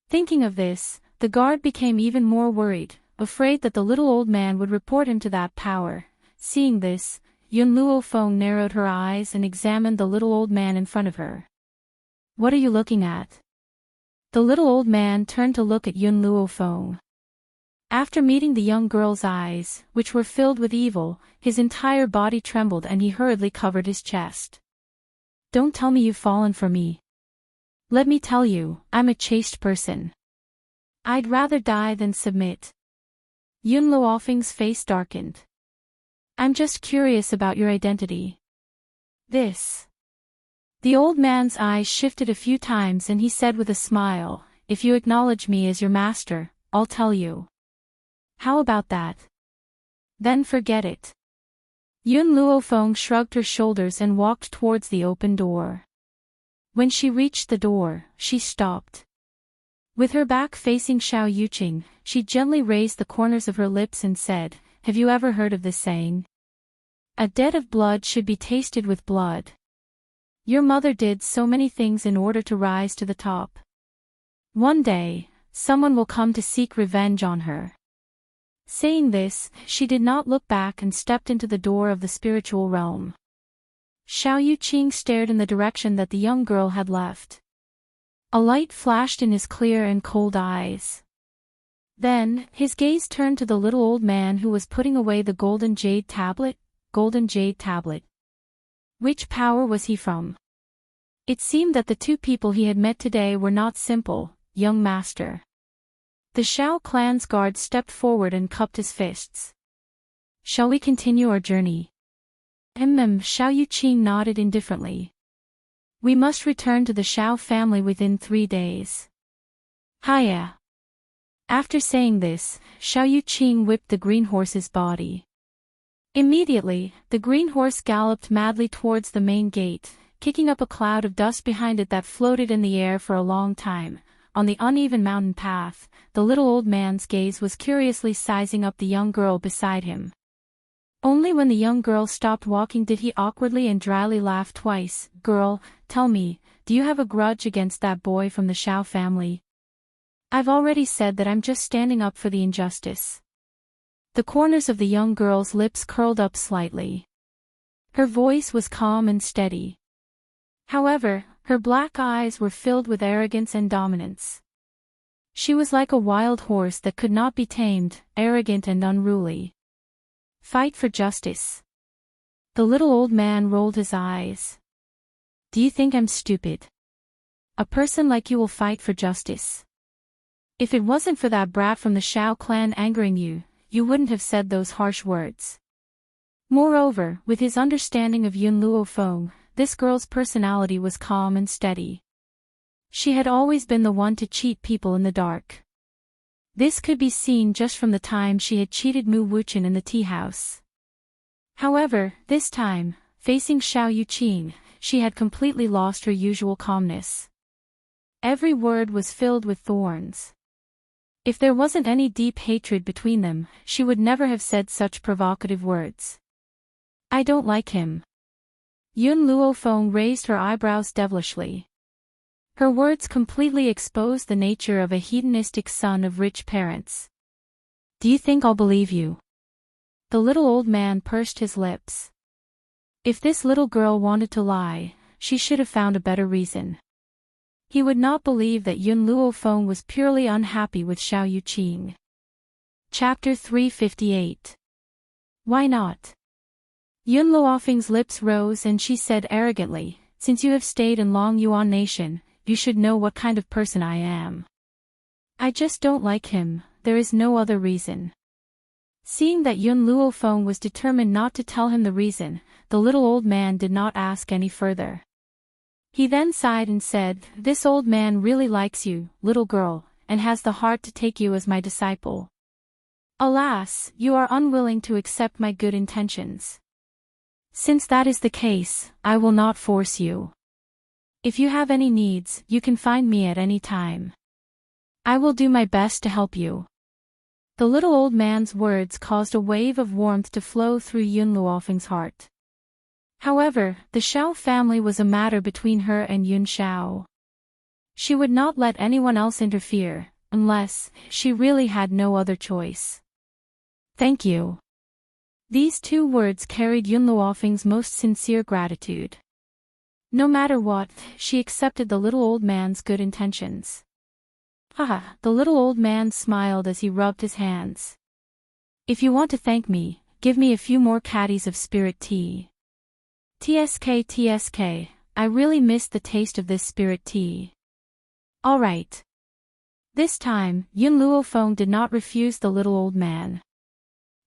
Thinking of this, the guard became even more worried, afraid that the little old man would report him to that power. Seeing this, Yun Luofeng narrowed her eyes and examined the little old man in front of her. What are you looking at? The little old man turned to look at Yun Luofeng. After meeting the young girl's eyes, which were filled with evil, his entire body trembled and he hurriedly covered his chest. Don't tell me you've fallen for me. Let me tell you, I'm a chaste person. I'd rather die than submit. Yun Luofeng's face darkened. I'm just curious about your identity. This. The old man's eyes shifted a few times and he said with a smile, if you acknowledge me as your master, I'll tell you. How about that? Then forget it. Yun Luofeng shrugged her shoulders and walked towards the open door. When she reached the door, she stopped. With her back facing Xiao Yuqing, she gently raised the corners of her lips and said, have you ever heard of this saying? A debt of blood should be tasted with blood. Your mother did so many things in order to rise to the top. One day, someone will come to seek revenge on her. Saying this, she did not look back and stepped into the door of the spiritual realm. Xiao Yuqing stared in the direction that the young girl had left. A light flashed in his clear and cold eyes. Then, his gaze turned to the little old man who was putting away the golden jade tablet. Golden jade tablet. Which power was he from? It seemed that the two people he had met today were not simple, young master. The Shao clan's guard stepped forward and cupped his fists. Shall we continue our journey? Xiao Yuqing nodded indifferently. We must return to the Shao family within 3 days. Hiya. After saying this, Xiao Yuqing whipped the green horse's body. Immediately, the green horse galloped madly towards the main gate, kicking up a cloud of dust behind it that floated in the air for a long time. On the uneven mountain path, the little old man's gaze was curiously sizing up the young girl beside him. Only when the young girl stopped walking did he awkwardly and dryly laugh twice. Girl, tell me, do you have a grudge against that boy from the Shao family? I've already said that I'm just standing up for the injustice. The corners of the young girl's lips curled up slightly. Her voice was calm and steady. However, her black eyes were filled with arrogance and dominance. She was like a wild horse that could not be tamed, arrogant and unruly. Fight for justice. The little old man rolled his eyes. Do you think I'm stupid? A person like you will fight for justice. If it wasn't for that brat from the Shao clan angering you, you wouldn't have said those harsh words. Moreover, with his understanding of Yun Luofeng, this girl's personality was calm and steady. She had always been the one to cheat people in the dark. This could be seen just from the time she had cheated Mu Wuchen in the tea house. However, this time, facing Xiao Yuqing, she had completely lost her usual calmness. Every word was filled with thorns. If there wasn't any deep hatred between them, she would never have said such provocative words. I don't like him. Yun Luofeng raised her eyebrows devilishly. Her words completely exposed the nature of a hedonistic son of rich parents. Do you think I'll believe you? The little old man pursed his lips. If this little girl wanted to lie, she should have found a better reason. He would not believe that Yun Luofeng was purely unhappy with Xiao Yuqing. Chapter 358. Why not? Yun Luofeng's lips rose and she said arrogantly, since you have stayed in Long Yuan Nation, you should know what kind of person I am. I just don't like him, there is no other reason. Seeing that Yun Luofeng was determined not to tell him the reason, the little old man did not ask any further. He then sighed and said, This old man really likes you, little girl, and has the heart to take you as my disciple. Alas, you are unwilling to accept my good intentions. Since that is the case, I will not force you. If you have any needs, you can find me at any time. I will do my best to help you. The little old man's words caused a wave of warmth to flow through Yun Luofeng's heart. However, the Xiao family was a matter between her and Yun Xiao. She would not let anyone else interfere, unless she really had no other choice. Thank you. These two words carried Yun Luofeng's most sincere gratitude. No matter what, she accepted the little old man's good intentions. Haha, the little old man smiled as he rubbed his hands. If you want to thank me, give me a few more caddies of spirit tea. TSK, I really missed the taste of this spirit tea. Alright. This time, Yun Luofeng did not refuse the little old man.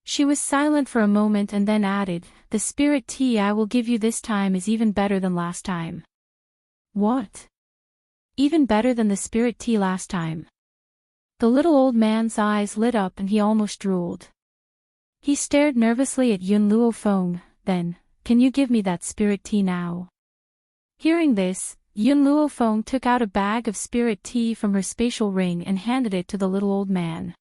She was silent for a moment and then added, The spirit tea I will give you this time is even better than last time. What? Even better than the spirit tea last time. The little old man's eyes lit up and he almost drooled. He stared nervously at Yun Luofeng, then, Can you give me that spirit tea now? Hearing this, Yun Luofeng took out a bag of spirit tea from her spatial ring and handed it to the little old man.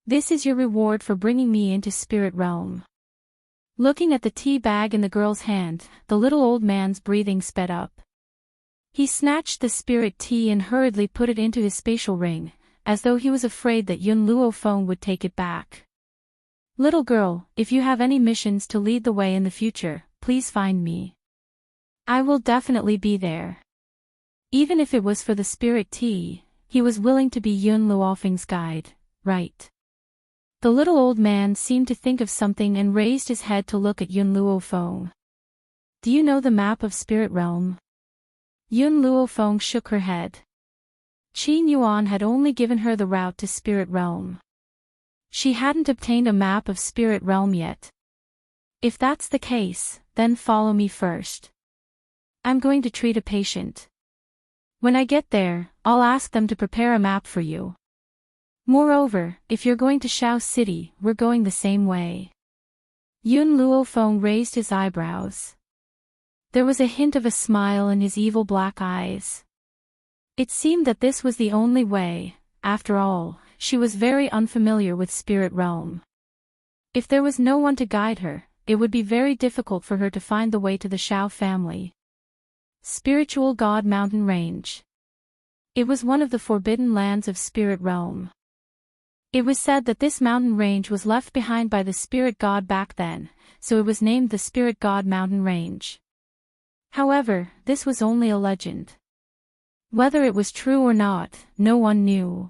This is your reward for bringing me into spirit realm. Looking at the tea bag in the girl's hand, the little old man's breathing sped up. He snatched the spirit tea and hurriedly put it into his spatial ring, as though he was afraid that Yun Luofeng would take it back. Little girl, if you have any missions to lead the way in the future, please find me. I will definitely be there. Even if it was for the spirit tea, he was willing to be Yun Luofeng's guide, right? The little old man seemed to think of something and raised his head to look at Yun Luofeng. Do you know the map of spirit realm? Yun Luofeng shook her head. Qin Yuan had only given her the route to spirit realm. She hadn't obtained a map of spirit realm yet. If that's the case, then follow me first. I'm going to treat a patient. When I get there, I'll ask them to prepare a map for you. Moreover, if you're going to Xiao City, we're going the same way. Yun Luofeng raised his eyebrows. There was a hint of a smile in his evil black eyes. It seemed that this was the only way. After all, she was very unfamiliar with spirit realm. If there was no one to guide her, it would be very difficult for her to find the way to the Xiao family. Spiritual God Mountain Range. It was one of the forbidden lands of spirit realm. It was said that this mountain range was left behind by the spirit god back then, so it was named the Spirit God Mountain Range. However, this was only a legend. Whether it was true or not, no one knew.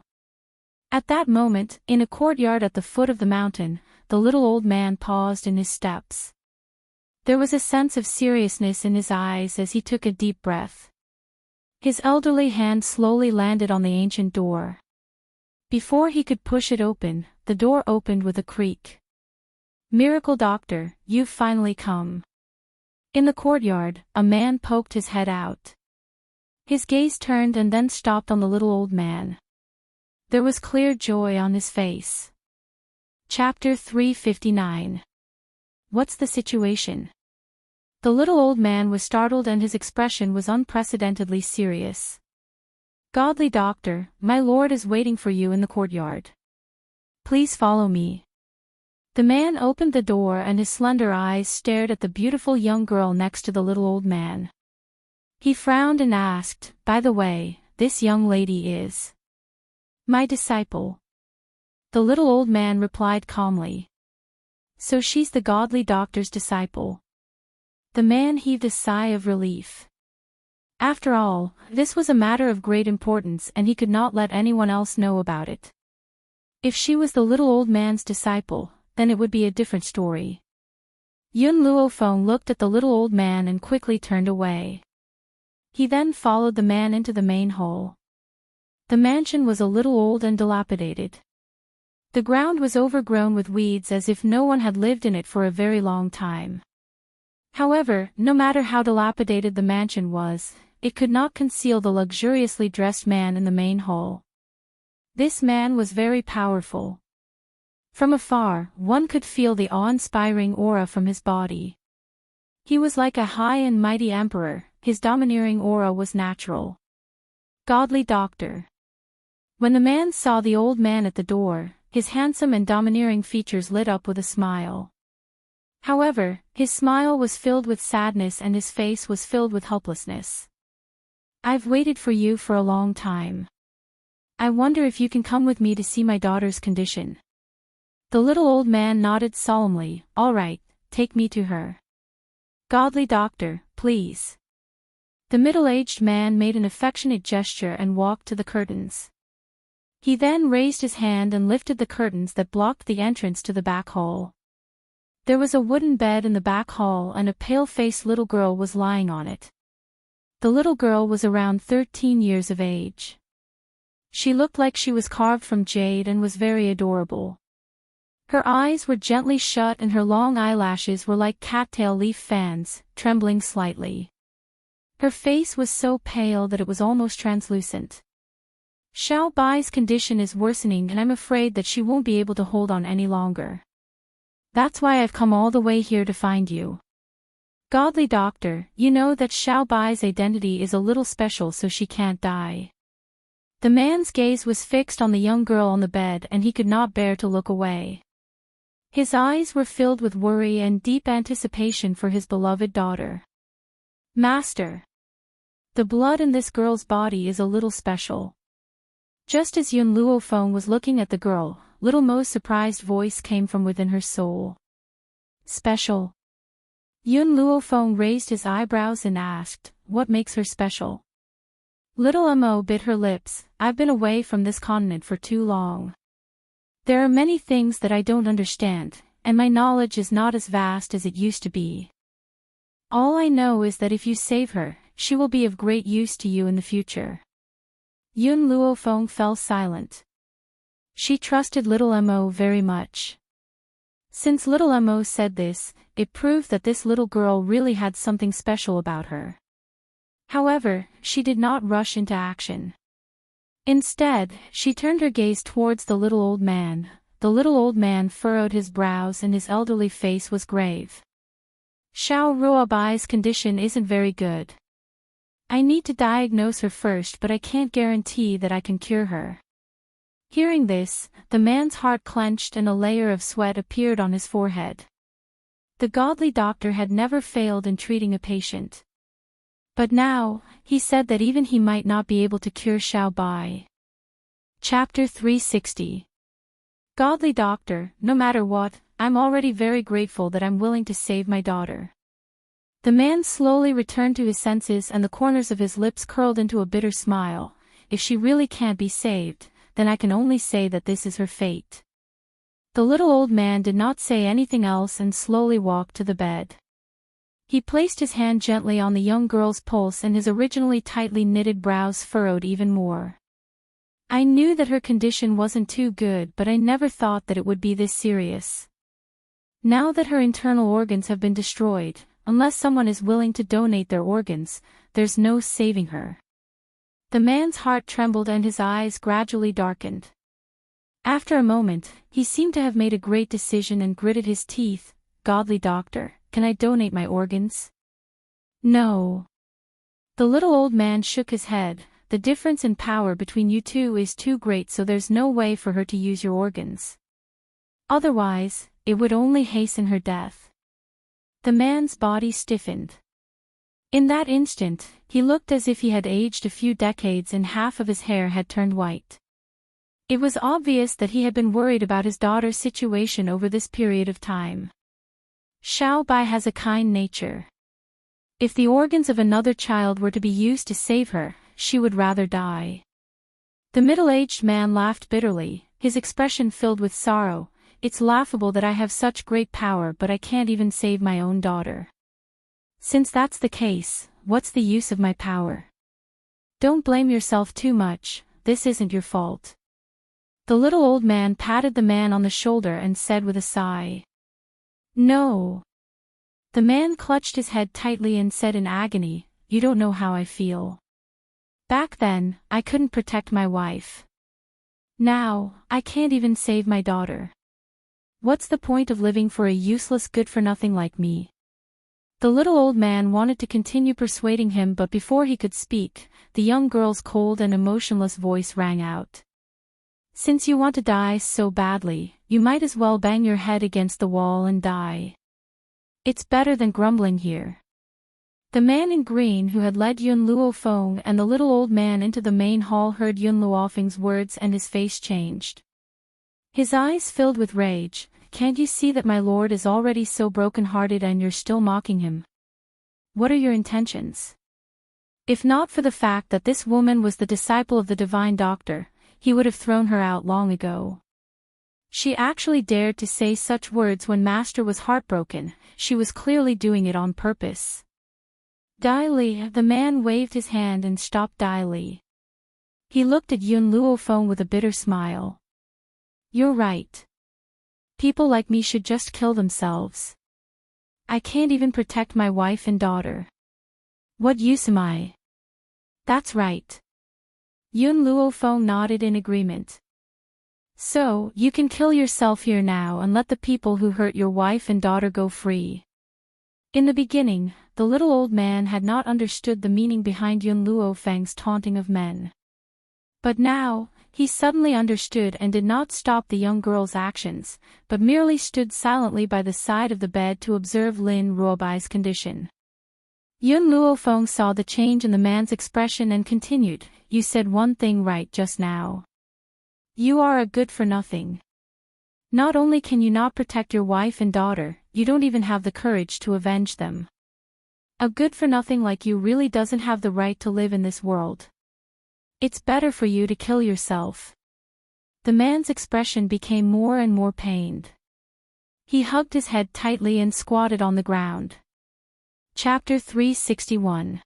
At that moment, in a courtyard at the foot of the mountain, the little old man paused in his steps. There was a sense of seriousness in his eyes as he took a deep breath. His elderly hand slowly landed on the ancient door. Before he could push it open, the door opened with a creak. Miracle Doctor, you've finally come. In the courtyard, a man poked his head out. His gaze turned and then stopped on the little old man. There was clear joy on his face. Chapter 359. What's the situation? The little old man was startled and his expression was unprecedentedly serious. "Godly doctor, my lord is waiting for you in the courtyard. Please follow me." The man opened the door and his slender eyes stared at the beautiful young girl next to the little old man. He frowned and asked, "By the way, this young lady is my disciple." The little old man replied calmly. "So she's the godly doctor's disciple." The man heaved a sigh of relief. After all, this was a matter of great importance and he could not let anyone else know about it. If she was the little old man's disciple, then it would be a different story. Yun Luofeng looked at the little old man and quickly turned away. He then followed the man into the main hall. The mansion was a little old and dilapidated. The ground was overgrown with weeds as if no one had lived in it for a very long time. However, no matter how dilapidated the mansion was, it could not conceal the luxuriously dressed man in the main hall. This man was very powerful. From afar, one could feel the awe-inspiring aura from his body. He was like a high and mighty emperor, his domineering aura was natural. Godly doctor. When the man saw the old man at the door, his handsome and domineering features lit up with a smile. However, his smile was filled with sadness and his face was filled with helplessness. "I've waited for you for a long time. I wonder if you can come with me to see my daughter's condition." The little old man nodded solemnly. "All right, take me to her." "Godly doctor, please." The middle-aged man made an affectionate gesture and walked to the curtains. He then raised his hand and lifted the curtains that blocked the entrance to the back hall. There was a wooden bed in the back hall and a pale-faced little girl was lying on it. The little girl was around 13 years of age. She looked like she was carved from jade and was very adorable. Her eyes were gently shut and her long eyelashes were like cattail leaf fans, trembling slightly. Her face was so pale that it was almost translucent. "Xiao Bai's condition is worsening and I'm afraid that she won't be able to hold on any longer. That's why I've come all the way here to find you. Godly doctor, you know that Xiao Bai's identity is a little special so she can't die." The man's gaze was fixed on the young girl on the bed and he could not bear to look away. His eyes were filled with worry and deep anticipation for his beloved daughter. "Master. The blood in this girl's body is a little special." Just as Yun Luofeng was looking at the girl, little Mo's surprised voice came from within her soul. "Special?" Yun Luofeng raised his eyebrows and asked, "What makes her special?" Little Mo bit her lips. "I've been away from this continent for too long. There are many things that I don't understand, and my knowledge is not as vast as it used to be. All I know is that if you save her, she will be of great use to you in the future." Yun Luofeng fell silent. She trusted little Mo very much. Since little Mo said this, it proved that this little girl really had something special about her. However, she did not rush into action. Instead, she turned her gaze towards the little old man. The little old man furrowed his brows and his elderly face was grave. "Xiao Ruobai's condition isn't very good. I need to diagnose her first but I can't guarantee that I can cure her." Hearing this, the man's heart clenched and a layer of sweat appeared on his forehead. The godly doctor had never failed in treating a patient. But now, he said that even he might not be able to cure Xiao Bai. Chapter 360. Godly doctor, no matter what, I'm already very grateful that I'm willing to save my daughter. The man slowly returned to his senses and the corners of his lips curled into a bitter smile. "If she really can't be saved, then I can only say that this is her fate." The little old man did not say anything else and slowly walked to the bed. He placed his hand gently on the young girl's pulse and his originally tightly knitted brows furrowed even more. "I knew that her condition wasn't too good but I never thought that it would be this serious. Now that her internal organs have been destroyed, unless someone is willing to donate their organs, there's no saving her." The man's heart trembled and his eyes gradually darkened. After a moment, he seemed to have made a great decision and gritted his teeth. "Godly doctor, can I donate my organs?" No. The little old man shook his head. The difference in power between you two is too great, so there's no way for her to use your organs. Otherwise, it would only hasten her death. The man's body stiffened. In that instant, he looked as if he had aged a few decades and half of his hair had turned white. It was obvious that he had been worried about his daughter's situation over this period of time. Xiao Bai has a kind nature. If the organs of another child were to be used to save her, she would rather die. The middle-aged man laughed bitterly, his expression filled with sorrow. It's laughable that I have such great power, but I can't even save my own daughter. Since that's the case, what's the use of my power? Don't blame yourself too much, this isn't your fault. The little old man patted the man on the shoulder and said with a sigh. No. The man clutched his head tightly and said in agony, you don't know how I feel. Back then, I couldn't protect my wife. Now, I can't even save my daughter. What's the point of living for a useless good-for-nothing like me? The little old man wanted to continue persuading him, but before he could speak, the young girl's cold and emotionless voice rang out. Since you want to die so badly, you might as well bang your head against the wall and die. It's better than grumbling here. The man in green who had led Yun Luofeng and the little old man into the main hall heard Yun Luofeng's words and his face changed. His eyes filled with rage. Can't you see that my lord is already so broken-hearted and you're still mocking him? What are your intentions? If not for the fact that this woman was the disciple of the divine doctor, he would have thrown her out long ago. She actually dared to say such words when Master was heartbroken. She was clearly doing it on purpose. Dai Li, the man waved his hand and stopped Dai Li. He looked at Yun Luofeng with a bitter smile. You're right. People like me should just kill themselves. I can't even protect my wife and daughter. What use am I? That's right. Yun Luofeng nodded in agreement. So, you can kill yourself here now and let the people who hurt your wife and daughter go free. In the beginning, the little old man had not understood the meaning behind Yun Luofeng's taunting of men. But now, he suddenly understood and did not stop the young girl's actions, but merely stood silently by the side of the bed to observe Lin Ruobai's condition. Yun Luofeng saw the change in the man's expression and continued, you said one thing right just now. You are a good-for-nothing. Not only can you not protect your wife and daughter, you don't even have the courage to avenge them. A good-for-nothing like you really doesn't have the right to live in this world. It's better for you to kill yourself. The man's expression became more and more pained. He hugged his head tightly and squatted on the ground. Chapter 361.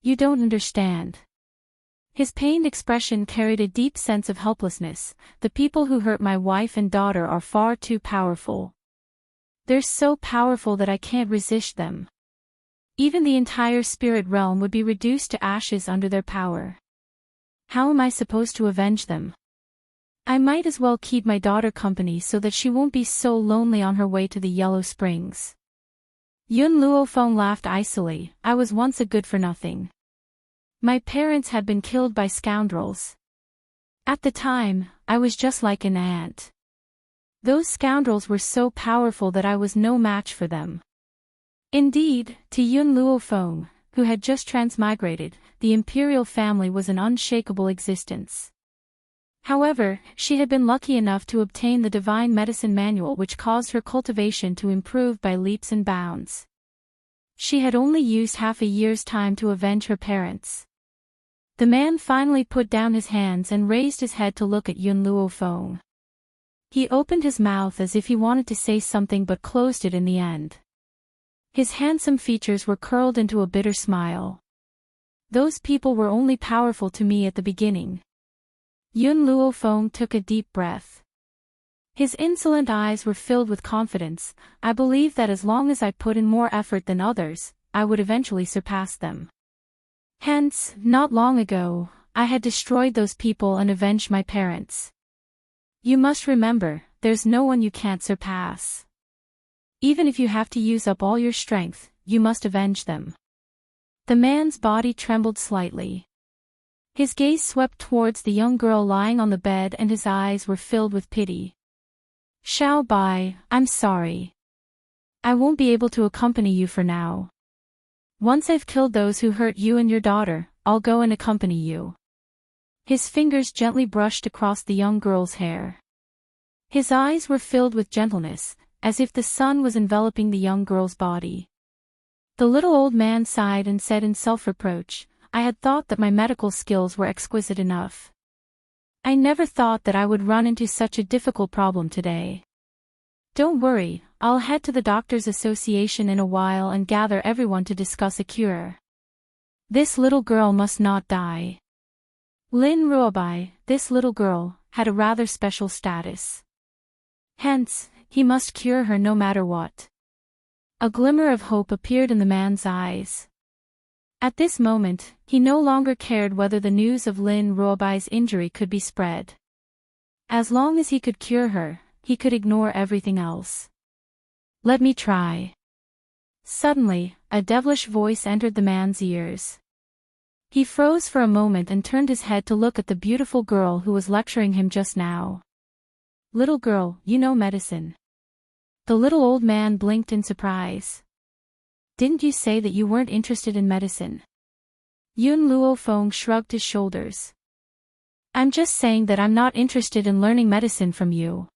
You don't understand. His pained expression carried a deep sense of helplessness. The people who hurt my wife and daughter are far too powerful. They're so powerful that I can't resist them. Even the entire spirit realm would be reduced to ashes under their power. How am I supposed to avenge them? I might as well keep my daughter company so that she won't be so lonely on her way to the Yellow Springs. Yun Luofeng laughed icily. I was once a good-for-nothing. My parents had been killed by scoundrels. At the time, I was just like an ant. Those scoundrels were so powerful that I was no match for them. Indeed, to Yun Luofeng, who had just transmigrated, the imperial family was an unshakable existence. However, she had been lucky enough to obtain the divine medicine manual, which caused her cultivation to improve by leaps and bounds. She had only used half a year's time to avenge her parents. The man finally put down his hands and raised his head to look at Yun Luofeng. He opened his mouth as if he wanted to say something but closed it in the end. His handsome features were curled into a bitter smile. Those people were only powerful to me at the beginning. Yun Luofeng took a deep breath. His insolent eyes were filled with confidence. I believe that as long as I put in more effort than others, I would eventually surpass them. Hence, not long ago, I had destroyed those people and avenged my parents. You must remember, there's no one you can't surpass. Even if you have to use up all your strength, you must avenge them. The man's body trembled slightly. His gaze swept towards the young girl lying on the bed and his eyes were filled with pity. Xiao Bai, I'm sorry. I won't be able to accompany you for now. Once I've killed those who hurt you and your daughter, I'll go and accompany you. His fingers gently brushed across the young girl's hair. His eyes were filled with gentleness, as if the sun was enveloping the young girl's body. The little old man sighed and said in self-reproach, I had thought that my medical skills were exquisite enough. I never thought that I would run into such a difficult problem today. Don't worry, I'll head to the Doctors' Association in a while and gather everyone to discuss a cure. This little girl must not die. Lin Ruobai, this little girl, had a rather special status. Hence, he must cure her no matter what. A glimmer of hope appeared in the man's eyes. At this moment, he no longer cared whether the news of Lin Ruobai's injury could be spread. As long as he could cure her, he could ignore everything else. Let me try. Suddenly, a devilish voice entered the man's ears. He froze for a moment and turned his head to look at the beautiful girl who was lecturing him just now. Little girl, you know medicine. The little old man blinked in surprise. Didn't you say that you weren't interested in medicine? Yun Luofeng shrugged his shoulders. I'm just saying that I'm not interested in learning medicine from you.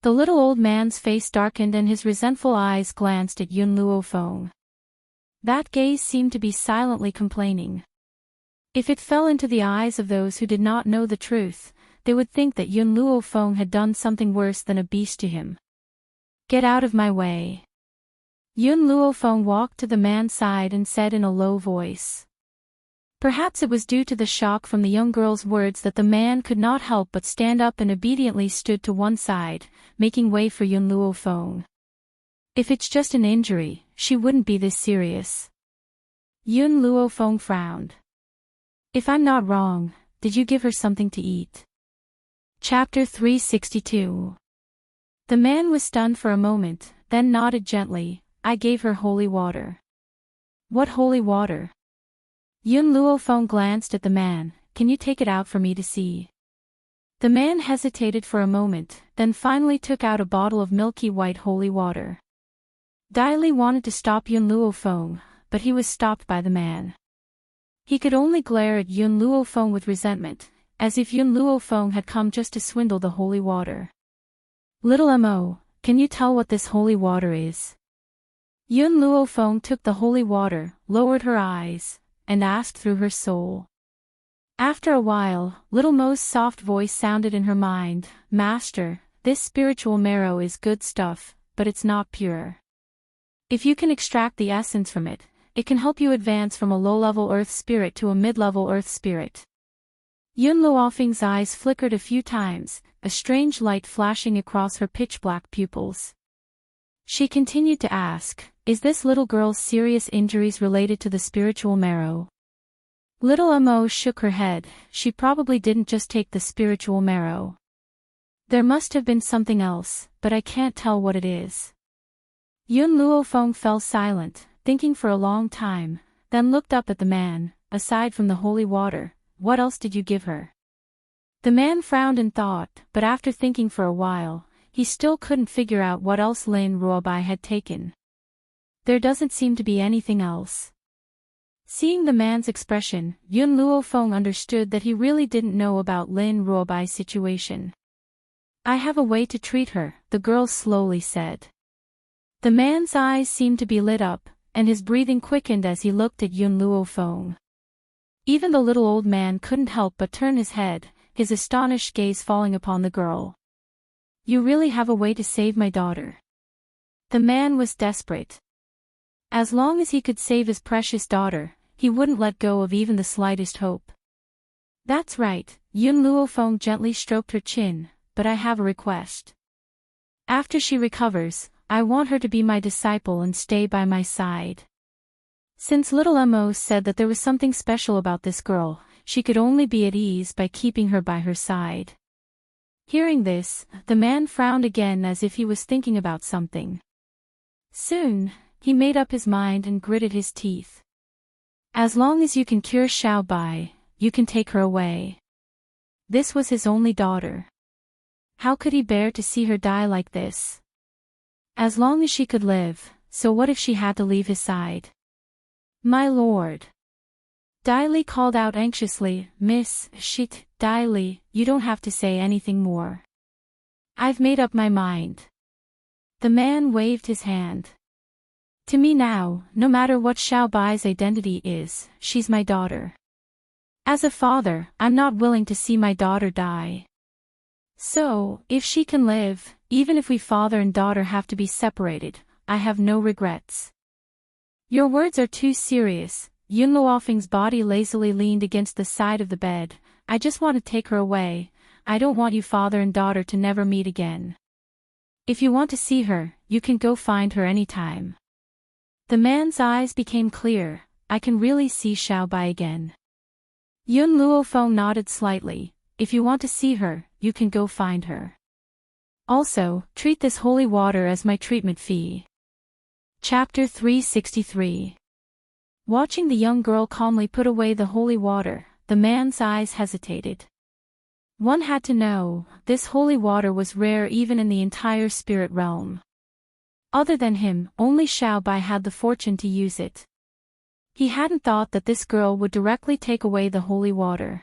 The little old man's face darkened and his resentful eyes glanced at Yun Luofeng. That gaze seemed to be silently complaining. If it fell into the eyes of those who did not know the truth, they would think that Yun Luofeng had done something worse than a beast to him. Get out of my way. Yun Luofeng walked to the man's side and said in a low voice. Perhaps it was due to the shock from the young girl's words that the man could not help but stand up and obediently stood to one side, making way for Yun Luofeng. If it's just an injury, she wouldn't be this serious. Yun Luofeng frowned. If I'm not wrong, did you give her something to eat? Chapter 362. The man was stunned for a moment, then nodded gently. I gave her holy water. What holy water? Yun Luofeng glanced at the man. Can you take it out for me to see? The man hesitated for a moment, then finally took out a bottle of milky white holy water. Dai Li wanted to stop Yun Luofeng, but he was stopped by the man. He could only glare at Yun Luofeng with resentment, as if Yun Luofeng had come just to swindle the holy water. Little Mo, can you tell what this holy water is? Yun Luofeng took the holy water, lowered her eyes, and asked through her soul. After a while, Little Mo's soft voice sounded in her mind, Master, this spiritual marrow is good stuff, but it's not pure. If you can extract the essence from it, it can help you advance from a low-level earth spirit to a mid-level earth spirit. Yun Luofeng's eyes flickered a few times, a strange light flashing across her pitch-black pupils. She continued to ask, is this little girl's serious injuries related to the spiritual marrow? Little Mo shook her head. She probably didn't just take the spiritual marrow. There must have been something else, but I can't tell what it is. Yun Luofeng fell silent, thinking for a long time, then looked up at the man. Aside from the holy water, what else did you give her? The man frowned and thought, but after thinking for a while, he still couldn't figure out what else Lin Ruobai had taken. There doesn't seem to be anything else. Seeing the man's expression, Yun Luofeng understood that he really didn't know about Lin Ruobai's situation. I have a way to treat her, the girl slowly said. The man's eyes seemed to be lit up, and his breathing quickened as he looked at Yun Luofeng. Even the little old man couldn't help but turn his head, his astonished gaze falling upon the girl. You really have a way to save my daughter. The man was desperate. As long as he could save his precious daughter, he wouldn't let go of even the slightest hope. That's right, Yun Luofeng gently stroked her chin, but I have a request. After she recovers, I want her to be my disciple and stay by my side. Since little Mo said that there was something special about this girl, she could only be at ease by keeping her by her side. Hearing this, the man frowned again as if he was thinking about something. Soon, he made up his mind and gritted his teeth. As long as you can cure Xiao Bai, you can take her away. This was his only daughter. How could he bear to see her die like this? As long as she could live, so what if she had to leave his side? My lord. Dai Li called out anxiously, Miss, shit, Dai Li, you don't have to say anything more. I've made up my mind. The man waved his hand. To me now, no matter what Xiao Bai's identity is, she's my daughter. As a father, I'm not willing to see my daughter die. So, if she can live, even if we father and daughter have to be separated, I have no regrets. Your words are too serious. Yun Luofeng's body lazily leaned against the side of the bed. I just want to take her away. I don't want you father and daughter to never meet again. If you want to see her, you can go find her anytime. The man's eyes became clear. I can really see Xiao Bai again. Yun Luofeng nodded slightly. If you want to see her, you can go find her. Also, treat this holy water as my treatment fee. Chapter 363. Watching the young girl calmly put away the holy water, the man's eyes hesitated. One had to know, this holy water was rare even in the entire spirit realm. Other than him, only Xiao Bai had the fortune to use it. He hadn't thought that this girl would directly take away the holy water.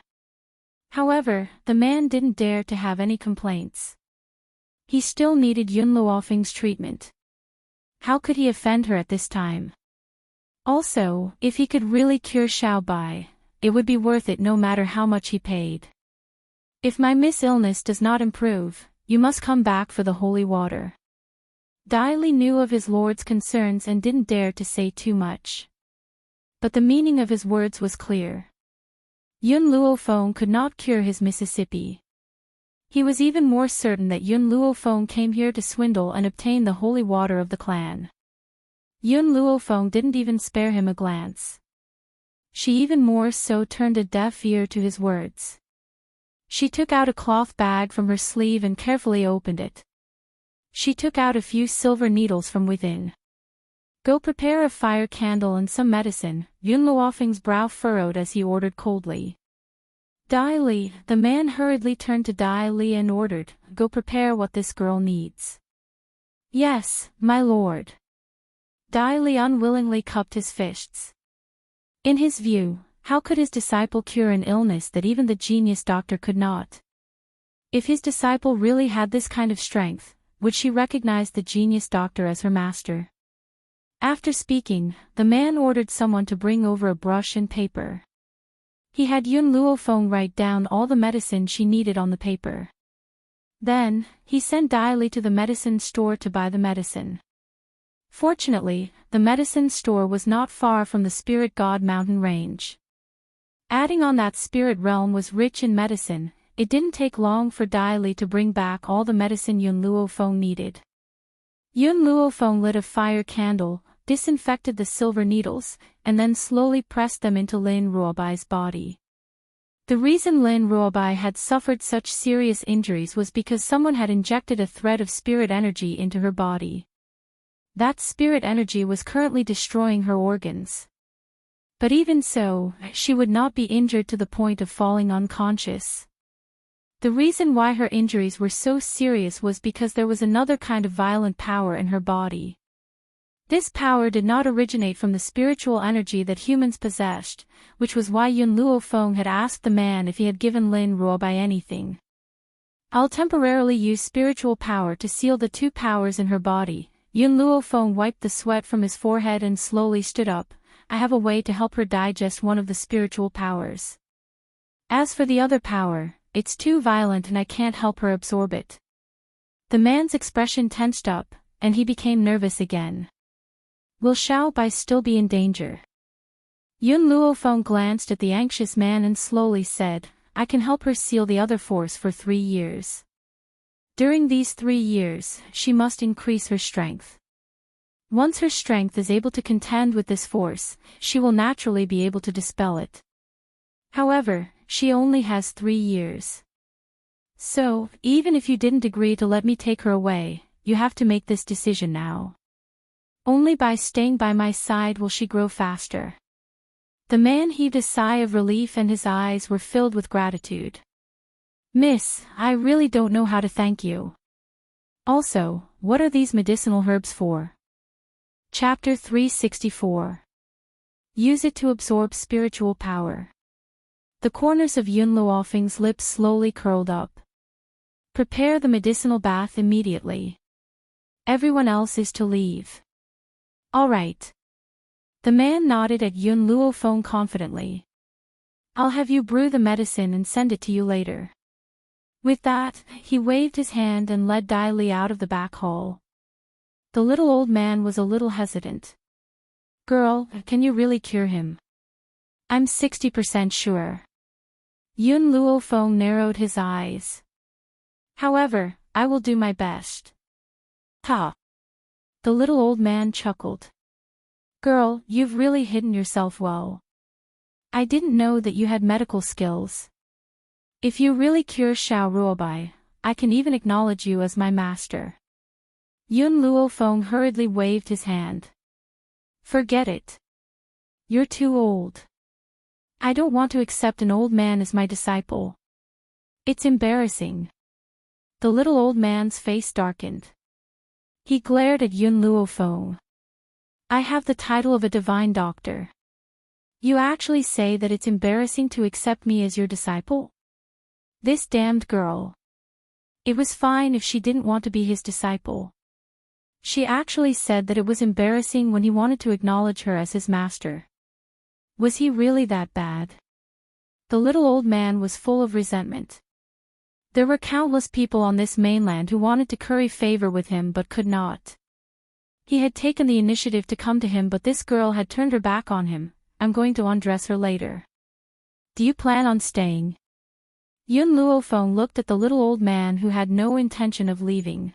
However, the man didn't dare to have any complaints. He still needed Yun Luofeng's treatment. How could he offend her at this time? Also, if he could really cure Xiao Bai, it would be worth it no matter how much he paid. If my miss illness does not improve, you must come back for the holy water. Dai Li knew of his lord's concerns and didn't dare to say too much. But the meaning of his words was clear. Yun Luofeng could not cure his Mississippi. He was even more certain that Yun Luofeng came here to swindle and obtain the holy water of the clan. Yun Luofeng didn't even spare him a glance. She even more so turned a deaf ear to his words. She took out a cloth bag from her sleeve and carefully opened it. She took out a few silver needles from within. Go prepare a fire candle and some medicine, Yun Luofeng's brow furrowed as he ordered coldly. Dai Li, the man hurriedly turned to Dai Li and ordered, go prepare what this girl needs. Yes, my lord. Dai Li unwillingly cupped his fists. In his view, how could his disciple cure an illness that even the genius doctor could not? If his disciple really had this kind of strength, would she recognize the genius doctor as her master? After speaking, the man ordered someone to bring over a brush and paper. He had Yun Luofeng write down all the medicine she needed on the paper. Then, he sent Dai Li to the medicine store to buy the medicine. Fortunately, the medicine store was not far from the Spirit God mountain range. Adding on that spirit realm was rich in medicine, it didn't take long for Dai Li to bring back all the medicine Yun Luofeng needed. Yun Luofeng lit a fire candle, disinfected the silver needles, and then slowly pressed them into Lin Ruobai's body. The reason Lin Ruobai had suffered such serious injuries was because someone had injected a thread of spirit energy into her body. That spirit energy was currently destroying her organs. But even so, she would not be injured to the point of falling unconscious. The reason why her injuries were so serious was because there was another kind of violent power in her body. This power did not originate from the spiritual energy that humans possessed, which was why Yun Luofeng had asked the man if he had given Lin Ruobai anything. I'll temporarily use spiritual power to seal the two powers in her body. Yun Luofeng wiped the sweat from his forehead and slowly stood up. I have a way to help her digest one of the spiritual powers. As for the other power, it's too violent and I can't help her absorb it. The man's expression tensed up, and he became nervous again. Will Xiao Bai still be in danger? Yun Luofeng glanced at the anxious man and slowly said, I can help her seal the other force for 3 years. During these 3 years, she must increase her strength. Once her strength is able to contend with this force, she will naturally be able to dispel it. However, she only has 3 years. So, even if you didn't agree to let me take her away, you have to make this decision now. Only by staying by my side will she grow faster. The man heaved a sigh of relief and his eyes were filled with gratitude. Miss, I really don't know how to thank you. Also, what are these medicinal herbs for? Chapter 364. Use it to absorb spiritual power. The corners of Yun Luofeng's lips slowly curled up. Prepare the medicinal bath immediately. Everyone else is to leave. All right. The man nodded at Yun Luofeng confidently. I'll have you brew the medicine and send it to you later. With that, he waved his hand and led Dai Li out of the back hall. The little old man was a little hesitant. Girl, can you really cure him? I'm 60% sure. Yun Luofeng narrowed his eyes. However, I will do my best. Ha! The little old man chuckled. Girl, you've really hidden yourself well. I didn't know that you had medical skills. If you really cure Xiao Ruobai, I can even acknowledge you as my master. Yun Luofeng hurriedly waved his hand. Forget it. You're too old. I don't want to accept an old man as my disciple. It's embarrassing. The little old man's face darkened. He glared at Yun Luofeng. I have the title of a divine doctor. You actually say that it's embarrassing to accept me as your disciple? This damned girl. It was fine if she didn't want to be his disciple. She actually said that it was embarrassing when he wanted to acknowledge her as his master. Was he really that bad? The little old man was full of resentment. There were countless people on this mainland who wanted to curry favor with him but could not. He had taken the initiative to come to him, but this girl had turned her back on him. I'm going to undress her later. Do you plan on staying? Yun Luofeng looked at the little old man who had no intention of leaving.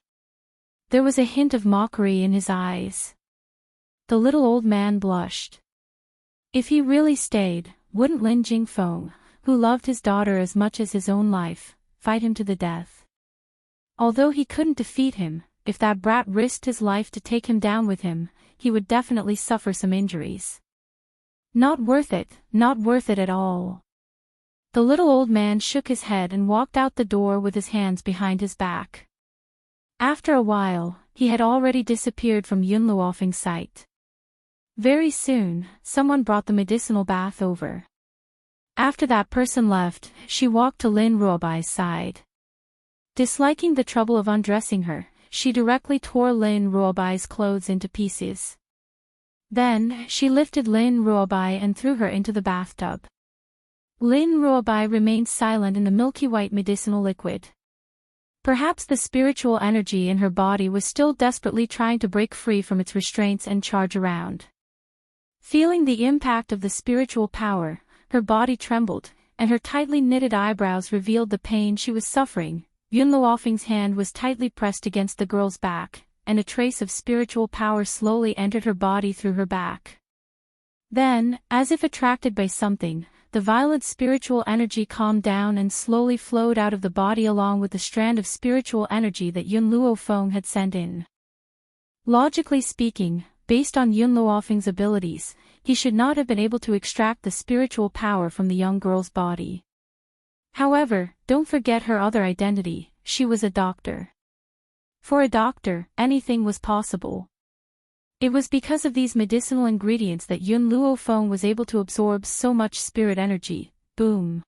There was a hint of mockery in his eyes. The little old man blushed. If he really stayed, wouldn't Lin Jingfeng, who loved his daughter as much as his own life, fight him to the death? Although he couldn't defeat him, if that brat risked his life to take him down with him, he would definitely suffer some injuries. Not worth it at all. The little old man shook his head and walked out the door with his hands behind his back. After a while, he had already disappeared from Yun Luofeng's sight. Very soon, someone brought the medicinal bath over. After that person left, she walked to Lin Ruobai's side. Disliking the trouble of undressing her, she directly tore Lin Ruobai's clothes into pieces. Then, she lifted Lin Ruobai and threw her into the bathtub. Lin Ruobai remained silent in the milky white medicinal liquid. Perhaps the spiritual energy in her body was still desperately trying to break free from its restraints and charge around. Feeling the impact of the spiritual power, her body trembled, and her tightly knitted eyebrows revealed the pain she was suffering. Yun Luofeng's hand was tightly pressed against the girl's back, and a trace of spiritual power slowly entered her body through her back. Then, as if attracted by something, the violent spiritual energy calmed down and slowly flowed out of the body along with the strand of spiritual energy that Yun Luofeng had sent in. Logically speaking, based on Yun Luofeng's abilities, he should not have been able to extract the spiritual power from the young girl's body. However, don't forget her other identity, she was a doctor. For a doctor, anything was possible. It was because of these medicinal ingredients that Yun Luofeng was able to absorb so much spirit energy. Boom.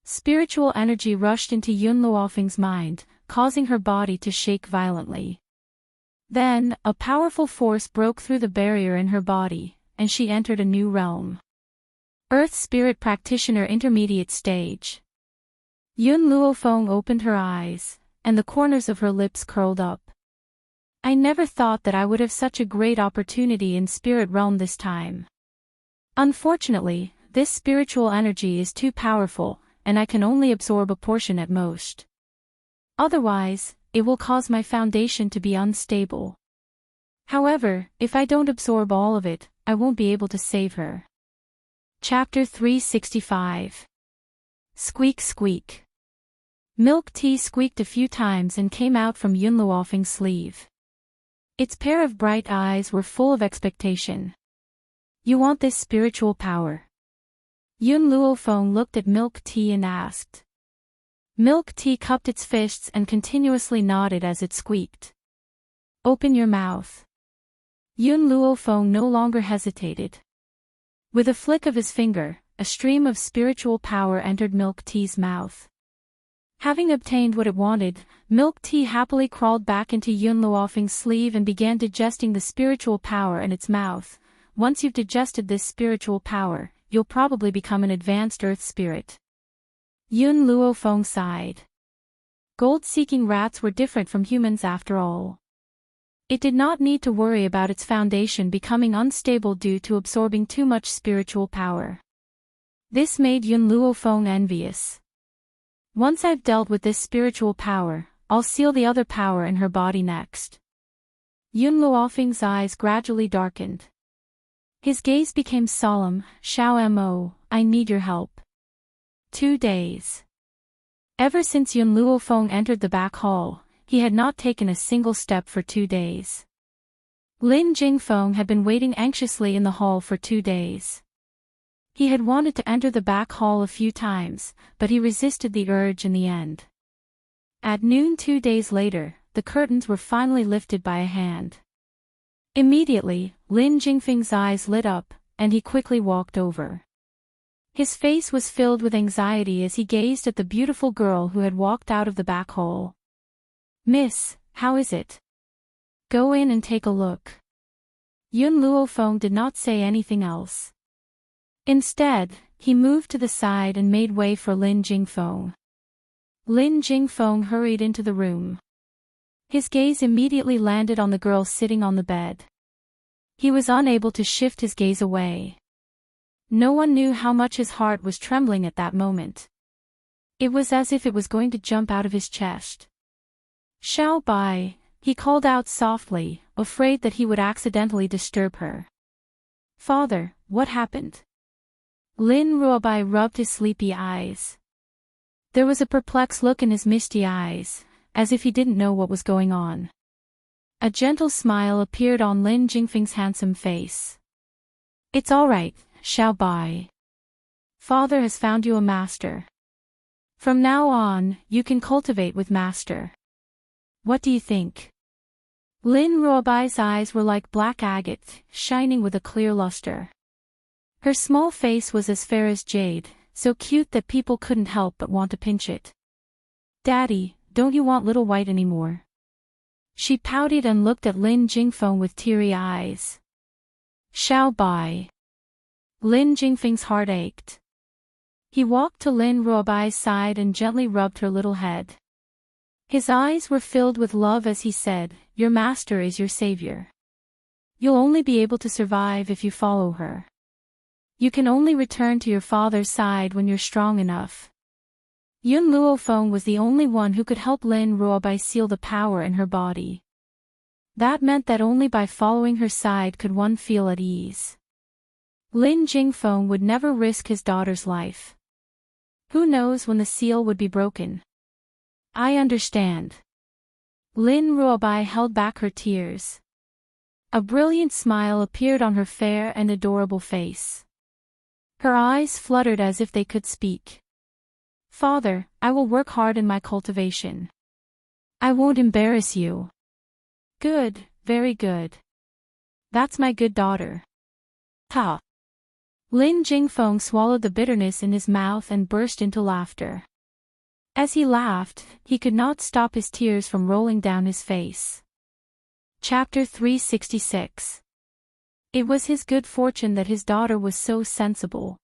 Spiritual energy rushed into Yun Luofeng's mind, causing her body to shake violently. Then, a powerful force broke through the barrier in her body, and she entered a new realm. Earth Spirit Practitioner Intermediate Stage. Yun Luofeng opened her eyes, and the corners of her lips curled up. I never thought that I would have such a great opportunity in spirit realm this time. Unfortunately, this spiritual energy is too powerful, and I can only absorb a portion at most. Otherwise, it will cause my foundation to be unstable. However, if I don't absorb all of it, I won't be able to save her. Chapter 365. Squeak squeak. Milk tea squeaked a few times and came out from Yun Luofeng's sleeve. Its pair of bright eyes were full of expectation. You want this spiritual power, Yun Luofeng looked at Milk Tea and asked. Milk Tea cupped its fists and continuously nodded as it squeaked. Open your mouth. Yun Luofeng no longer hesitated. With a flick of his finger, a stream of spiritual power entered Milk Tea's mouth. Having obtained what it wanted, Milk Tea happily crawled back into Yun Luofeng's sleeve and began digesting the spiritual power in its mouth. Once you've digested this spiritual power, you'll probably become an advanced earth spirit. Yun Luofeng sighed. Gold-seeking rats were different from humans after all. It did not need to worry about its foundation becoming unstable due to absorbing too much spiritual power. This made Yun Luofeng envious. Once I've dealt with this spiritual power, I'll seal the other power in her body next. Yun Luofeng's eyes gradually darkened. His gaze became solemn. Xiao Mo, I need your help. 2 days. Ever since Yun Luofeng entered the back hall, he had not taken a single step for 2 days. Lin Jingfeng had been waiting anxiously in the hall for 2 days. He had wanted to enter the back hall a few times, but he resisted the urge in the end. At noon 2 days later, the curtains were finally lifted by a hand. Immediately, Lin Jingfeng's eyes lit up, and he quickly walked over. His face was filled with anxiety as he gazed at the beautiful girl who had walked out of the back hall. Miss, how is it? Go in and take a look. Yun Luofeng did not say anything else. Instead, he moved to the side and made way for Lin Jingfeng. Lin Jingfeng hurried into the room. His gaze immediately landed on the girl sitting on the bed. He was unable to shift his gaze away. No one knew how much his heart was trembling at that moment. It was as if it was going to jump out of his chest. Xiao Bai, he called out softly, afraid that he would accidentally disturb her. Father, what happened? Lin Ruobai rubbed his sleepy eyes. There was a perplexed look in his misty eyes, as if he didn't know what was going on. A gentle smile appeared on Lin Jingfeng's handsome face. It's all right, Xiao Bai. Father has found you a master. From now on, you can cultivate with master. What do you think? Lin Ruobai's eyes were like black agate, shining with a clear luster. Her small face was as fair as jade, so cute that people couldn't help but want to pinch it. Daddy, don't you want little white anymore? She pouted and looked at Lin Jingfeng with teary eyes. Xiao Bai. Lin Jingfeng's heart ached. He walked to Lin Ruobai's side and gently rubbed her little head. His eyes were filled with love as he said, Your master is your savior. You'll only be able to survive if you follow her. You can only return to your father's side when you're strong enough. Yun Luofeng was the only one who could help Lin Ruobai seal the power in her body. That meant that only by following her side could one feel at ease. Lin Jingfeng would never risk his daughter's life. Who knows when the seal would be broken? I understand. Lin Ruobai held back her tears. A brilliant smile appeared on her fair and adorable face. Her eyes fluttered as if they could speak. Father, I will work hard in my cultivation. I won't embarrass you. Good, very good. That's my good daughter. Ha! Lin Jingfeng swallowed the bitterness in his mouth and burst into laughter. As he laughed, he could not stop his tears from rolling down his face. Chapter 366. It was his good fortune that his daughter was so sensible.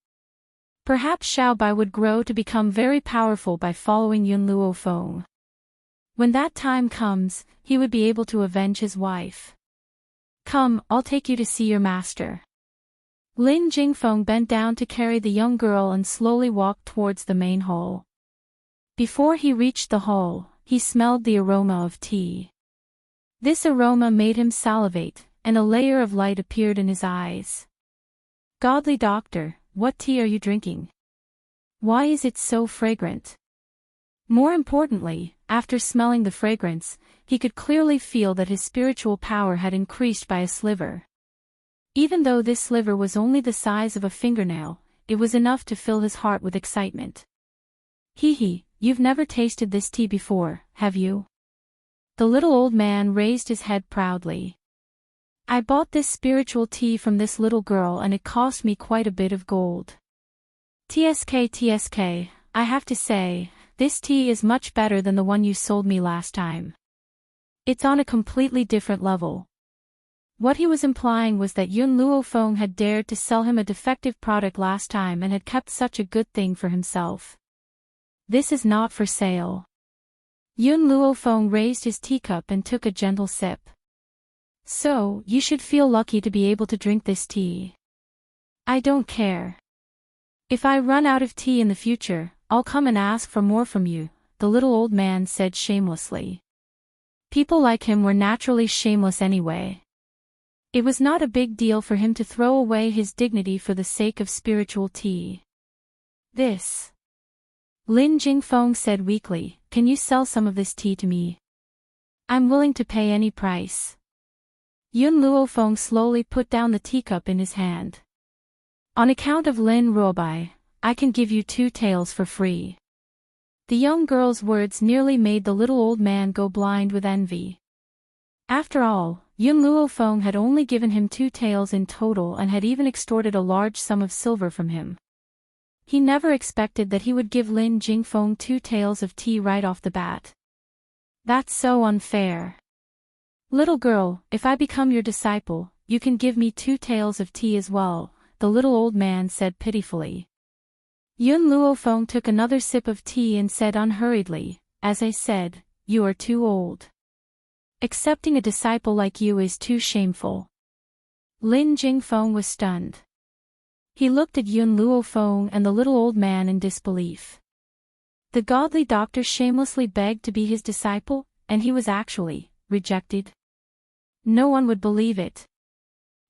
Perhaps Xiao Bai would grow to become very powerful by following Yun Luofeng. When that time comes, he would be able to avenge his wife. Come, I'll take you to see your master. Lin Jingfeng bent down to carry the young girl and slowly walked towards the main hall. Before he reached the hall, he smelled the aroma of tea. This aroma made him salivate, and a layer of light appeared in his eyes. Godly doctor, what tea are you drinking? Why is it so fragrant? More importantly, after smelling the fragrance, he could clearly feel that his spiritual power had increased by a sliver. Even though this sliver was only the size of a fingernail, it was enough to fill his heart with excitement. Hee, you've never tasted this tea before, have you? The little old man raised his head proudly. I bought this spiritual tea from this little girl and it cost me quite a bit of gold. TSK, I have to say, this tea is much better than the one you sold me last time. It's on a completely different level. What he was implying was that Yun Luofeng had dared to sell him a defective product last time and had kept such a good thing for himself. This is not for sale. Yun Luofeng raised his teacup and took a gentle sip. So, you should feel lucky to be able to drink this tea. I don't care. If I run out of tea in the future, I'll come and ask for more from you, the little old man said shamelessly. People like him were naturally shameless anyway. It was not a big deal for him to throw away his dignity for the sake of spiritual tea. This. Lin Jingfeng said weakly, can you sell some of this tea to me? I'm willing to pay any price. Yun Luofeng slowly put down the teacup in his hand. On account of Lin Ruobai, I can give you 2 taels for free. The young girl's words nearly made the little old man go blind with envy. After all, Yun Luofeng had only given him 2 taels in total and had even extorted a large sum of silver from him. He never expected that he would give Lin Jingfeng 2 taels of tea right off the bat. That's so unfair. Little girl, if I become your disciple, you can give me 2 taels of tea as well, the little old man said pitifully. Yun Luofeng took another sip of tea and said unhurriedly, as I said, you are too old. Accepting a disciple like you is too shameful. Lin Jingfeng was stunned. He looked at Yun Luofeng and the little old man in disbelief. The godly doctor shamelessly begged to be his disciple, and he was actually rejected. No one would believe it.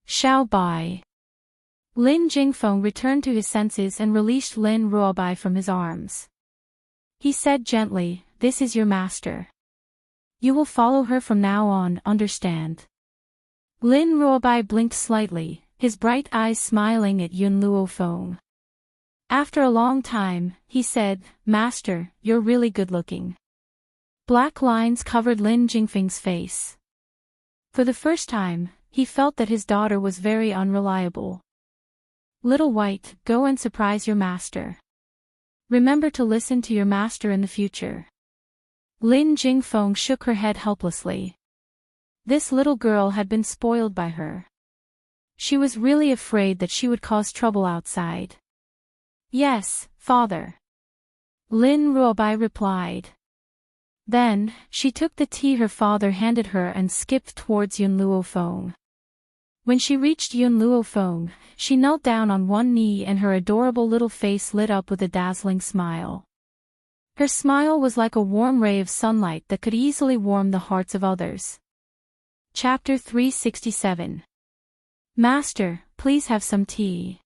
Xiao Bai. Lin Jingfeng returned to his senses and released Lin Ruobai from his arms. He said gently, this is your master. You will follow her from now on, understand? Lin Ruobai blinked slightly, his bright eyes smiling at Yun Luofeng. After a long time, he said, Master, you're really good-looking. Black lines covered Lin Jingfeng's face. For the first time, he felt that his daughter was very unreliable. Little White, go and surprise your master. Remember to listen to your master in the future. Lin Jingfeng shook her head helplessly. This little girl had been spoiled by her. She was really afraid that she would cause trouble outside. Yes, father. Lin Ruobai replied. Then, she took the tea her father handed her and skipped towards Yun Luofeng. When she reached Yun Luofeng, she knelt down on one knee and her adorable little face lit up with a dazzling smile. Her smile was like a warm ray of sunlight that could easily warm the hearts of others. Chapter 367. Master, please have some tea.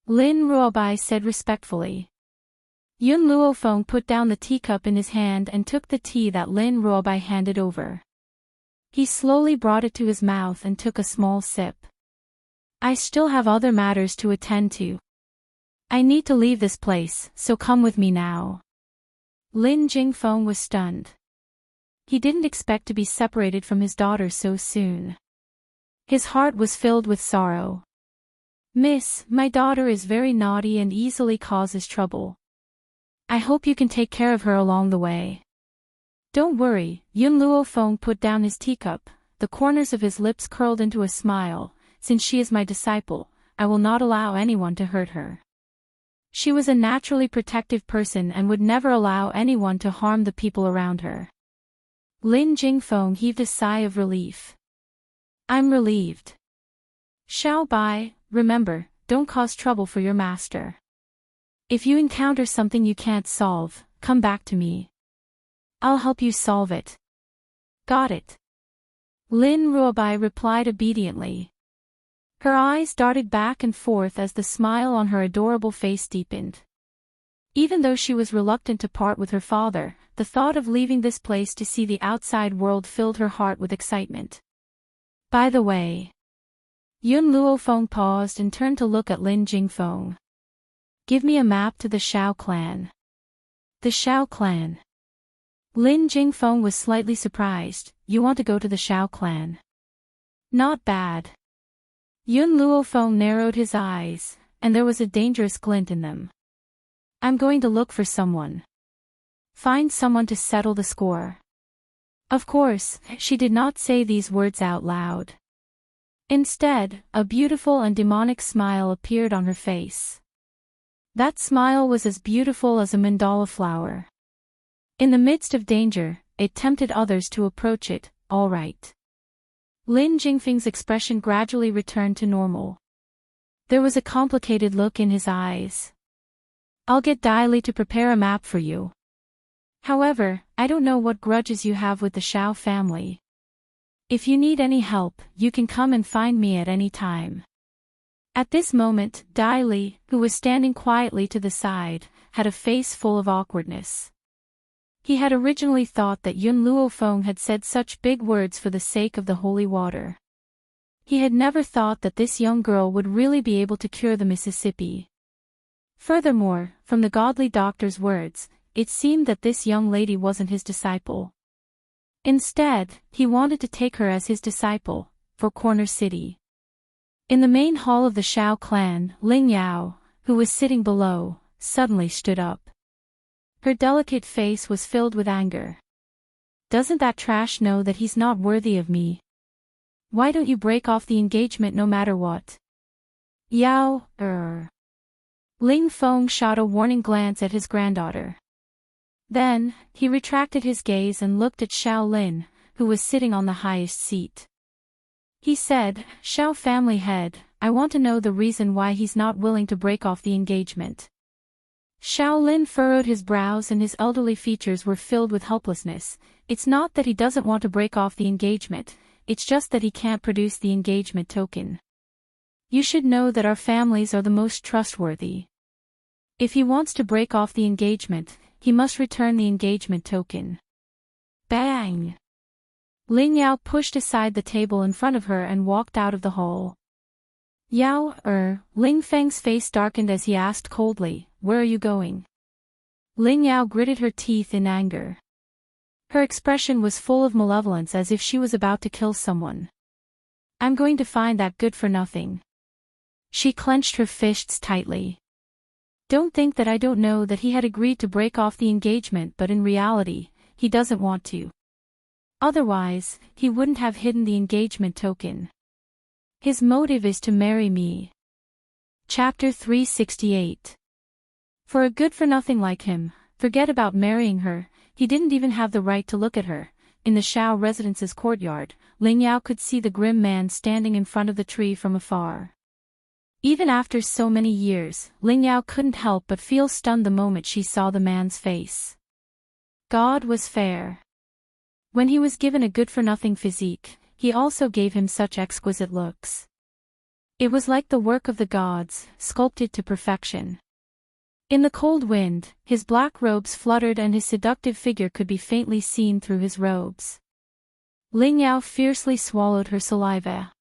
Lin Ruobai said respectfully. Yun Luofeng put down the teacup in his hand and took the tea that Lin Ruobai handed over. He slowly brought it to his mouth and took a small sip. I still have other matters to attend to. I need to leave this place, so come with me now. Lin Jingfeng was stunned. He didn't expect to be separated from his daughter so soon. His heart was filled with sorrow. Miss, my daughter is very naughty and easily causes trouble. I hope you can take care of her along the way. Don't worry, Yun Luofeng put down his teacup, the corners of his lips curled into a smile, since she is my disciple, I will not allow anyone to hurt her. She was a naturally protective person and would never allow anyone to harm the people around her. Lin Jingfeng heaved a sigh of relief. I'm relieved. Xiao Bai, remember, don't cause trouble for your master. If you encounter something you can't solve, come back to me. I'll help you solve it. Got it. Lin Ruobai replied obediently. Her eyes darted back and forth as the smile on her adorable face deepened. Even though she was reluctant to part with her father, the thought of leaving this place to see the outside world filled her heart with excitement. By the way. Yun Luofeng paused and turned to look at Lin Jingfeng. give me a map to the Shao clan. The Shao clan. Lin Jingfeng was slightly surprised. You want to go to the Shao clan? Not bad. Yun Luofeng narrowed his eyes, and there was a dangerous glint in them. I'm going to look for someone. Find someone to settle the score. Of course, she did not say these words out loud. Instead, a beautiful and demonic smile appeared on her face. That smile was as beautiful as a mandala flower. In the midst of danger, it tempted others to approach it. All right. Lin Jingfeng's expression gradually returned to normal. There was a complicated look in his eyes. I'll get Dai Li to prepare a map for you. However, I don't know what grudges you have with the Shao family. If you need any help, you can come and find me at any time. At this moment, Dai Li, who was standing quietly to the side, had a face full of awkwardness. He had originally thought that Yun Luofeng had said such big words for the sake of the holy water. He had never thought that this young girl would really be able to cure the Mississippi. Furthermore, from the godly doctor's words, it seemed that this young lady wasn't his disciple. Instead, he wanted to take her as his disciple, for Corner City. In the main hall of the Shao clan, Ling Yao, who was sitting below, suddenly stood up. Her delicate face was filled with anger. Doesn't that trash know that he's not worthy of me? Why don't you break off the engagement no matter what? Yao, Ling Feng shot a warning glance at his granddaughter. Then, he retracted his gaze and looked at Shao Lin, who was sitting on the highest seat. He said, Shao family head, I want to know the reason why he's not willing to break off the engagement. Shao Lin furrowed his brows and his elderly features were filled with helplessness. It's not that he doesn't want to break off the engagement, it's just that he can't produce the engagement token. You should know that our families are the most trustworthy. If he wants to break off the engagement, he must return the engagement token. Bang! Ling Yao pushed aside the table in front of her and walked out of the hall. Yao, Ling Feng's face darkened as he asked coldly, where are you going? Ling Yao gritted her teeth in anger. Her expression was full of malevolence as if she was about to kill someone. I'm going to find that good-for-nothing. She clenched her fists tightly. Don't think that I don't know that he had agreed to break off the engagement, but in reality, he doesn't want to. Otherwise, he wouldn't have hidden the engagement token. His motive is to marry me. Chapter 368. For a good-for-nothing like him, forget about marrying her, he didn't even have the right to look at her. In the Shao residence's courtyard, Ling Yao could see the grim man standing in front of the tree from afar. Even after so many years, Ling Yao couldn't help but feel stunned the moment she saw the man's face. God was fair. When he was given a good-for-nothing physique, he also gave him such exquisite looks. It was like the work of the gods, sculpted to perfection. In the cold wind, his black robes fluttered and his seductive figure could be faintly seen through his robes. Ling Yao fiercely swallowed her saliva.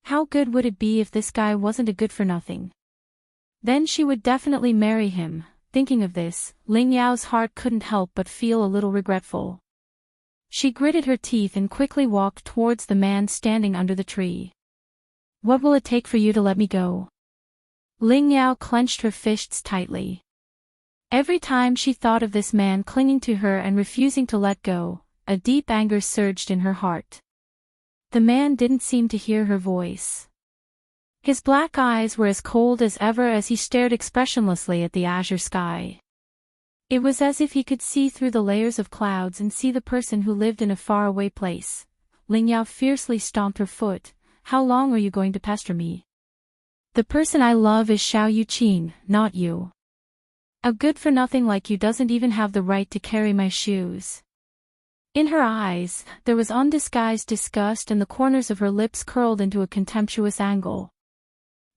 How good would it be if this guy wasn't a good-for-nothing? Then she would definitely marry him. Thinking of this, Ling Yao's heart couldn't help but feel a little regretful. She gritted her teeth and quickly walked towards the man standing under the tree. What will it take for you to let me go? Ling Yao clenched her fists tightly. Every time she thought of this man clinging to her and refusing to let go, a deep anger surged in her heart. The man didn't seem to hear her voice. His black eyes were as cold as ever as he stared expressionlessly at the azure sky. It was as if he could see through the layers of clouds and see the person who lived in a faraway place. Ling Yao fiercely stomped her foot. How long are you going to pester me? The person I love is Xiao Yuqing, not you. A good-for-nothing like you doesn't even have the right to carry my shoes. In her eyes, there was undisguised disgust and the corners of her lips curled into a contemptuous angle.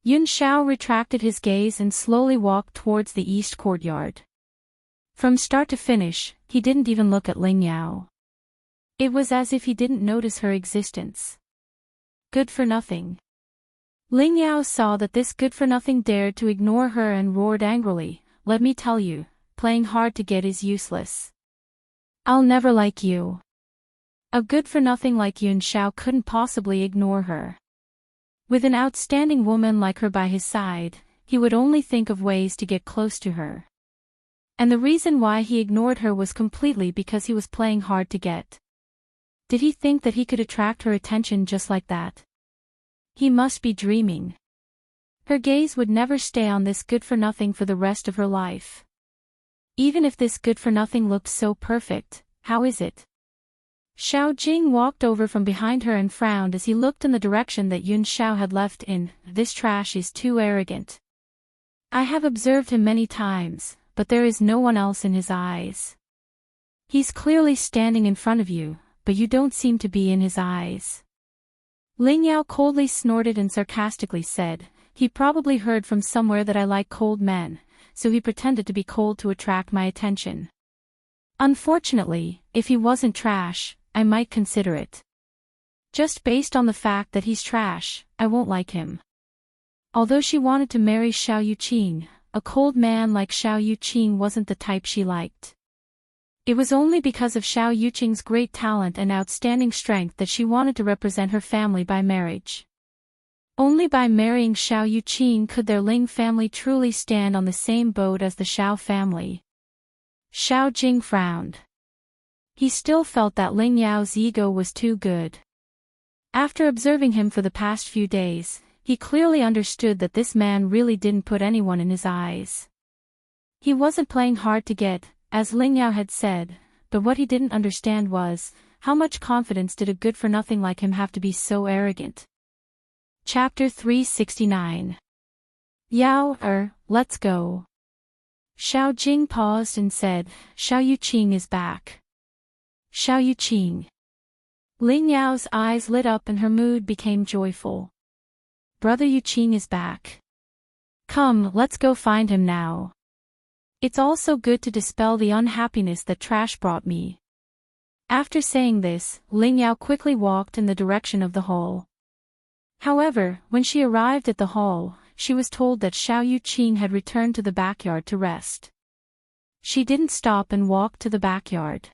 Yun Shao retracted his gaze and slowly walked towards the east courtyard. From start to finish, he didn't even look at Ling Yao. It was as if he didn't notice her existence. Good for nothing. Ling Yao saw that this good-for-nothing dared to ignore her and roared angrily, "Let me tell you, playing hard to get is useless. I'll never like you." A good-for-nothing like Yun Xiao couldn't possibly ignore her. With an outstanding woman like her by his side, he would only think of ways to get close to her. And the reason why he ignored her was completely because he was playing hard to get. Did he think that he could attract her attention just like that? He must be dreaming. Her gaze would never stay on this good-for-nothing for the rest of her life. Even if this good-for-nothing looked so perfect, how is it? Xiao Jing walked over from behind her and frowned as he looked in the direction that Yun Xiao had left in. "This trash is too arrogant. I have observed him many times, but there is no one else in his eyes. He's clearly standing in front of you, but you don't seem to be in his eyes." Ling Yao coldly snorted and sarcastically said, "He probably heard from somewhere that I like cold men, so he pretended to be cold to attract my attention. Unfortunately, if he wasn't trash, I might consider it. Just based on the fact that he's trash, I won't like him." Although she wanted to marry Xiao Yuqing, a cold man like Xiao Yuqing wasn't the type she liked. It was only because of Xiao Yuqing's great talent and outstanding strength that she wanted to represent her family by marriage. Only by marrying Xiao Yuqing could their Ling family truly stand on the same boat as the Xiao family. Xiao Jing frowned. He still felt that Ling Yao's ego was too good. After observing him for the past few days, he clearly understood that this man really didn't put anyone in his eyes. He wasn't playing hard to get, as Ling Yao had said, but what he didn't understand was, how much confidence did a good-for-nothing like him have to be so arrogant? Chapter 369. Yao, let's go. Xiao Jing paused and said, "Xiao Yuqing is back." Xiao Yuqing. Ling Yao's eyes lit up and her mood became joyful. "Brother Yuqing is back. Come, let's go find him now. It's also good to dispel the unhappiness that trash brought me." After saying this, Ling Yao quickly walked in the direction of the hall. However, when she arrived at the hall, she was told that Xiao Yuqing had returned to the backyard to rest. She didn't stop and walked to the backyard.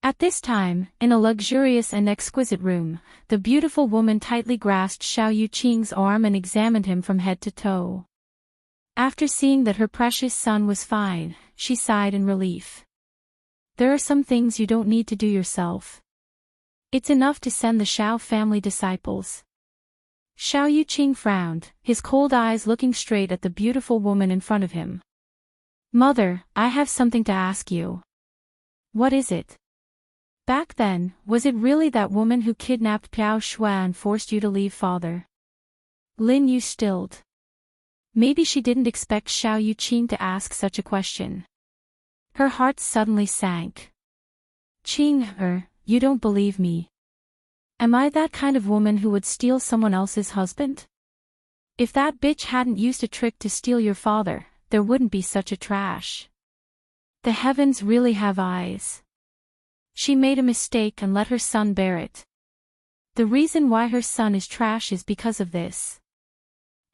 At this time, in a luxurious and exquisite room, the beautiful woman tightly grasped Xiao Yuqing's arm and examined him from head to toe. After seeing that her precious son was fine, she sighed in relief. "There are some things you don't need to do yourself. It's enough to send the Xiao family disciples." Xiao Yuqing frowned, his cold eyes looking straight at the beautiful woman in front of him. "Mother, I have something to ask you." "What is it?" "Back then, was it really that woman who kidnapped Piao Shui and forced you to leave father?" Lin Yu stilled. Maybe she didn't expect Xiao Yuqing to ask such a question. Her heart suddenly sank. "Qing, you don't believe me. Am I that kind of woman who would steal someone else's husband? If that bitch hadn't used a trick to steal your father, there wouldn't be such a trash. The heavens really have eyes. She made a mistake and let her son bear it. The reason why her son is trash is because of this."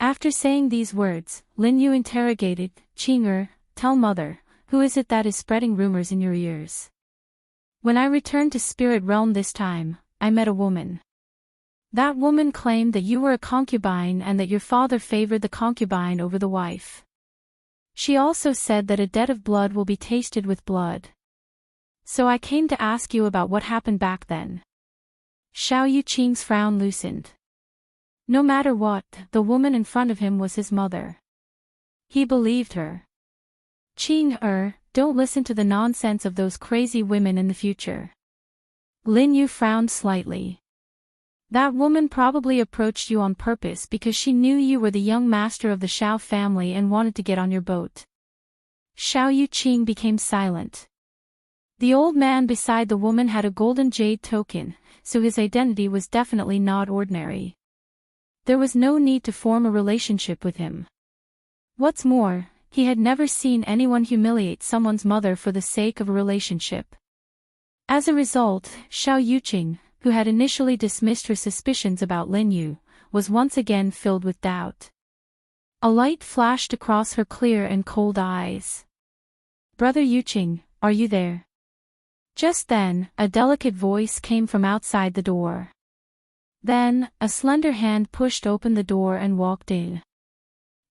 After saying these words, Lin Yu interrogated, "Qing, tell mother, who is it that is spreading rumors in your ears? When I returned to Spirit Realm this time, I met a woman. That woman claimed that you were a concubine and that your father favored the concubine over the wife. She also said that a debt of blood will be tasted with blood. So I came to ask you about what happened back then." Xiao Yuqing's frown loosened. No matter what, the woman in front of him was his mother. He believed her. "Qing, don't listen to the nonsense of those crazy women in the future." Lin Yu frowned slightly. "That woman probably approached you on purpose because she knew you were the young master of the Xiao family and wanted to get on your boat." Xiao Yuqing became silent. The old man beside the woman had a golden jade token, so his identity was definitely not ordinary. There was no need to form a relationship with him. What's more, he had never seen anyone humiliate someone's mother for the sake of a relationship. As a result, Xiao Yuqing, who had initially dismissed her suspicions about Lin Yu, was once again filled with doubt. A light flashed across her clear and cold eyes. "Brother Yuqing, are you there?" Just then, a delicate voice came from outside the door. Then, a slender hand pushed open the door and walked in.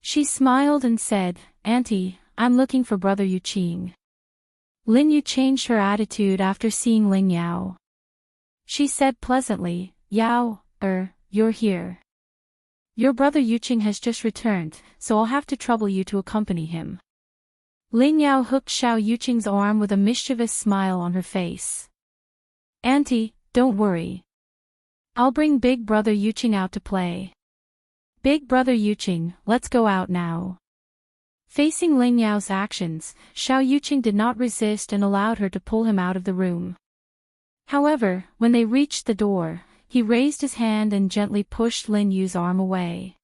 She smiled and said, "Auntie, I'm looking for Brother Yuqing." Lin Yu changed her attitude after seeing Ling Yao. She said pleasantly, "Yao, you're here. Your brother Yuqing has just returned, so I'll have to trouble you to accompany him." Ling Yao hooked Xiao Yuqing's arm with a mischievous smile on her face. "Auntie, don't worry. I'll bring Big Brother Yuqing out to play." "Big Brother Yuqing, let's go out now." Facing Ling Yao's actions, Xiao Yuqing did not resist and allowed her to pull him out of the room. However, when they reached the door, he raised his hand and gently pushed Lin Yu's arm away.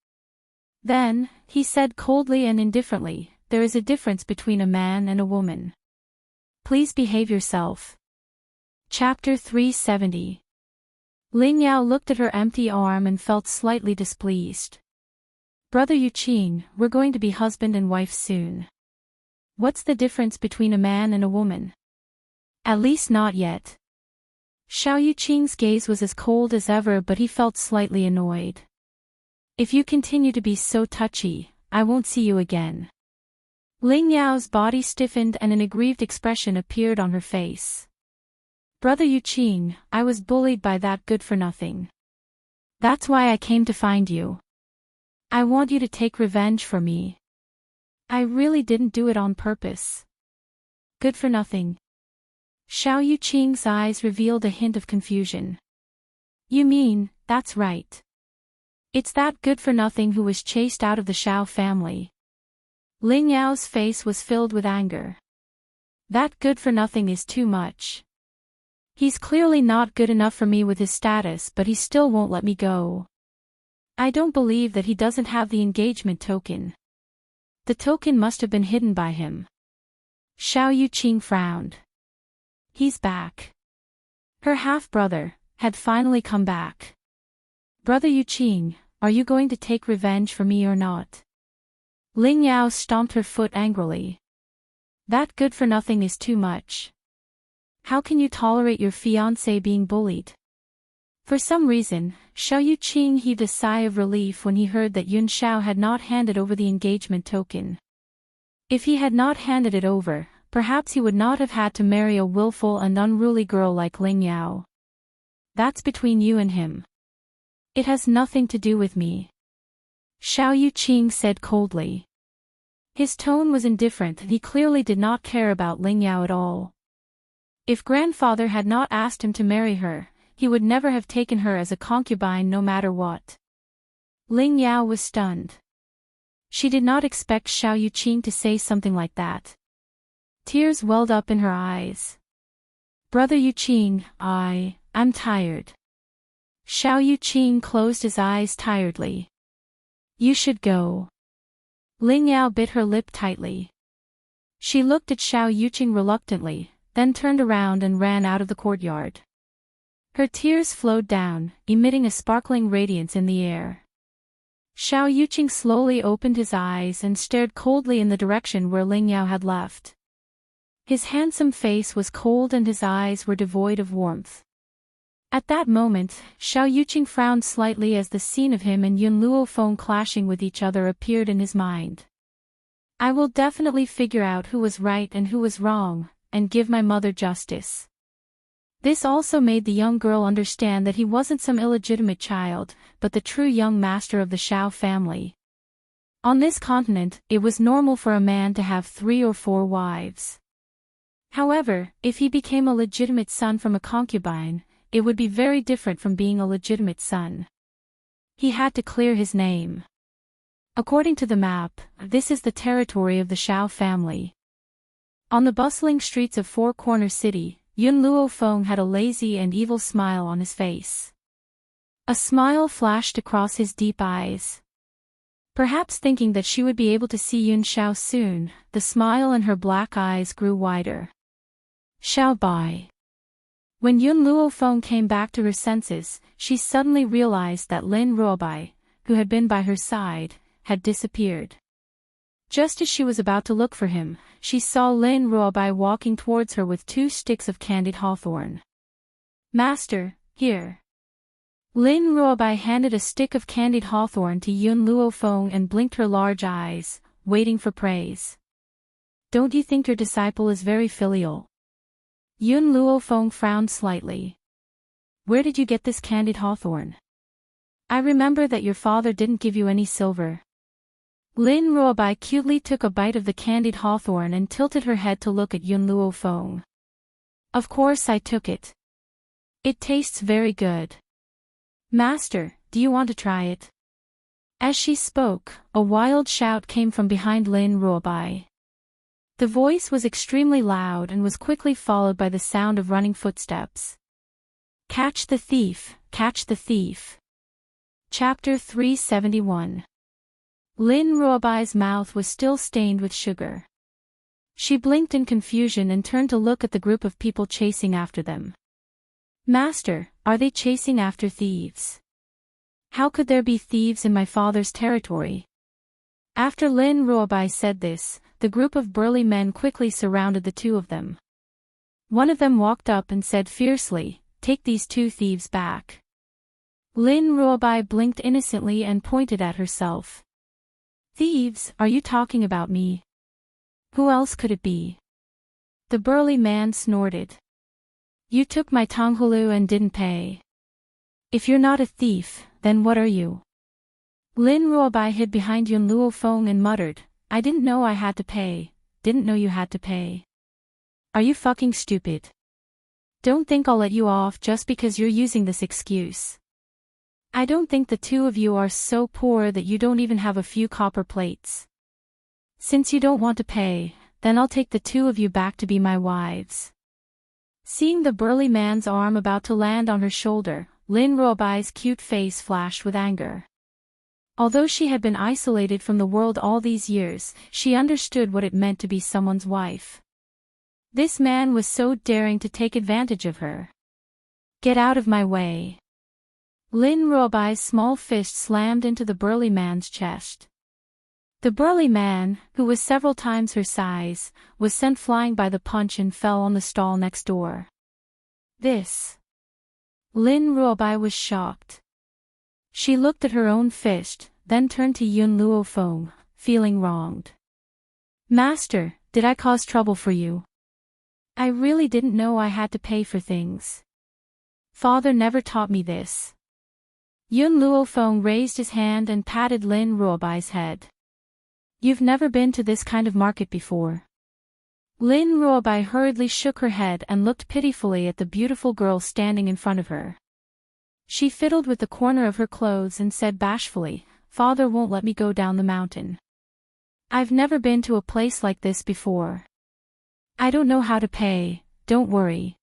Then, he said coldly and indifferently, "There is a difference between a man and a woman. Please behave yourself." Chapter 370. Ling Yao looked at her empty arm and felt slightly displeased. "Brother Yuqing, we're going to be husband and wife soon. What's the difference between a man and a woman? At least not yet." Xiao Yuqing's gaze was as cold as ever, but he felt slightly annoyed. "If you continue to be so touchy, I won't see you again." Ling Yao's body stiffened and an aggrieved expression appeared on her face. "Brother Yuqing, I was bullied by that good-for-nothing. That's why I came to find you. I want you to take revenge for me. I really didn't do it on purpose." "Good-for-nothing?" Xiao Yuqing's eyes revealed a hint of confusion. "You mean, that's right. It's that good-for-nothing who was chased out of the Xiao family." Ling Yao's face was filled with anger. "That good-for-nothing is too much. He's clearly not good enough for me with his status, but he still won't let me go. I don't believe that he doesn't have the engagement token. The token must have been hidden by him." Xiao Yuqing frowned. "He's back." Her half-brother had finally come back. "Brother Yuqing, are you going to take revenge for me or not?" Ling Yao stomped her foot angrily. "That good-for-nothing is too much. How can you tolerate your fiancé being bullied?" For some reason, Xiao Yuqing heaved a sigh of relief when he heard that Yun Xiao had not handed over the engagement token. If he had not handed it over, perhaps he would not have had to marry a willful and unruly girl like Ling Yao. "That's between you and him. It has nothing to do with me," Xiao Yuqing said coldly. His tone was indifferent and he clearly did not care about Ling Yao at all. If grandfather had not asked him to marry her, he would never have taken her as a concubine no matter what. Ling Yao was stunned. She did not expect Xiao Yuqing to say something like that. Tears welled up in her eyes. "Brother Yuqing, I'm tired." Xiao Yuqing closed his eyes tiredly. "You should go." Ling Yao bit her lip tightly. She looked at Xiao Yuqing reluctantly, then turned around and ran out of the courtyard. Her tears flowed down, emitting a sparkling radiance in the air. Xiao Yuqing slowly opened his eyes and stared coldly in the direction where Ling Yao had left. His handsome face was cold and his eyes were devoid of warmth. At that moment, Xiao Yuqing frowned slightly as the scene of him and Yun Luofeng clashing with each other appeared in his mind. "I will definitely figure out who was right and who was wrong, and give my mother justice." This also made the young girl understand that he wasn't some illegitimate child, but the true young master of the Xiao family. On this continent, it was normal for a man to have 3 or 4 wives. However, if he became a legitimate son from a concubine, it would be very different from being a legitimate son. He had to clear his name. According to the map, this is the territory of the Xiao family. On the bustling streets of Four Corner City, Yun Luofeng had a lazy and evil smile on his face. A smile flashed across his deep eyes. Perhaps thinking that she would be able to see Yun Xiao soon, the smile in her black eyes grew wider. "Xiao Bai." When Yun Luofeng came back to her senses, she suddenly realized that Lin Ruobai, who had been by her side, had disappeared. Just as she was about to look for him, she saw Lin Ruobai walking towards her with 2 sticks of candied hawthorn. "Master, here." Lin Ruobai handed a stick of candied hawthorn to Yun Luofeng and blinked her large eyes, waiting for praise. "Don't you think your disciple is very filial?" Yun Luofeng frowned slightly. "Where did you get this candied hawthorn? I remember that your father didn't give you any silver." Lin Ruobai cutely took a bite of the candied hawthorn and tilted her head to look at Yun Luofeng. "Of course I took it. It tastes very good. Master, do you want to try it?" As she spoke, a wild shout came from behind Lin Ruobai. The voice was extremely loud and was quickly followed by the sound of running footsteps. "Catch the thief, catch the thief." Chapter 371. Lin Ruobai's mouth was still stained with sugar. She blinked in confusion and turned to look at the group of people chasing after them. "Master, are they chasing after thieves? How could there be thieves in my father's territory?" After Lin Ruobai said this, the group of burly men quickly surrounded the 2 of them. One of them walked up and said fiercely, "Take these 2 thieves back." Lin Ruobai blinked innocently and pointed at herself. "Thieves, are you talking about me? Who else could it be?" The burly man snorted. "You took my tonghulu and didn't pay. If you're not a thief, then what are you?" Lin Ruobai hid behind Yun Luofeng and muttered, "I didn't know I had to pay, didn't know you had to pay. Are you fucking stupid? Don't think I'll let you off just because you're using this excuse. I don't think the 2 of you are so poor that you don't even have a few copper plates. Since you don't want to pay, then I'll take the 2 of you back to be my wives." Seeing the burly man's arm about to land on her shoulder, Lin Ruobai's cute face flashed with anger. Although she had been isolated from the world all these years, she understood what it meant to be someone's wife. This man was so daring to take advantage of her. "Get out of my way." Lin Ruobai's small fist slammed into the burly man's chest. The burly man, who was several times her size, was sent flying by the punch and fell on the stall next door. "This." Lin Ruobai was shocked. She looked at her own fist, then turned to Yun Luofeng, feeling wronged. "Master, did I cause trouble for you? I really didn't know I had to pay for things. Father never taught me this." Yun Luofeng raised his hand and patted Lin Ruobai's head. "You've never been to this kind of market before." Lin Ruobai hurriedly shook her head and looked pitifully at the beautiful girl standing in front of her. She fiddled with the corner of her clothes and said bashfully, "Father won't let me go down the mountain. I've never been to a place like this before. I don't know how to pay, don't worry."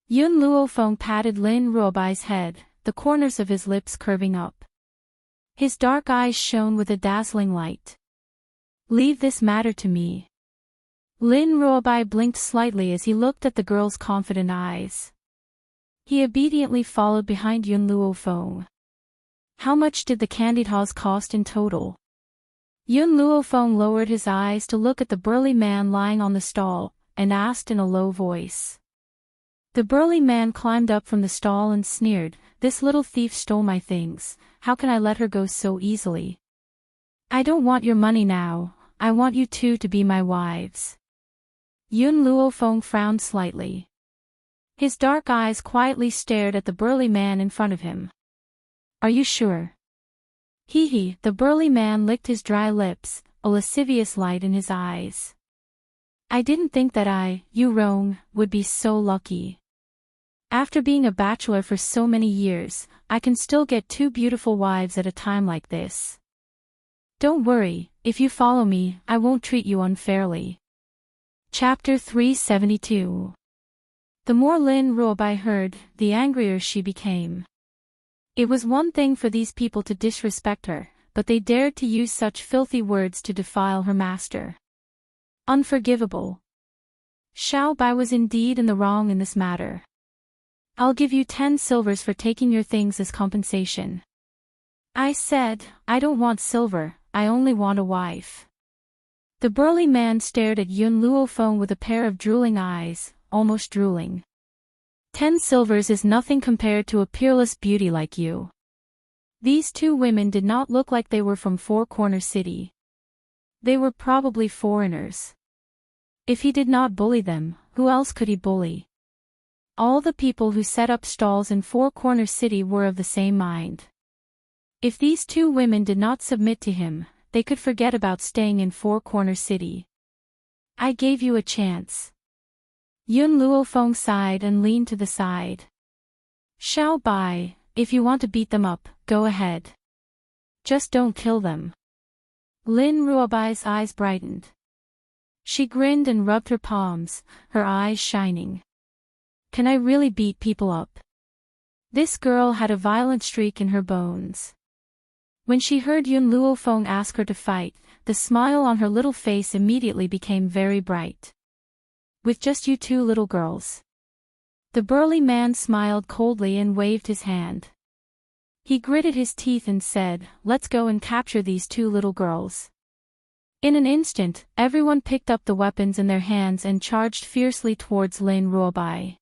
Yun Luofeng patted Lin Ruobai's head, the corners of his lips curving up. His dark eyes shone with a dazzling light. "Leave this matter to me." Lin Ruobai blinked slightly as he looked at the girl's confident eyes. He obediently followed behind Yun Luofeng. "How much did the candied haws cost in total?" Yun Luofeng lowered his eyes to look at the burly man lying on the stall, and asked in a low voice. The burly man climbed up from the stall and sneered, "This little thief stole my things, how can I let her go so easily? I don't want your money now, I want you 2 to be my wives." Yun Luofeng frowned slightly. His dark eyes quietly stared at the burly man in front of him. "Are you sure?" Hee, the burly man licked his dry lips, a lascivious light in his eyes. "I didn't think that you Rong, would be so lucky. After being a bachelor for so many years, I can still get 2 beautiful wives at a time like this. Don't worry, if you follow me, I won't treat you unfairly." Chapter 372. The more Lin Ruobai heard, the angrier she became. It was one thing for these people to disrespect her, but they dared to use such filthy words to defile her master. Unforgivable. Xiao Bai was indeed in the wrong in this matter. "I'll give you 10 silvers for taking your things as compensation." I said, I don't want silver, I only want a wife. The burly man stared at Yun Luofeng with a pair of drooling eyes, almost drooling. 10 silvers is nothing compared to a peerless beauty like you. These two women did not look like they were from Four Corner City. They were probably foreigners. If he did not bully them, who else could he bully? All the people who set up stalls in Four Corner City were of the same mind. If these two women did not submit to him, they could forget about staying in Four Corner City. I gave you a chance. Yun Luofeng sighed and leaned to the side. Xiao Bai, if you want to beat them up, go ahead. Just don't kill them. Lin Ruobai's eyes brightened. She grinned and rubbed her palms, her eyes shining. Can I really beat people up? This girl had a violent streak in her bones. When she heard Yun Luofeng ask her to fight, the smile on her little face immediately became very bright. With just you two little girls. The burly man smiled coldly and waved his hand. He gritted his teeth and said, let's go and capture these two little girls. In an instant, everyone picked up the weapons in their hands and charged fiercely towards Lin Ruobai.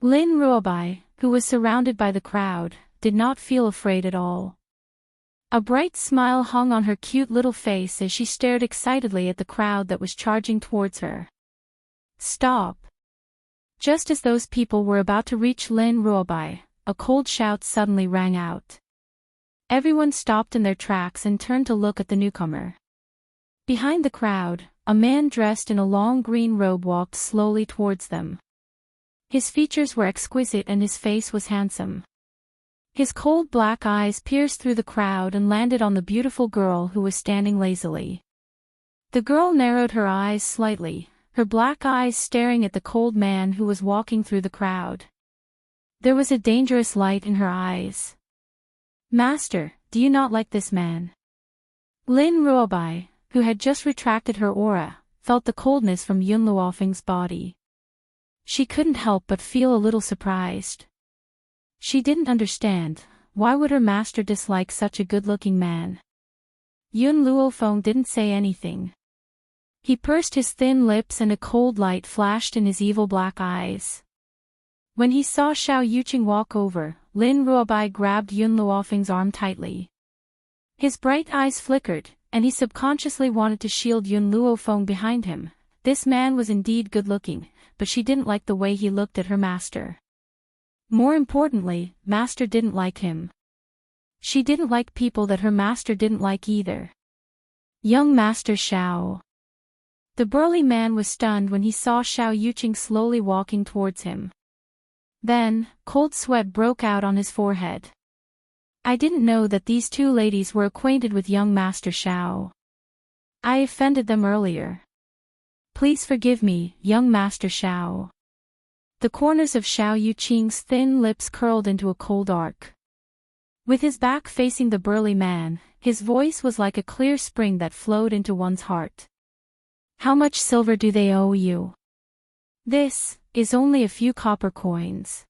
Lin Ruobai, who was surrounded by the crowd, did not feel afraid at all. A bright smile hung on her cute little face as she stared excitedly at the crowd that was charging towards her. Stop! Just as those people were about to reach Lin Ruobai, a cold shout suddenly rang out. Everyone stopped in their tracks and turned to look at the newcomer. Behind the crowd, a man dressed in a long green robe walked slowly towards them. His features were exquisite and his face was handsome. His cold black eyes pierced through the crowd and landed on the beautiful girl who was standing lazily. The girl narrowed her eyes slightly, her black eyes staring at the cold man who was walking through the crowd. There was a dangerous light in her eyes. Master, do you not like this man? Lin Ruobai, who had just retracted her aura, felt the coldness from Yun Luofeng's body. She couldn't help but feel a little surprised. She didn't understand, why would her master dislike such a good-looking man? Yun Luofeng didn't say anything. He pursed his thin lips and a cold light flashed in his evil black eyes. When he saw Xiao Yuqing walk over, Lin Ruobai grabbed Yun Luofeng's arm tightly. His bright eyes flickered, and he subconsciously wanted to shield Yun Luofeng behind him. This man was indeed good-looking, but she didn't like the way he looked at her master. More importantly, master didn't like him. She didn't like people that her master didn't like either. Young Master Xiao. The burly man was stunned when he saw Xiao Yuqing slowly walking towards him. Then, cold sweat broke out on his forehead. I didn't know that these two ladies were acquainted with young Master Xiao. I offended them earlier. Please forgive me, young Master Xiao. The corners of Xiao Yuqing's thin lips curled into a cold arc. With his back facing the burly man, his voice was like a clear spring that flowed into one's heart. How much silver do they owe you? This is only a few copper coins.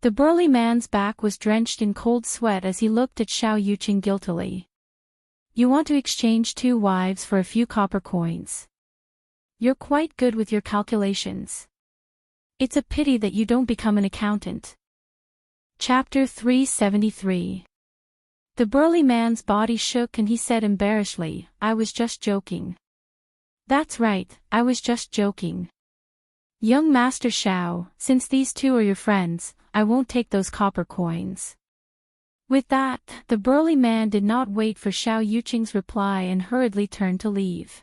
The burly man's back was drenched in cold sweat as he looked at Xiao Yuqing guiltily. You want to exchange 2 wives for a few copper coins. You're quite good with your calculations. It's a pity that you don't become an accountant. Chapter 373. The burly man's body shook and he said embarrassedly, I was just joking. That's right, I was just joking. Young Master Xiao, since these two are your friends, I won't take those copper coins. With that, the burly man did not wait for Xiao Yuqing's reply and hurriedly turned to leave.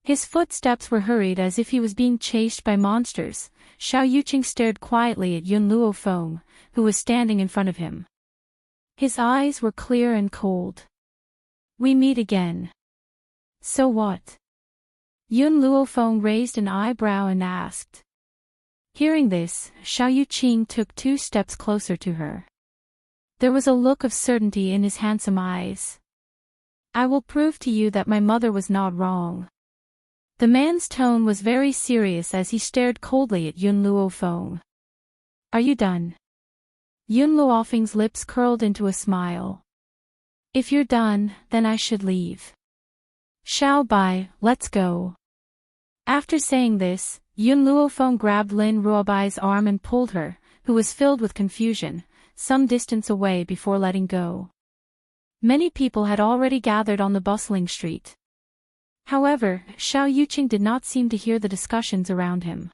His footsteps were hurried as if he was being chased by monsters. Xiao Yuqing stared quietly at Yun Luofeng, who was standing in front of him. His eyes were clear and cold. We meet again. So what? Yun Luofeng raised an eyebrow and asked. Hearing this, Xiao Yuqing took 2 steps closer to her. There was a look of certainty in his handsome eyes. I will prove to you that my mother was not wrong. The man's tone was very serious as he stared coldly at Yun Luofeng. Are you done? Yun Luofeng's lips curled into a smile. If you're done, then I should leave. Xiao Bai, let's go. After saying this, Yun Luofeng grabbed Lin Ruobai's arm and pulled her, who was filled with confusion, some distance away before letting go. Many people had already gathered on the bustling street. However, Xiao Yuqing did not seem to hear the discussions around him.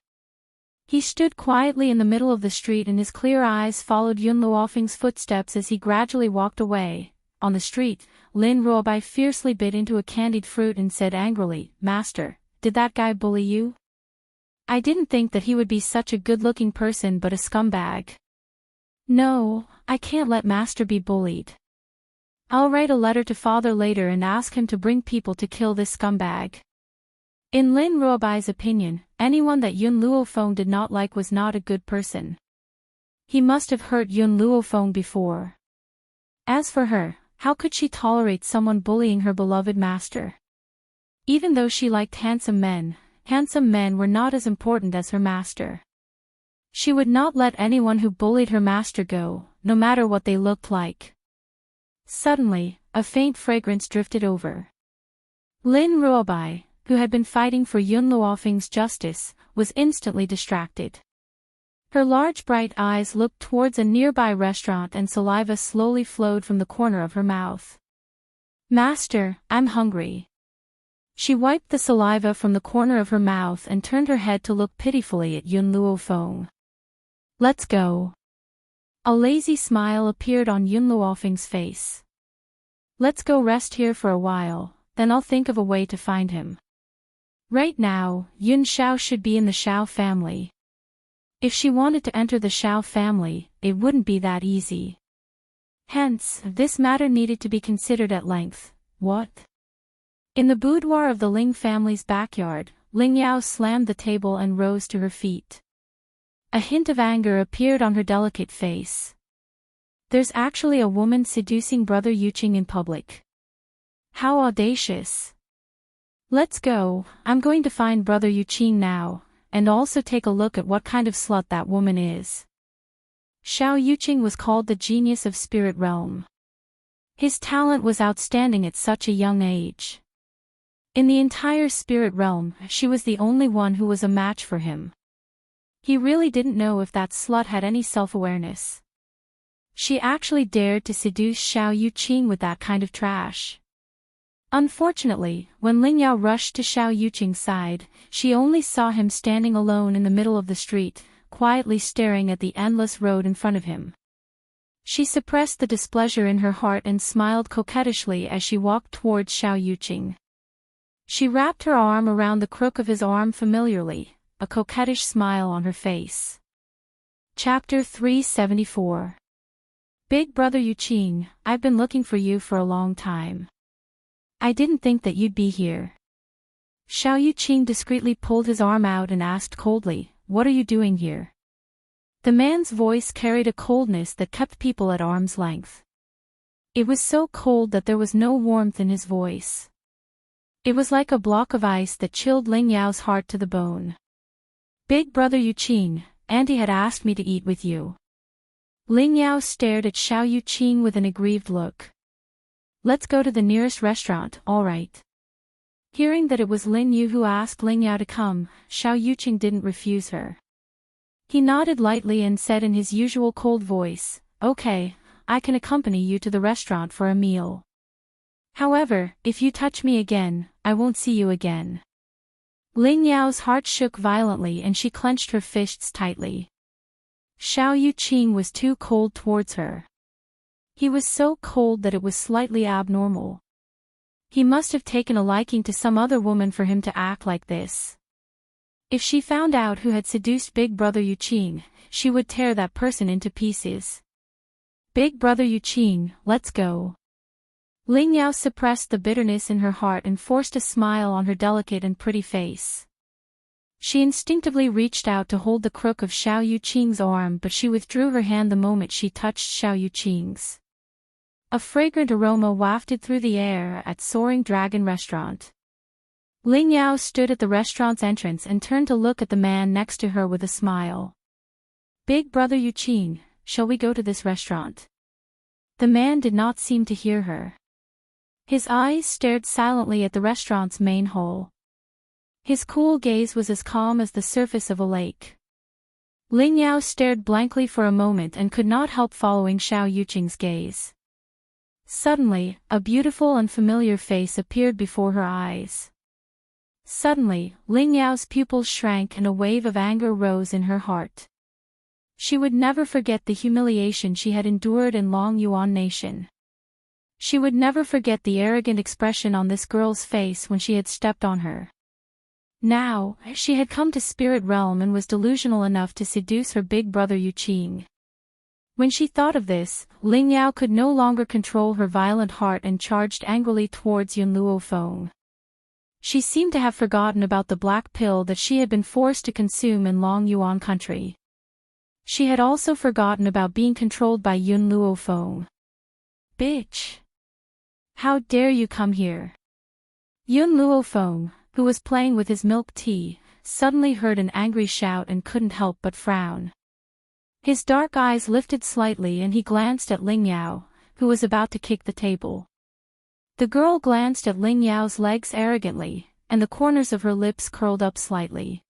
He stood quietly in the middle of the street and his clear eyes followed Yun Luofeng's footsteps as he gradually walked away. On the street, Lin Ruobai fiercely bit into a candied fruit and said angrily, "Master, did that guy bully you? I didn't think that he would be such a good-looking person but a scumbag." "No, I can't let Master be bullied. I'll write a letter to father later and ask him to bring people to kill this scumbag." In Lin Ruobai's opinion, anyone that Yun Luofeng did not like was not a good person. He must have hurt Yun Luofeng before. As for her, how could she tolerate someone bullying her beloved master? Even though she liked handsome men were not as important as her master. She would not let anyone who bullied her master go, no matter what they looked like. Suddenly, a faint fragrance drifted over. Lin Ruobai, who had been fighting for Yun Luofeng's justice, was instantly distracted. Her large bright eyes looked towards a nearby restaurant and saliva slowly flowed from the corner of her mouth. "Master, I'm hungry." She wiped the saliva from the corner of her mouth and turned her head to look pitifully at Yun Luofeng. "Let's go." A lazy smile appeared on Yun Luofeng's face. "Let's go rest here for a while, then I'll think of a way to find him." Right now, Yun Xiao should be in the Xiao family. If she wanted to enter the Xiao family, it wouldn't be that easy. Hence, this matter needed to be considered at length. What? In the boudoir of the Ling family's backyard, Ling Yao slammed the table and rose to her feet. A hint of anger appeared on her delicate face. There's actually a woman seducing Brother Yuqing in public. How audacious. Let's go, I'm going to find Brother Yuqing now, and also take a look at what kind of slut that woman is. Xiao Yuqing was called the genius of spirit realm. His talent was outstanding at such a young age. In the entire spirit realm, she was the only one who was a match for him. He really didn't know if that slut had any self-awareness. She actually dared to seduce Xiao Yuqing with that kind of trash. Unfortunately, when Ling Yao rushed to Xiao Yuqing's side, she only saw him standing alone in the middle of the street, quietly staring at the endless road in front of him. She suppressed the displeasure in her heart and smiled coquettishly as she walked towards Xiao Yuqing. She wrapped her arm around the crook of his arm familiarly, a coquettish smile on her face. Chapter 374. Big Brother Yuqing, I've been looking for you for a long time. I didn't think that you'd be here. Xiao Yuqing discreetly pulled his arm out and asked coldly, "What are you doing here?" The man's voice carried a coldness that kept people at arm's length. It was so cold that there was no warmth in his voice. It was like a block of ice that chilled Ling Yao's heart to the bone. "Big Brother Yuqing, Auntie had asked me to eat with you." Ling Yao stared at Xiao Yuqing with an aggrieved look. "Let's go to the nearest restaurant, all right." Hearing that it was Lin Yu who asked Ling Yao to come, Xiao Yuqing didn't refuse her. He nodded lightly and said in his usual cold voice, "Okay, I can accompany you to the restaurant for a meal. However, if you touch me again, I won't see you again." Ling Yao's heart shook violently and she clenched her fists tightly. Xiao Yuqing was too cold towards her. He was so cold that it was slightly abnormal. He must have taken a liking to some other woman for him to act like this. If she found out who had seduced Big Brother Yuqing, she would tear that person into pieces. "Big Brother Yuqing, let's go." Ling Yao suppressed the bitterness in her heart and forced a smile on her delicate and pretty face. She instinctively reached out to hold the crook of Xiao Yuqing's arm, but she withdrew her hand the moment she touched Xiao Yuqing's. A fragrant aroma wafted through the air at Soaring Dragon Restaurant. Ling Yao stood at the restaurant's entrance and turned to look at the man next to her with a smile. "Big Brother Yuqing, shall we go to this restaurant?" The man did not seem to hear her. His eyes stared silently at the restaurant's main hall. His cool gaze was as calm as the surface of a lake. Ling Yao stared blankly for a moment and could not help following Xiao Yuqing's gaze. Suddenly, a beautiful and familiar face appeared before her eyes. Suddenly, Ling Yao's pupils shrank and a wave of anger rose in her heart. She would never forget the humiliation she had endured in Long Yuan Nation. She would never forget the arrogant expression on this girl's face when she had stepped on her. Now, she had come to Spirit Realm and was delusional enough to seduce her big brother Yuqing. When she thought of this, Ling Yao could no longer control her violent heart and charged angrily towards Yun Luofeng. She seemed to have forgotten about the black pill that she had been forced to consume in Long Yuan country. She had also forgotten about being controlled by Yun Luofeng. Bitch! How dare you come here? Yun Luofeng, who was playing with his milk tea, suddenly heard an angry shout and couldn't help but frown. His dark eyes lifted slightly and he glanced at Ling Yao, who was about to kick the table. The girl glanced at Ling Yao's legs arrogantly, and the corners of her lips curled up slightly.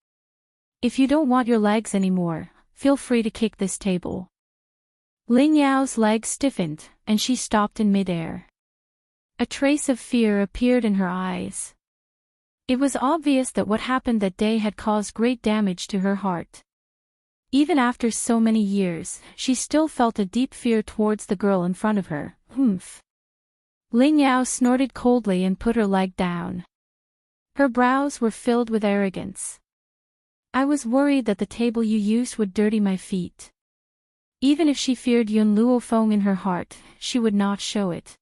If you don't want your legs anymore, feel free to kick this table. Ling Yao's legs stiffened, and she stopped in midair. A trace of fear appeared in her eyes. It was obvious that what happened that day had caused great damage to her heart. Even after so many years, she still felt a deep fear towards the girl in front of her. Humph. Ling Yao snorted coldly and put her leg down. Her brows were filled with arrogance. I was worried that the table you used would dirty my feet. Even if she feared Yun Luofeng in her heart, she would not show it.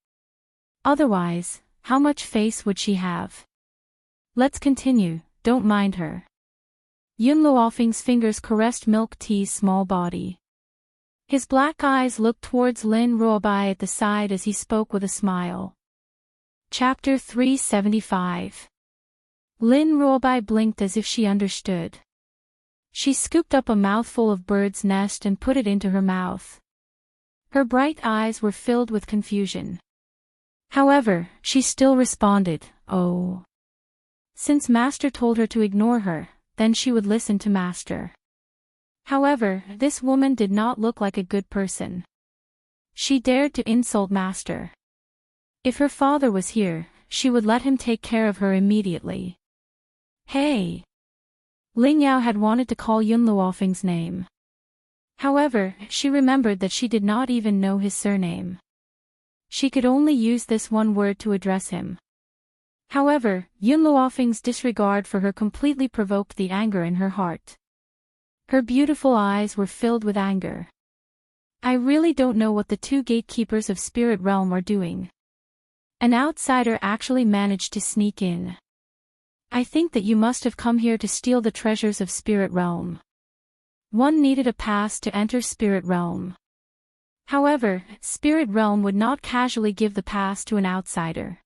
Otherwise, how much face would she have? Let's continue, don't mind her. Yun Luofeng's fingers caressed Milk Tea's small body. His black eyes looked towards Lin Ruobai at the side as he spoke with a smile. Chapter 375. Lin Ruobai blinked as if she understood. She scooped up a mouthful of bird's nest and put it into her mouth. Her bright eyes were filled with confusion. However, she still responded, "Oh." Since Master told her to ignore her, then she would listen to Master. However, this woman did not look like a good person. She dared to insult Master. If her father was here, she would let him take care of her immediately. Hey! Ling Yao had wanted to call Yun Luofeng's name. However, she remembered that she did not even know his surname. She could only use this one word to address him. However, Yun Luofeng's disregard for her completely provoked the anger in her heart. Her beautiful eyes were filled with anger. I really don't know what the two gatekeepers of Spirit Realm are doing. An outsider actually managed to sneak in. I think that you must have come here to steal the treasures of Spirit Realm. One needed a pass to enter Spirit Realm. However, Spirit Realm would not casually give the pass to an outsider.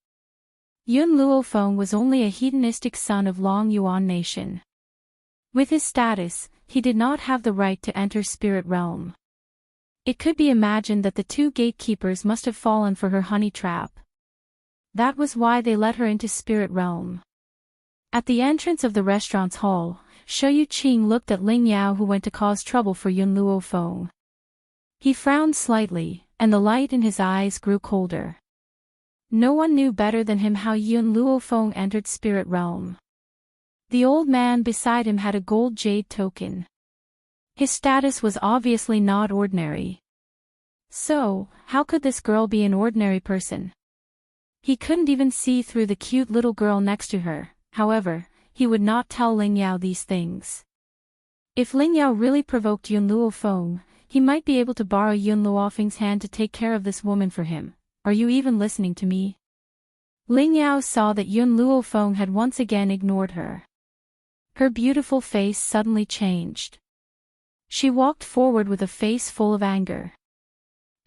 Yun Luofeng was only a hedonistic son of Long Yuan Nation. With his status, he did not have the right to enter Spirit Realm. It could be imagined that the two gatekeepers must have fallen for her honey trap. That was why they let her into Spirit Realm. At the entrance of the restaurant's hall, Xiao Yuqing looked at Ling Yao, who went to cause trouble for Yun Luofeng. He frowned slightly, and the light in his eyes grew colder. No one knew better than him how Yun Luofeng entered Spirit Realm. The old man beside him had a gold jade token. His status was obviously not ordinary. So, how could this girl be an ordinary person? He couldn't even see through the cute little girl next to her. However, he would not tell Ling Yao these things. If Ling Yao really provoked Yun Luofeng, he might be able to borrow Yun Luofeng's hand to take care of this woman for him. Are you even listening to me? Ling Yao saw that Yun Luofeng had once again ignored her. Her beautiful face suddenly changed. She walked forward with a face full of anger.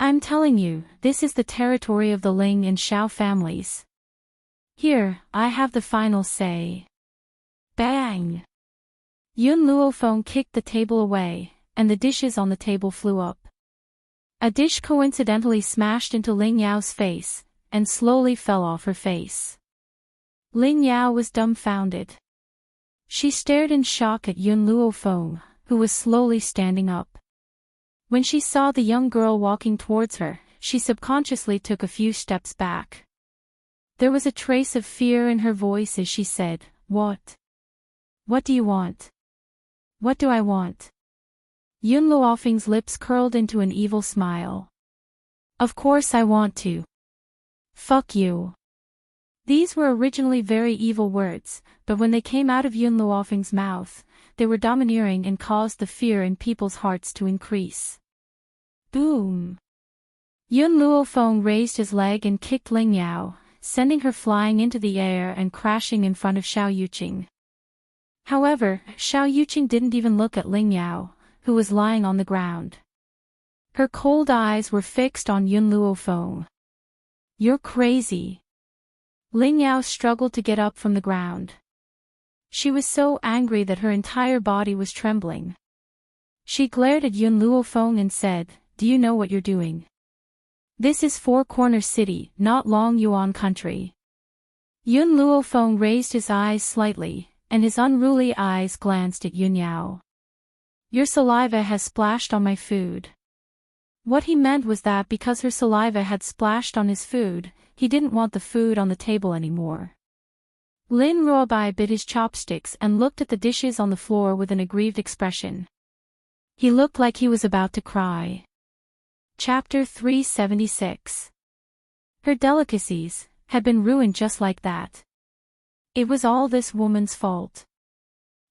I'm telling you, this is the territory of the Ling and Xiao families. Here, I have the final say. Bang! Yun Luofeng kicked the table away, and the dishes on the table flew up. A dish coincidentally smashed into Ling Yao's face, and slowly fell off her face. Ling Yao was dumbfounded. She stared in shock at Yun Luofeng, who was slowly standing up. When she saw the young girl walking towards her, she subconsciously took a few steps back. There was a trace of fear in her voice as she said, "What? What do you want?" "What do I want?" Yun Luofeng's lips curled into an evil smile. "Of course I want to. Fuck you." These were originally very evil words, but when they came out of Yun Luofeng's mouth, they were domineering and caused the fear in people's hearts to increase. Boom! Yun Luofeng raised his leg and kicked Ling Yao, sending her flying into the air and crashing in front of Xiao Yuqing. However, Xiao Yuqing didn't even look at Ling Yao, who was lying on the ground. Her cold eyes were fixed on Yun Luofeng. "You're crazy." Ling Yao struggled to get up from the ground. She was so angry that her entire body was trembling. She glared at Yun Luofeng and said, "Do you know what you're doing? This is Four Corner City, not Long Yuan Country." Yun Luofeng raised his eyes slightly, and his unruly eyes glanced at Yun Yao. "Your saliva has splashed on my food." What he meant was that because her saliva had splashed on his food, he didn't want the food on the table anymore. Lin Ruobai bit his chopsticks and looked at the dishes on the floor with an aggrieved expression. He looked like he was about to cry. Chapter 376. Her delicacies had been ruined just like that. It was all this woman's fault.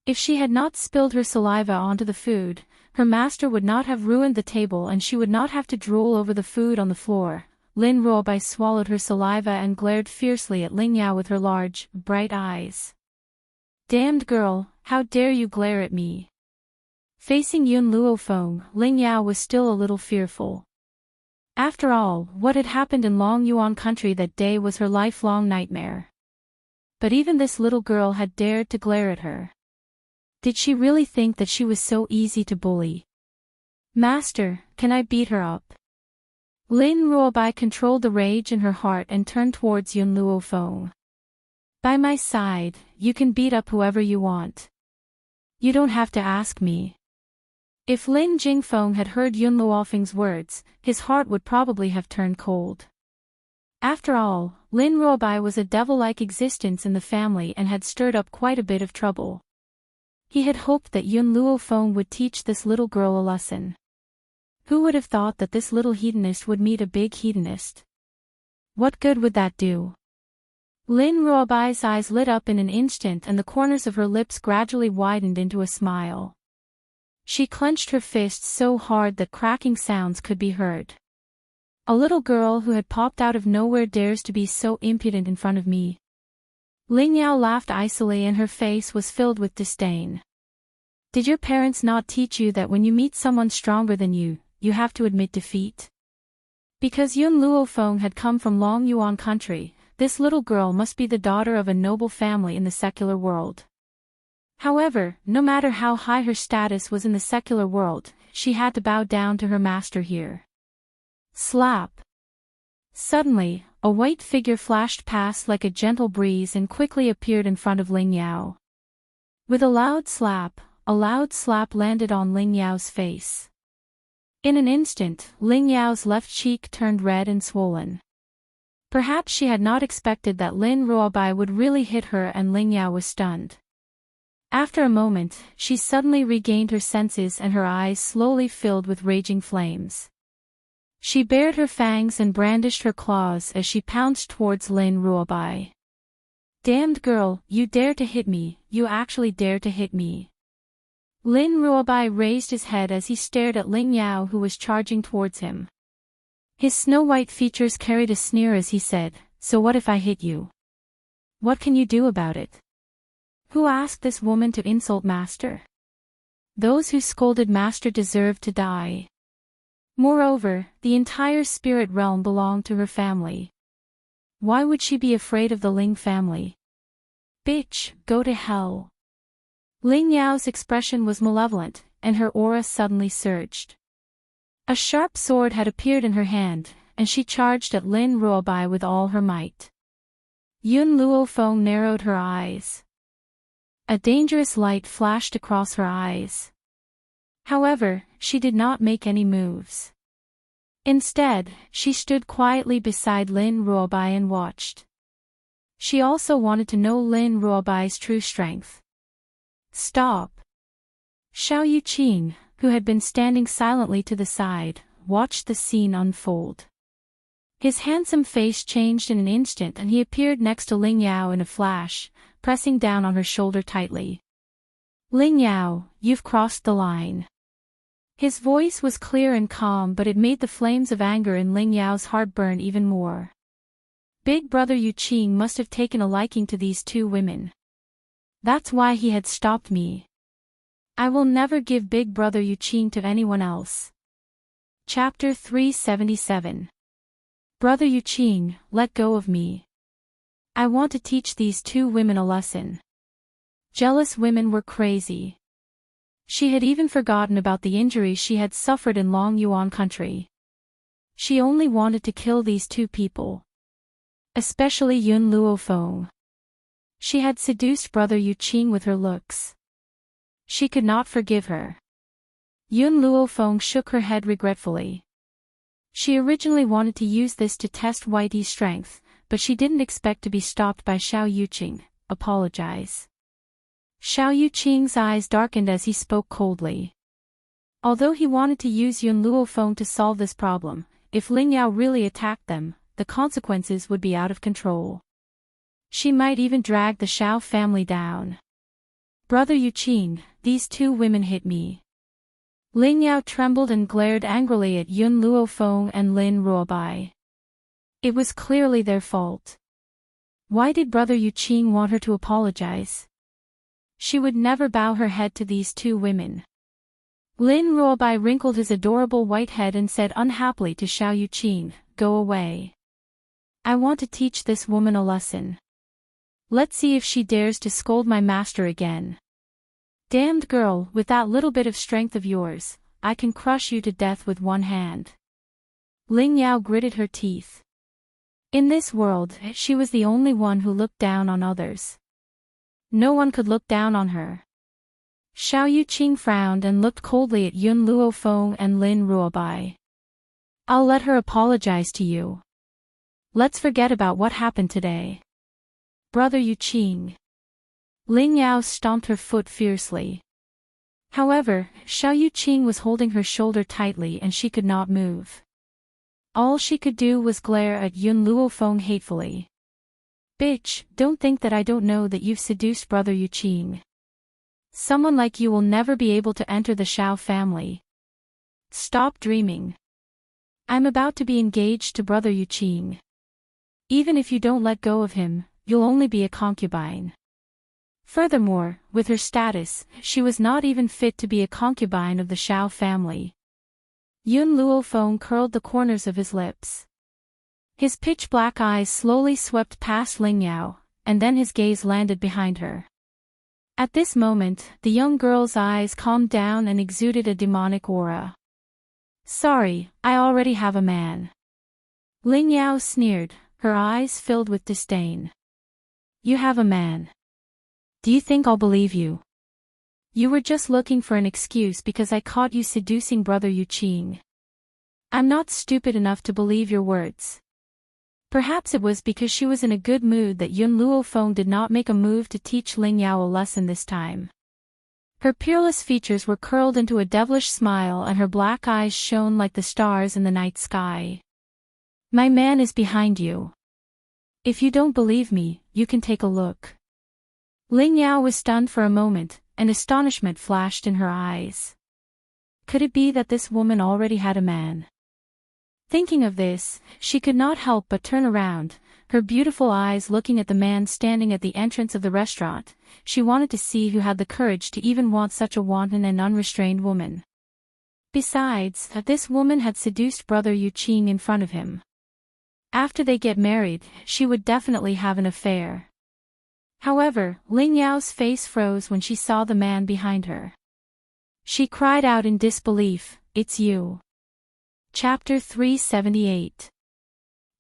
If she had not spilled her saliva onto the food, her master would not have ruined the table and she would not have to drool over the food on the floor. Lin Ruobai swallowed her saliva and glared fiercely at Ling Yao with her large, bright eyes. "Damned girl, how dare you glare at me?" Facing Yun Luofeng, Ling Yao was still a little fearful. After all, what had happened in Long Yuan Country that day was her lifelong nightmare. But even this little girl had dared to glare at her. Did she really think that she was so easy to bully? "Master, can I beat her up?" Lin Ruobai controlled the rage in her heart and turned towards Yun Luofeng. "By my side, you can beat up whoever you want. You don't have to ask me." If Lin Jingfeng had heard Yun Luofeng's words, his heart would probably have turned cold. After all, Lin Ruobai was a devil-like existence in the family and had stirred up quite a bit of trouble. He had hoped that Yun Luofeng would teach this little girl a lesson. Who would have thought that this little hedonist would meet a big hedonist? What good would that do? Lin Ruobai's eyes lit up in an instant and the corners of her lips gradually widened into a smile. She clenched her fists so hard that cracking sounds could be heard. "A little girl who had popped out of nowhere dares to be so impudent in front of me." Ling Yao laughed icily and her face was filled with disdain. "Did your parents not teach you that when you meet someone stronger than you have to admit defeat?" Because Yun Luofeng had come from Long Yuan Country, this little girl must be the daughter of a noble family in the secular world. However, no matter how high her status was in the secular world, she had to bow down to her master here. Slap! Suddenly, a white figure flashed past like a gentle breeze and quickly appeared in front of Ling Yao. With a loud slap landed on Ling Yao's face. In an instant, Ling Yao's left cheek turned red and swollen. Perhaps she had not expected that Lin Ruobai would really hit her and Ling Yao was stunned. After a moment, she suddenly regained her senses and her eyes slowly filled with raging flames. She bared her fangs and brandished her claws as she pounced towards Lin Ruobai. "Damned girl, you dare to hit me, you actually dare to hit me." Lin Ruobai raised his head as he stared at Ling Yao who was charging towards him. His snow-white features carried a sneer as he said, "So what if I hit you? What can you do about it? Who asked this woman to insult master? Those who scolded master deserve to die. Moreover, the entire spirit realm belonged to her family. Why would she be afraid of the Ling family? Bitch, go to hell." Ling Yao's expression was malevolent, and her aura suddenly surged. A sharp sword had appeared in her hand, and she charged at Lin Ruobai with all her might. Yun Luofeng narrowed her eyes. A dangerous light flashed across her eyes. However, she did not make any moves. Instead, she stood quietly beside Lin Ruobai and watched. She also wanted to know Lin Ruobai's true strength. Stop! Xiao Yuqing, who had been standing silently to the side, watched the scene unfold. His handsome face changed in an instant and he appeared next to Ling Yao in a flash, pressing down on her shoulder tightly. Ling Yao, you've crossed the line. His voice was clear and calm, but it made the flames of anger in Ling Yao's heart burn even more. Big brother Yuqing must have taken a liking to these two women. That's why he had stopped me. I will never give big brother Yuqing to anyone else. Chapter 377. Brother Yuqing, let go of me. I want to teach these two women a lesson. Jealous women were crazy. She had even forgotten about the injuries she had suffered in Long Yuan country. She only wanted to kill these two people. Especially Yun Luofeng. She had seduced brother Yuqing with her looks. She could not forgive her. Yun Luofeng shook her head regretfully. She originally wanted to use this to test Whitey's strength, but she didn't expect to be stopped by Xiao Yuqing. Apologize. Xiao Yuqing's eyes darkened as he spoke coldly. Although he wanted to use Yun Luofeng to solve this problem, if Ling Yao really attacked them, the consequences would be out of control. She might even drag the Xiao family down. Brother Yuqing, these two women hit me. Ling Yao trembled and glared angrily at Yun Luofeng and Lin Ruobai. It was clearly their fault. Why did brother Yuqing want her to apologize? She would never bow her head to these two women. Lin Ruobai wrinkled his adorable white head and said unhappily to Xiao Yuqing, go away. I want to teach this woman a lesson. Let's see if she dares to scold my master again. Damned girl, with that little bit of strength of yours, I can crush you to death with one hand. Ling Yao gritted her teeth. In this world, she was the only one who looked down on others. No one could look down on her. Xiao Yuqing frowned and looked coldly at Yun Luofeng and Lin Ruobai. I'll let her apologize to you. Let's forget about what happened today. Brother Yuqing. Ling Yao stomped her foot fiercely. However, Xiao Yuqing was holding her shoulder tightly and she could not move. All she could do was glare at Yun Luofeng hatefully. Bitch, don't think that I don't know that you've seduced brother Yuqing. Someone like you will never be able to enter the Xiao family. Stop dreaming. I'm about to be engaged to brother Yuqing. Even if you don't let go of him, you'll only be a concubine. Furthermore, with her status, she was not even fit to be a concubine of the Xiao family. Yun Luofeng curled the corners of his lips. His pitch-black eyes slowly swept past Ling Yao, and then his gaze landed behind her. At this moment, the young girl's eyes calmed down and exuded a demonic aura. Sorry, I already have a man. Ling Yao sneered, her eyes filled with disdain. You have a man. Do you think I'll believe you? You were just looking for an excuse because I caught you seducing brother Yuqing. I'm not stupid enough to believe your words. Perhaps it was because she was in a good mood that Yun Luofeng did not make a move to teach Ling Yao a lesson this time. Her peerless features were curled into a devilish smile and her black eyes shone like the stars in the night sky. My man is behind you. If you don't believe me, you can take a look. Ling Yao was stunned for a moment, and astonishment flashed in her eyes. Could it be that this woman already had a man? Thinking of this, she could not help but turn around, her beautiful eyes looking at the man standing at the entrance of the restaurant. She wanted to see who had the courage to even want such a wanton and unrestrained woman. Besides, this woman had seduced brother Yuqing in front of him. After they get married, she would definitely have an affair. However, Ling Yao's face froze when she saw the man behind her. She cried out in disbelief, "It's you." Chapter 378.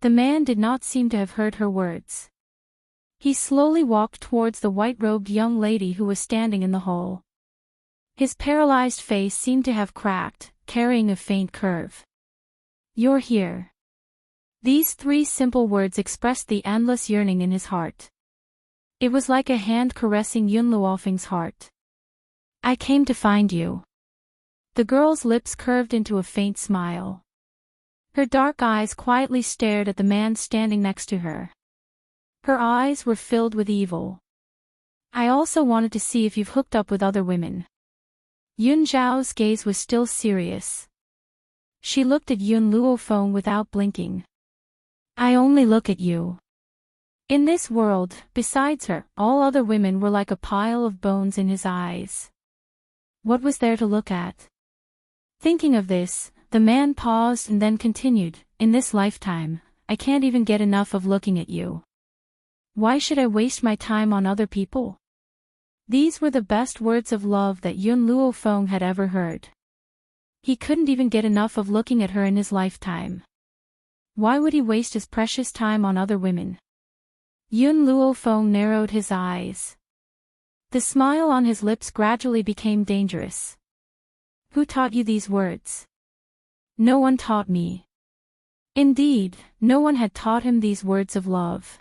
The man did not seem to have heard her words. He slowly walked towards the white-robed young lady who was standing in the hall. His paralyzed face seemed to have cracked, carrying a faint curve. "You're here." These 3 simple words expressed the endless yearning in his heart. It was like a hand caressing Yun Luofeng's heart. "I came to find you." The girl's lips curved into a faint smile. Her dark eyes quietly stared at the man standing next to her. Her eyes were filled with evil. "I also wanted to see if you've hooked up with other women." Yun Zhao's gaze was still serious. She looked at Yun Luofeng without blinking. "I only look at you." In this world, besides her, all other women were like a pile of bones in his eyes. What was there to look at? Thinking of this, the man paused and then continued, "In this lifetime, I can't even get enough of looking at you. Why should I waste my time on other people?" These were the best words of love that Yun Luofeng had ever heard. He couldn't even get enough of looking at her in his lifetime. Why would he waste his precious time on other women? Yun Luofeng narrowed his eyes. The smile on his lips gradually became dangerous. "Who taught you these words?" "No one taught me." Indeed, no one had taught him these words of love.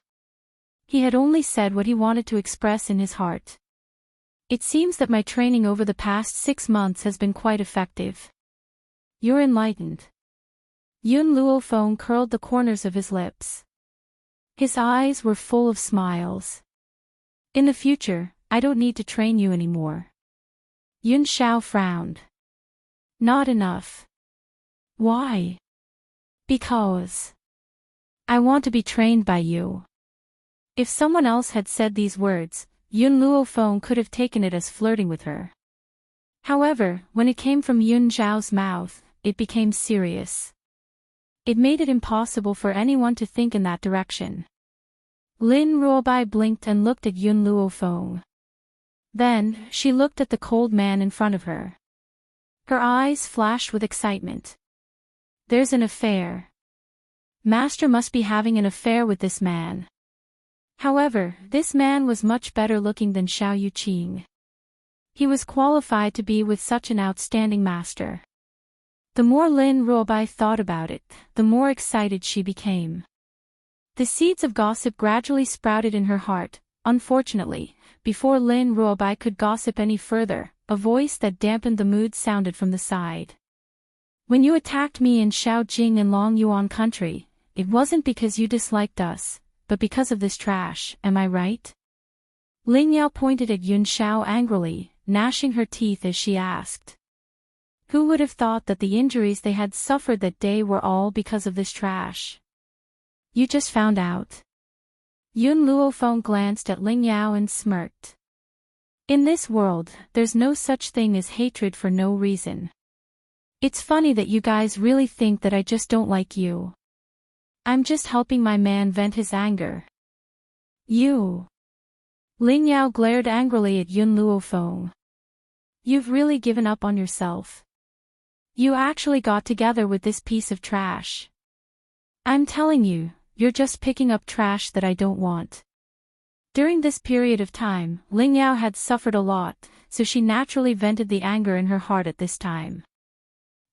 He had only said what he wanted to express in his heart. "It seems that my training over the past 6 months has been quite effective." "You're enlightened." Yun Luofeng curled the corners of his lips. His eyes were full of smiles. "In the future, I don't need to train you anymore." Yun Xiao frowned. "Not enough." "Why?" "Because I want to be trained by you." If someone else had said these words, Yun Luofeng could have taken it as flirting with her. However, when it came from Yun Zhao's mouth, it became serious. It made it impossible for anyone to think in that direction. Lin Ruobai blinked and looked at Yun Luofeng. Then, she looked at the cold man in front of her. Her eyes flashed with excitement. "There's an affair. Master must be having an affair with this man." However, this man was much better looking than Xiao Yuqing. He was qualified to be with such an outstanding master. The more Lin Ruobai thought about it, the more excited she became. The seeds of gossip gradually sprouted in her heart. Unfortunately, before Lin Ruobai could gossip any further, a voice that dampened the mood sounded from the side. "When you attacked me in Shaojing and Long Yuan country, it wasn't because you disliked us, but because of this trash, am I right?" Ling Yao pointed at Yun Xiao angrily, gnashing her teeth as she asked. Who would have thought that the injuries they had suffered that day were all because of this trash? "You just found out." Yun Luofeng glanced at Ling Yao and smirked. "In this world, there's no such thing as hatred for no reason. It's funny that you guys really think that I just don't like you. I'm just helping my man vent his anger." "You?" Ling Yao glared angrily at Yun Luofeng. "You've really given up on yourself. You actually got together with this piece of trash. I'm telling you, you're just picking up trash that I don't want." During this period of time, Ling Yao had suffered a lot, so she naturally vented the anger in her heart at this time.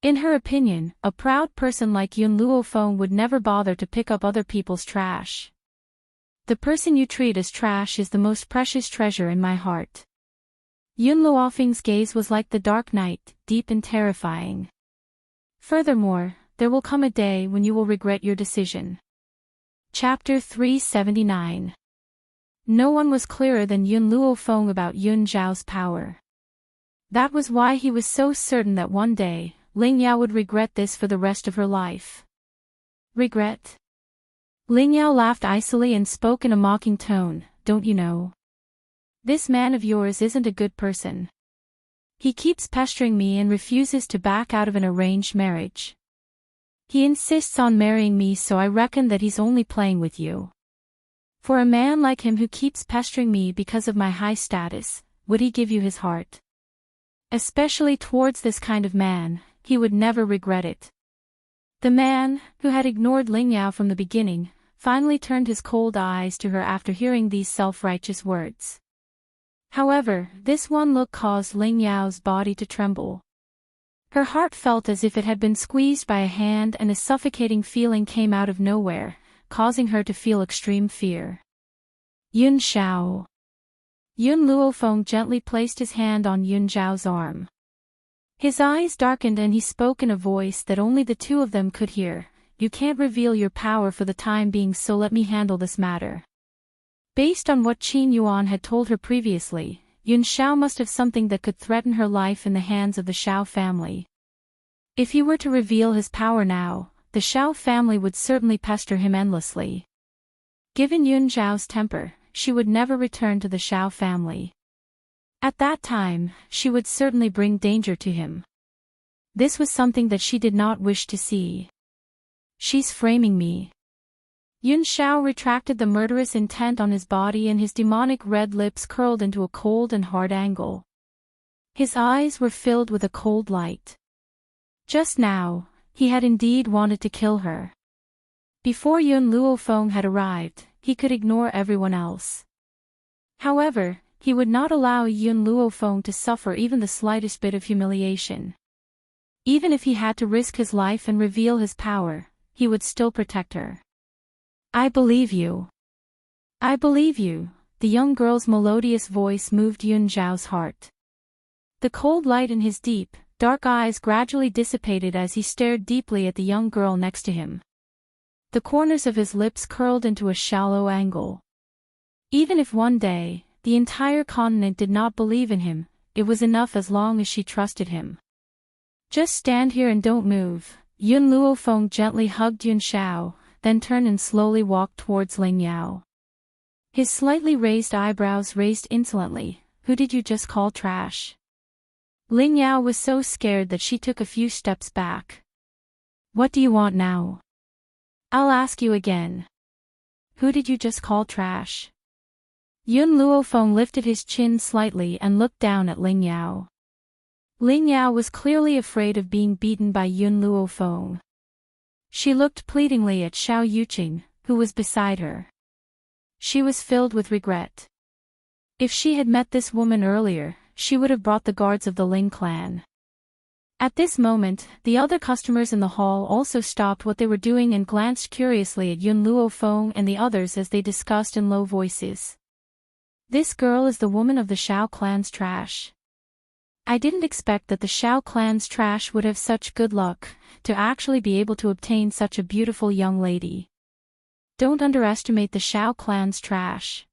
In her opinion, a proud person like Yun Luofeng would never bother to pick up other people's trash. "The person you treat as trash is the most precious treasure in my heart." Yun Luofeng's gaze was like the dark night, deep and terrifying. "Furthermore, there will come a day when you will regret your decision." Chapter 379. No one was clearer than Yun Luofeng about Yun Zhao's power. That was why he was so certain that one day, Ling Yao would regret this for the rest of her life. "Regret?" Ling Yao laughed icily and spoke in a mocking tone. "Don't you know? This man of yours isn't a good person. He keeps pestering me and refuses to back out of an arranged marriage. He insists on marrying me, so I reckon that he's only playing with you. For a man like him who keeps pestering me because of my high status, would he give you his heart? Especially towards this kind of man, he would never regret it." The man, who had ignored Ling Yao from the beginning, finally turned his cold eyes to her after hearing these self-righteous words. However, this one look caused Ling Yao's body to tremble. Her heart felt as if it had been squeezed by a hand, and a suffocating feeling came out of nowhere, causing her to feel extreme fear. Yun Xiao. Yun Luofeng gently placed his hand on Yun Zhao's arm. His eyes darkened and he spoke in a voice that only the two of them could hear. You can't reveal your power for the time being, so let me handle this matter. Based on what Qin Yuan had told her previously, Yun Xiao must have something that could threaten her life in the hands of the Xiao family. If he were to reveal his power now, the Xiao family would certainly pester him endlessly. Given Yun Zhao's temper, she would never return to the Xiao family. At that time, she would certainly bring danger to him. This was something that she did not wish to see. She's framing me. Yun Xiao retracted the murderous intent on his body, and his demonic red lips curled into a cold and hard angle. His eyes were filled with a cold light. Just now, he had indeed wanted to kill her. Before Yun Luofeng had arrived, he could ignore everyone else. However, he would not allow Yun Luofeng to suffer even the slightest bit of humiliation. Even if he had to risk his life and reveal his power, he would still protect her. I believe you. I believe you. The young girl's melodious voice moved Yun Zhao's heart. The cold light in his deep, dark eyes gradually dissipated as he stared deeply at the young girl next to him. The corners of his lips curled into a shallow angle. Even if one day, the entire continent did not believe in him, it was enough as long as she trusted him. Just stand here and don't move. Yun Luofeng gently hugged Yun Xiao, then turned and slowly walked towards Ling Yao. His slightly raised eyebrows raised insolently. Who did you just call trash? Ling Yao was so scared that she took a few steps back. What do you want now? I'll ask you again. Who did you just call trash? Yun Luofeng lifted his chin slightly and looked down at Ling Yao. Ling Yao was clearly afraid of being beaten by Yun Luofeng. She looked pleadingly at Xiao Yuqing, who was beside her. She was filled with regret. If she had met this woman earlier, she would have brought the guards of the Ling clan. At this moment, the other customers in the hall also stopped what they were doing and glanced curiously at Yun Luofeng and the others as they discussed in low voices. This girl is the woman of the Xiao clan's trash. I didn't expect that the Xiao clan's trash would have such good luck, to actually be able to obtain such a beautiful young lady. Don't underestimate the Xiao clan's trash.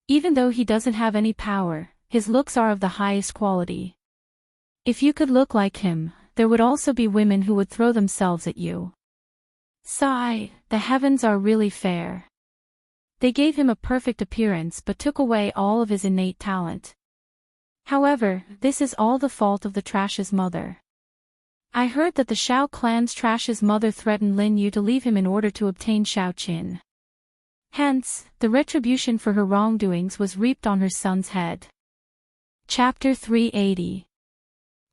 Even though he doesn't have any power, his looks are of the highest quality. If you could look like him, there would also be women who would throw themselves at you. Sigh, the heavens are really fair. They gave him a perfect appearance but took away all of his innate talent. However, this is all the fault of the trash's mother. I heard that the Xiao clan's trash's mother threatened Lin Yu to leave him in order to obtain Xiao Qin. Hence, the retribution for her wrongdoings was reaped on her son's head. Chapter 380.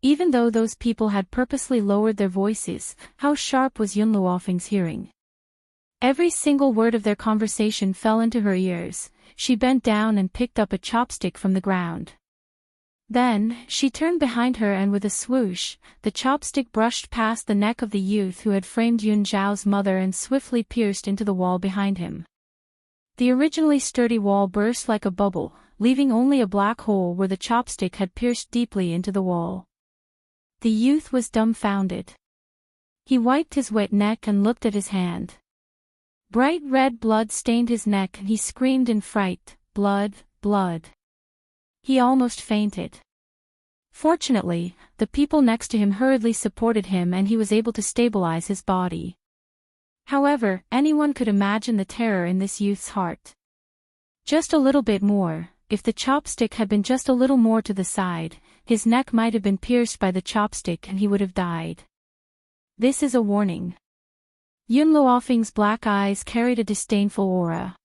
Even though those people had purposely lowered their voices, how sharp was Yun Luofeng's hearing? Every single word of their conversation fell into her ears. She bent down and picked up a chopstick from the ground. Then, she turned behind her and with a swoosh, the chopstick brushed past the neck of the youth who had framed Yun Zhao's mother and swiftly pierced into the wall behind him. The originally sturdy wall burst like a bubble, leaving only a black hole where the chopstick had pierced deeply into the wall. The youth was dumbfounded. He wiped his wet neck and looked at his hand. Bright red blood stained his neck and he screamed in fright, "Blood, blood." He almost fainted. Fortunately, the people next to him hurriedly supported him and he was able to stabilize his body. However, anyone could imagine the terror in this youth's heart. Just a little bit more, if the chopstick had been just a little more to the side, his neck might have been pierced by the chopstick and he would have died. This is a warning. Yun Luofeng's black eyes carried a disdainful aura.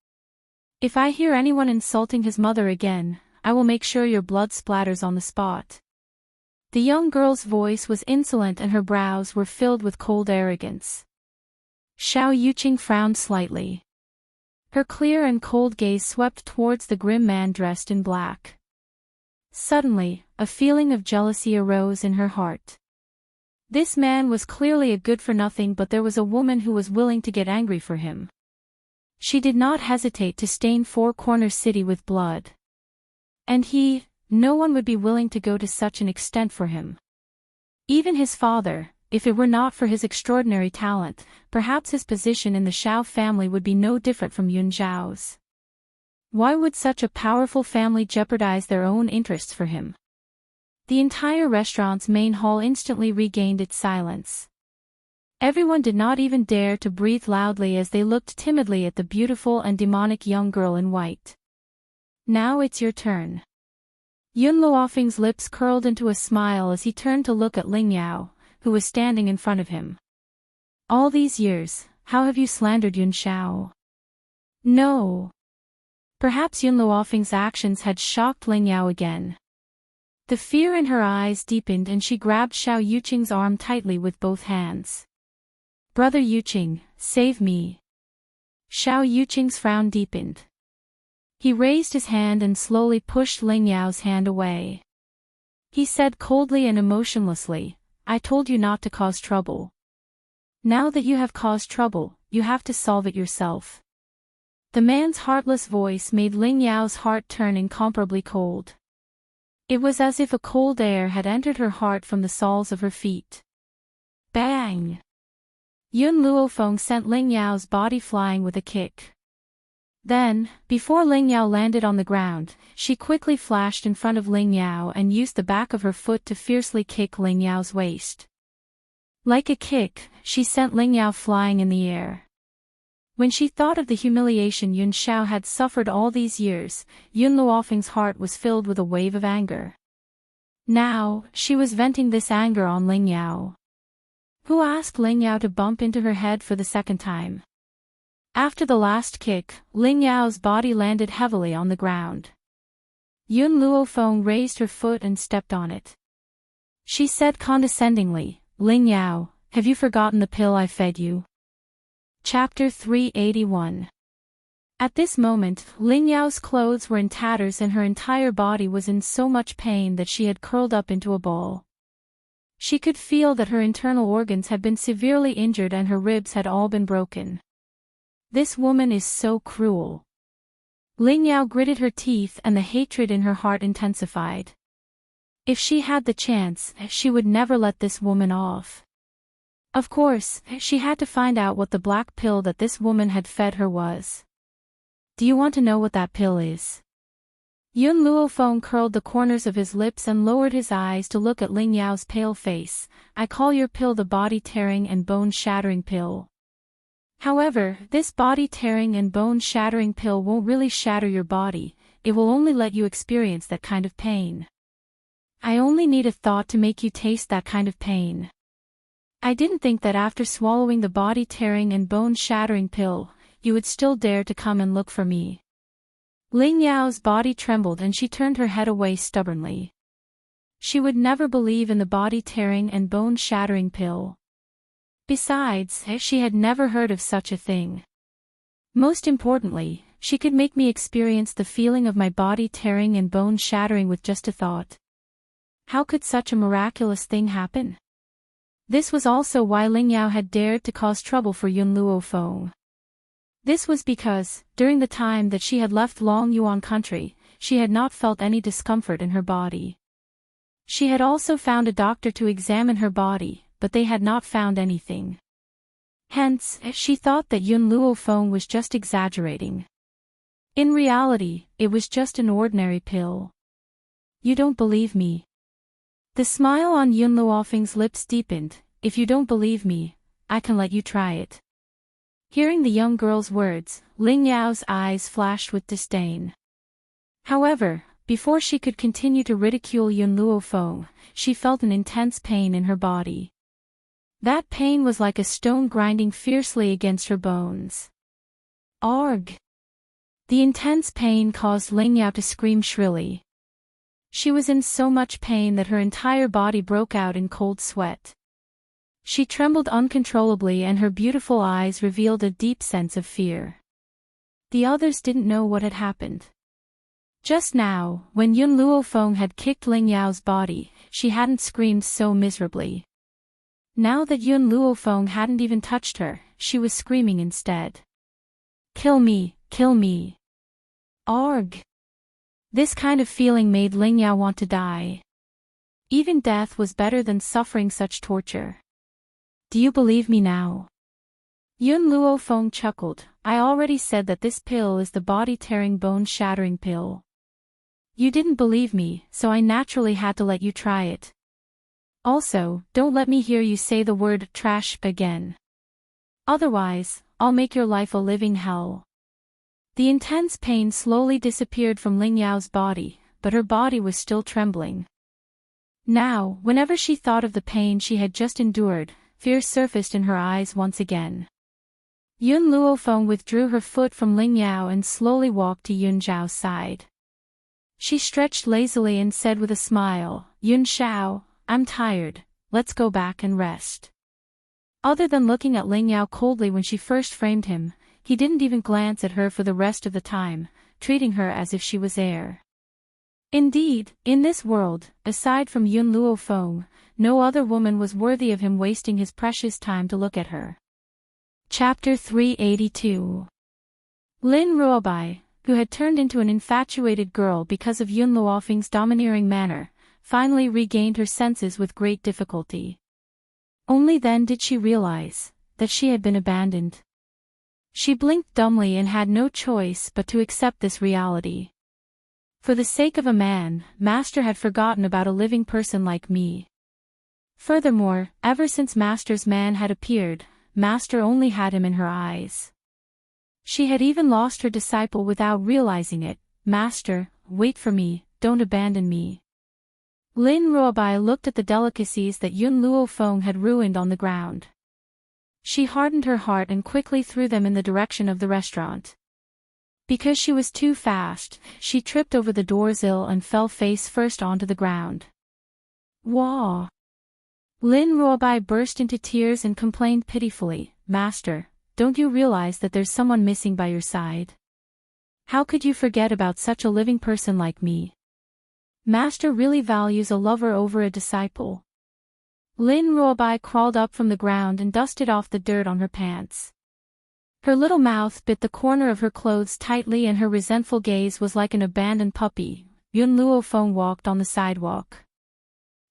If I hear anyone insulting his mother again, I will make sure your blood splatters on the spot. The young girl's voice was insolent and her brows were filled with cold arrogance. Xiao Yuqing frowned slightly. Her clear and cold gaze swept towards the grim man dressed in black. Suddenly, a feeling of jealousy arose in her heart. This man was clearly a good-for-nothing, but there was a woman who was willing to get angry for him. She did not hesitate to stain Four Corners City with blood. And no one would be willing to go to such an extent for him. Even his father, if it were not for his extraordinary talent, perhaps his position in the Xiao family would be no different from Yun Zhao's. Why would such a powerful family jeopardize their own interests for him? The entire restaurant's main hall instantly regained its silence. Everyone did not even dare to breathe loudly as they looked timidly at the beautiful and demonic young girl in white. Now it's your turn. Yun Luofeng's lips curled into a smile as he turned to look at Ling Yao, who was standing in front of him. All these years, how have you slandered Yun Xiao? No. Perhaps Yun Luofeng's actions had shocked Ling Yao again. The fear in her eyes deepened and she grabbed Xiao Yuqing's arm tightly with both hands. Brother Yuqing, save me. Xiao Yuqing's frown deepened. He raised his hand and slowly pushed Ling Yao's hand away. He said coldly and emotionlessly, I told you not to cause trouble. Now that you have caused trouble, you have to solve it yourself. The man's heartless voice made Ling Yao's heart turn incomparably cold. It was as if a cold air had entered her heart from the soles of her feet. Bang! Yun Luofeng sent Ling Yao's body flying with a kick. Then, before Ling Yao landed on the ground, she quickly flashed in front of Ling Yao and used the back of her foot to fiercely kick Ling Yao's waist. Like a kick, she sent Ling Yao flying in the air. When she thought of the humiliation Yun Xiao had suffered all these years, Yun Luofeng's heart was filled with a wave of anger. Now, she was venting this anger on Ling Yao. Who asked Ling Yao to bump into her head for the second time? After the last kick, Ling Yao's body landed heavily on the ground. Yun Luofeng raised her foot and stepped on it. She said condescendingly, Ling Yao, have you forgotten the pill I fed you? Chapter 381. At this moment, Ling Yao's clothes were in tatters and her entire body was in so much pain that she had curled up into a ball. She could feel that her internal organs had been severely injured and her ribs had all been broken. This woman is so cruel. Ling Yao gritted her teeth and the hatred in her heart intensified. If she had the chance, she would never let this woman off. Of course, she had to find out what the black pill that this woman had fed her was. Do you want to know what that pill is? Yun Luofeng curled the corners of his lips and lowered his eyes to look at Ling Yao's pale face. I call your pill the body-tearing and bone-shattering pill. However, this body-tearing and bone-shattering pill won't really shatter your body, it will only let you experience that kind of pain. I only need a thought to make you taste that kind of pain. I didn't think that after swallowing the body-tearing and bone-shattering pill, you would still dare to come and look for me. Ling Yao's body trembled and she turned her head away stubbornly. She would never believe in the body-tearing and bone-shattering pill. Besides, she had never heard of such a thing. Most importantly, she could make me experience the feeling of my body tearing and bone shattering with just a thought. How could such a miraculous thing happen? This was also why Ling Yao had dared to cause trouble for Yun Luofeng. This was because, during the time that she had left Long Yuan country, she had not felt any discomfort in her body. She had also found a doctor to examine her body, but they had not found anything. Hence, she thought that Yun Luofeng was just exaggerating. In reality, it was just an ordinary pill. You don't believe me? The smile on Yun Luofeng's lips deepened. If you don't believe me, I can let you try it. Hearing the young girl's words, Ling Yao's eyes flashed with disdain. However, before she could continue to ridicule Yun Luofeng, she felt an intense pain in her body. That pain was like a stone grinding fiercely against her bones. Arg! The intense pain caused Ling Yao to scream shrilly. She was in so much pain that her entire body broke out in cold sweat. She trembled uncontrollably and her beautiful eyes revealed a deep sense of fear. The others didn't know what had happened. Just now, when Yun Luofeng had kicked Ling Yao's body, she hadn't screamed so miserably. Now that Yun Luofeng hadn't even touched her, she was screaming instead. Kill me, kill me. Arg! This kind of feeling made Ling Yao want to die. Even death was better than suffering such torture. Do you believe me now? Yun Luofeng chuckled. I already said that this pill is the body-tearing bone-shattering pill. You didn't believe me, so I naturally had to let you try it. Also, don't let me hear you say the word trash again. Otherwise, I'll make your life a living hell. The intense pain slowly disappeared from Ling Yao's body, but her body was still trembling. Now, whenever she thought of the pain she had just endured, fear surfaced in her eyes once again. Yun Luofeng withdrew her foot from Ling Yao and slowly walked to Yun Zhao's side. She stretched lazily and said with a smile, Yun Zhao, I'm tired, let's go back and rest. Other than looking at Ling Yao coldly when she first framed him, he didn't even glance at her for the rest of the time, treating her as if she was air. Indeed, in this world, aside from Yun Luofeng, no other woman was worthy of him wasting his precious time to look at her. Chapter 382. Lin Ruobai, who had turned into an infatuated girl because of Yun Luofeng's domineering manner, finally regained her senses with great difficulty. Only then did she realize that she had been abandoned. She blinked dumbly and had no choice but to accept this reality. For the sake of a man, Master had forgotten about a living person like me. Furthermore, ever since Master's man had appeared, Master only had him in her eyes. She had even lost her disciple without realizing it. Master, wait for me, don't abandon me. Lin Ruobai looked at the delicacies that Yun Luofeng had ruined on the ground. She hardened her heart and quickly threw them in the direction of the restaurant. Because she was too fast, she tripped over the doorsill and fell face first onto the ground. Wah! Lin Ruobai burst into tears and complained pitifully, Master, don't you realize that there's someone missing by your side? How could you forget about such a living person like me? Master really values a lover over a disciple. Lin Ruobai crawled up from the ground and dusted off the dirt on her pants. Her little mouth bit the corner of her clothes tightly and her resentful gaze was like an abandoned puppy. Yun Luofeng walked on the sidewalk.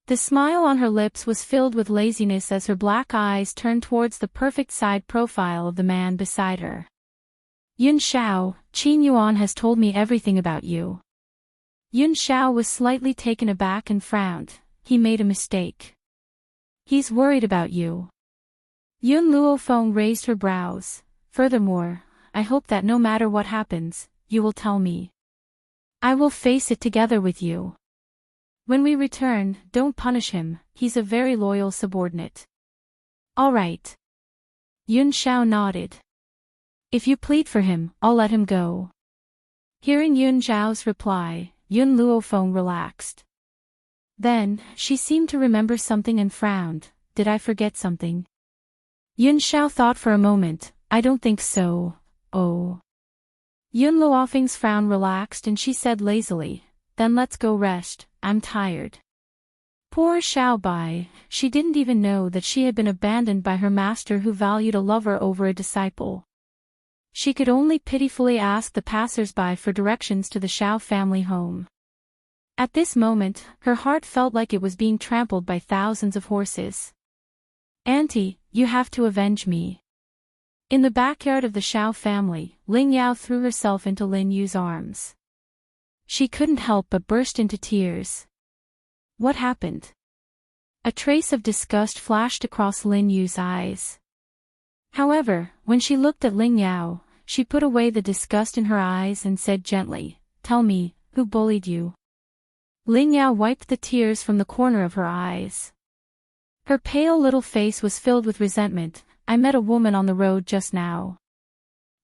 The smile on her lips was filled with laziness as her black eyes turned towards the perfect side profile of the man beside her. Yun Zhao, Qin Yuan has told me everything about you. Yun Zhao was slightly taken aback and frowned. He made a mistake. He's worried about you. Yun Luofeng raised her brows. Furthermore, I hope that no matter what happens, you will tell me. I will face it together with you. When we return, don't punish him, he's a very loyal subordinate. All right. Yun Zhao nodded. If you plead for him, I'll let him go. Hearing Yun Zhao's reply, Yun Luofeng relaxed. Then, she seemed to remember something and frowned. Did I forget something? Yun Zhao thought for a moment. I don't think so. Oh. Yun Luofeng's frown relaxed and she said lazily, then let's go rest, I'm tired. Poor Xiao Bai, she didn't even know that she had been abandoned by her master who valued a lover over a disciple. She could only pitifully ask the passers-by for directions to the Xiao family home. At this moment, her heart felt like it was being trampled by thousands of horses. Auntie, you have to avenge me. In the backyard of the Xiao family, Ling Yao threw herself into Lin Yu's arms. She couldn't help but burst into tears. What happened? A trace of disgust flashed across Lin Yu's eyes. However, when she looked at Ling Yao, she put away the disgust in her eyes and said gently, Tell me, who bullied you? Ling Yao wiped the tears from the corner of her eyes. Her pale little face was filled with resentment. I met a woman on the road just now.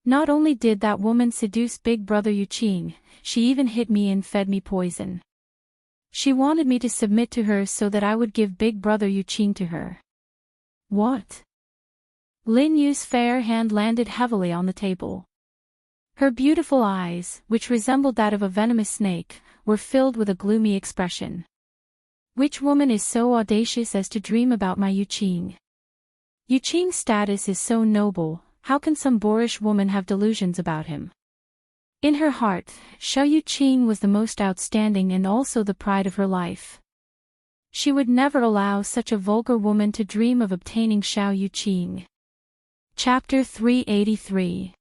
Not only did that woman seduce Big Brother Yuqing, she even hit me and fed me poison. She wanted me to submit to her so that I would give big brother Yuqing to her. What? Lin Yu's fair hand landed heavily on the table. Her beautiful eyes, which resembled that of a venomous snake, were filled with a gloomy expression. Which woman is so audacious as to dream about my Yuqing? Yuqing's status is so noble, how can some boorish woman have delusions about him? In her heart, Xiao Yuqing was the most outstanding and also the pride of her life. She would never allow such a vulgar woman to dream of obtaining Xiao Yuqing. Chapter 383.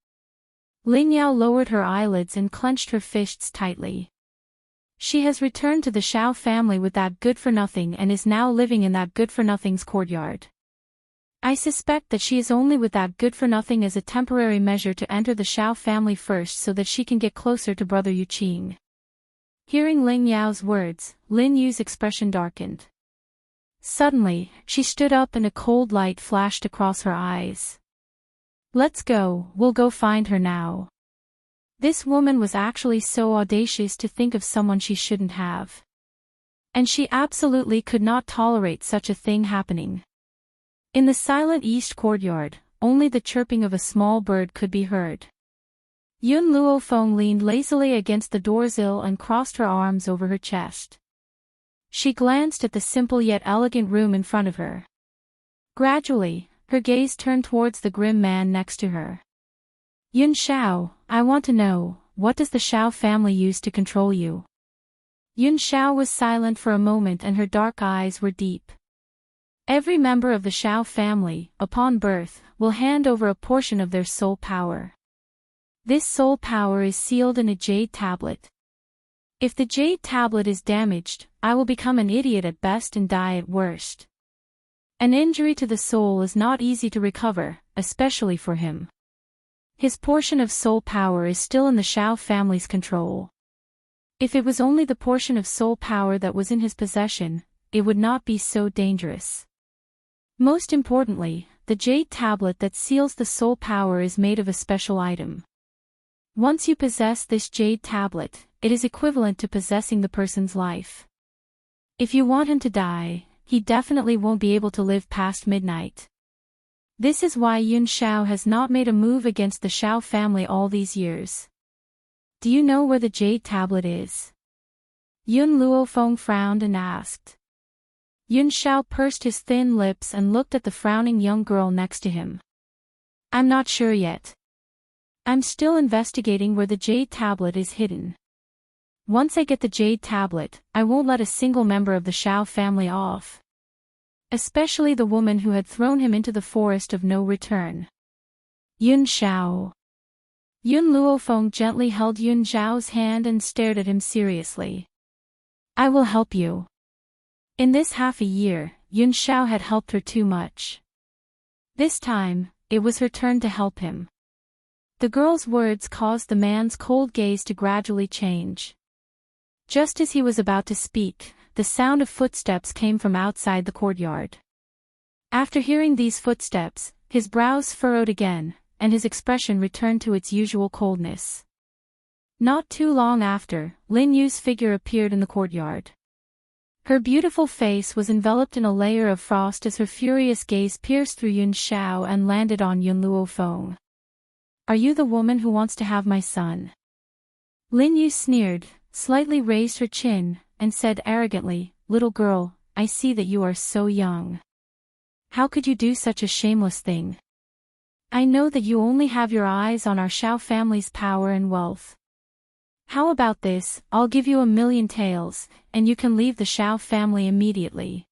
Lin Yao lowered her eyelids and clenched her fists tightly. She has returned to the Xiao family with that good-for-nothing and is now living in that good-for-nothing's courtyard. I suspect that she is only with that good-for-nothing as a temporary measure to enter the Xiao family first so that she can get closer to brother Yuqing. Hearing Lin Yao's words, Lin Yu's expression darkened. Suddenly, she stood up and a cold light flashed across her eyes. Let's go, we'll go find her now. This woman was actually so audacious to think of someone she shouldn't have. And she absolutely could not tolerate such a thing happening. In the silent east courtyard, only the chirping of a small bird could be heard. Yun Luofeng leaned lazily against the doorsill and crossed her arms over her chest. She glanced at the simple yet elegant room in front of her. Gradually, her gaze turned towards the grim man next to her. Yun Xiao, I want to know, what does the Xiao family use to control you? Yun Xiao was silent for a moment and her dark eyes were deep. Every member of the Xiao family, upon birth, will hand over a portion of their soul power. This soul power is sealed in a jade tablet. If the jade tablet is damaged, I will become an idiot at best and die at worst. An injury to the soul is not easy to recover, especially for him. His portion of soul power is still in the Xiao family's control. If it was only the portion of soul power that was in his possession, it would not be so dangerous. Most importantly, the jade tablet that seals the soul power is made of a special item. Once you possess this jade tablet, it is equivalent to possessing the person's life. If you want him to die, he definitely won't be able to live past midnight. This is why Yun Xiao has not made a move against the Xiao family all these years. Do you know where the jade tablet is? Yun Luofeng frowned and asked. Yun Xiao pursed his thin lips and looked at the frowning young girl next to him. I'm not sure yet. I'm still investigating where the jade tablet is hidden. Once I get the jade tablet, I won't let a single member of the Xiao family off. Especially the woman who had thrown him into the forest of no return. Yun Xiao. Yun Luofeng gently held Yun Xiao's hand and stared at him seriously. I will help you. In this half a year, Yun Xiao had helped her too much. This time, it was her turn to help him. The girl's words caused the man's cold gaze to gradually change. Just as he was about to speak, the sound of footsteps came from outside the courtyard. After hearing these footsteps, his brows furrowed again, and his expression returned to its usual coldness. Not too long after, Lin Yu's figure appeared in the courtyard. Her beautiful face was enveloped in a layer of frost as her furious gaze pierced through Yun Xiao and landed on Yun Luofeng. Are you the woman who wants to have my son? Lin Yu sneered, slightly raised her chin, and said arrogantly, Little girl, I see that you are so young. How could you do such a shameless thing? I know that you only have your eyes on our Xiao family's power and wealth. How about this, I'll give you 1,000,000 taels, and you can leave the Xiao family immediately.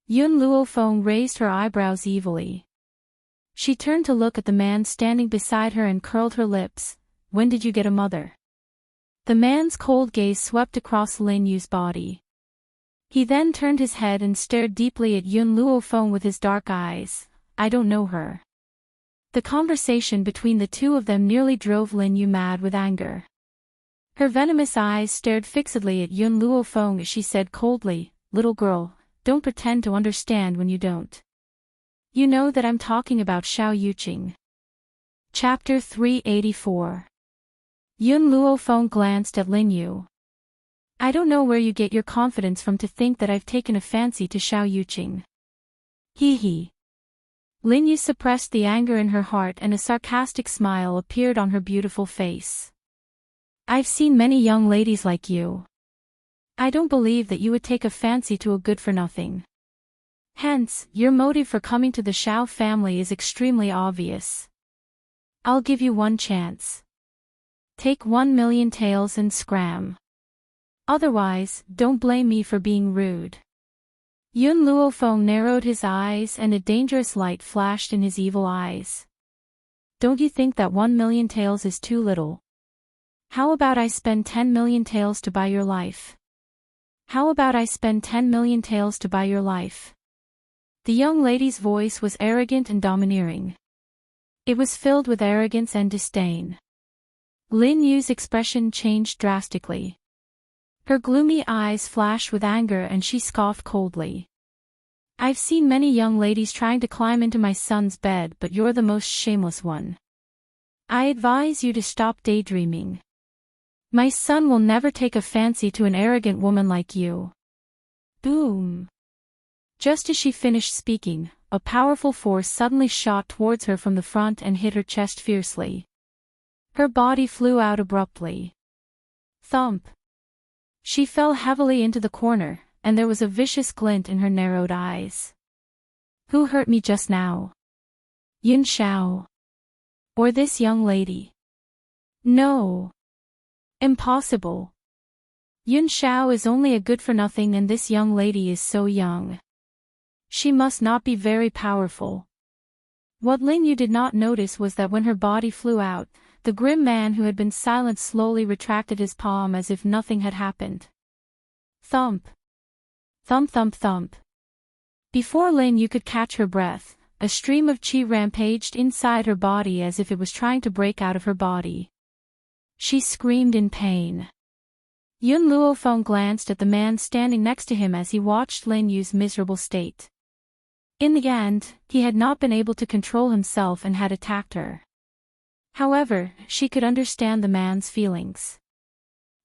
Yun Luofeng raised her eyebrows evilly. She turned to look at the man standing beside her and curled her lips. When did you get a mother? The man's cold gaze swept across Lin Yu's body. He then turned his head and stared deeply at Yun Luofeng with his dark eyes. I don't know her. The conversation between the two of them nearly drove Lin Yu mad with anger. Her venomous eyes stared fixedly at Yun Luofeng as she said coldly, Little girl, don't pretend to understand when you don't. You know that I'm talking about Xiao Yuqing. Chapter 384. Yun Luofeng glanced at Lin Yu. I don't know where you get your confidence from to think that I've taken a fancy to Xiao Yuqing. Hee hee. Lin Yu suppressed the anger in her heart and a sarcastic smile appeared on her beautiful face. I've seen many young ladies like you. I don't believe that you would take a fancy to a good-for-nothing. Hence, your motive for coming to the Xiao family is extremely obvious. I'll give you one chance. Take 1,000,000 taels and scram. Otherwise, don't blame me for being rude. Yun Luofeng narrowed his eyes and a dangerous light flashed in his evil eyes. Don't you think that 1,000,000 taels is too little? How about I spend 10,000,000 taels to buy your life? How about I spend 10,000,000 taels to buy your life? The young lady's voice was arrogant and domineering. It was filled with arrogance and disdain. Lin Yu's expression changed drastically. Her gloomy eyes flashed with anger and she scoffed coldly. I've seen many young ladies trying to climb into my son's bed, but you're the most shameless one. I advise you to stop daydreaming. My son will never take a fancy to an arrogant woman like you. Boom. Just as she finished speaking, a powerful force suddenly shot towards her from the front and hit her chest fiercely. Her body flew out abruptly. Thump. She fell heavily into the corner, and there was a vicious glint in her narrowed eyes. Who hurt me just now? Yun Xiao. Or this young lady? No. Impossible. Yun Xiao is only a good-for-nothing and this young lady is so young. She must not be very powerful. What Lin Yu did not notice was that when her body flew out, the grim man who had been silent slowly retracted his palm as if nothing had happened. Thump. Thump thump thump. Before Lin Yu could catch her breath, a stream of qi rampaged inside her body as if it was trying to break out of her body. She screamed in pain. Yun Luofeng glanced at the man standing next to him as he watched Lin Yu's miserable state. In the end, he had not been able to control himself and had attacked her. However, she could understand the man's feelings.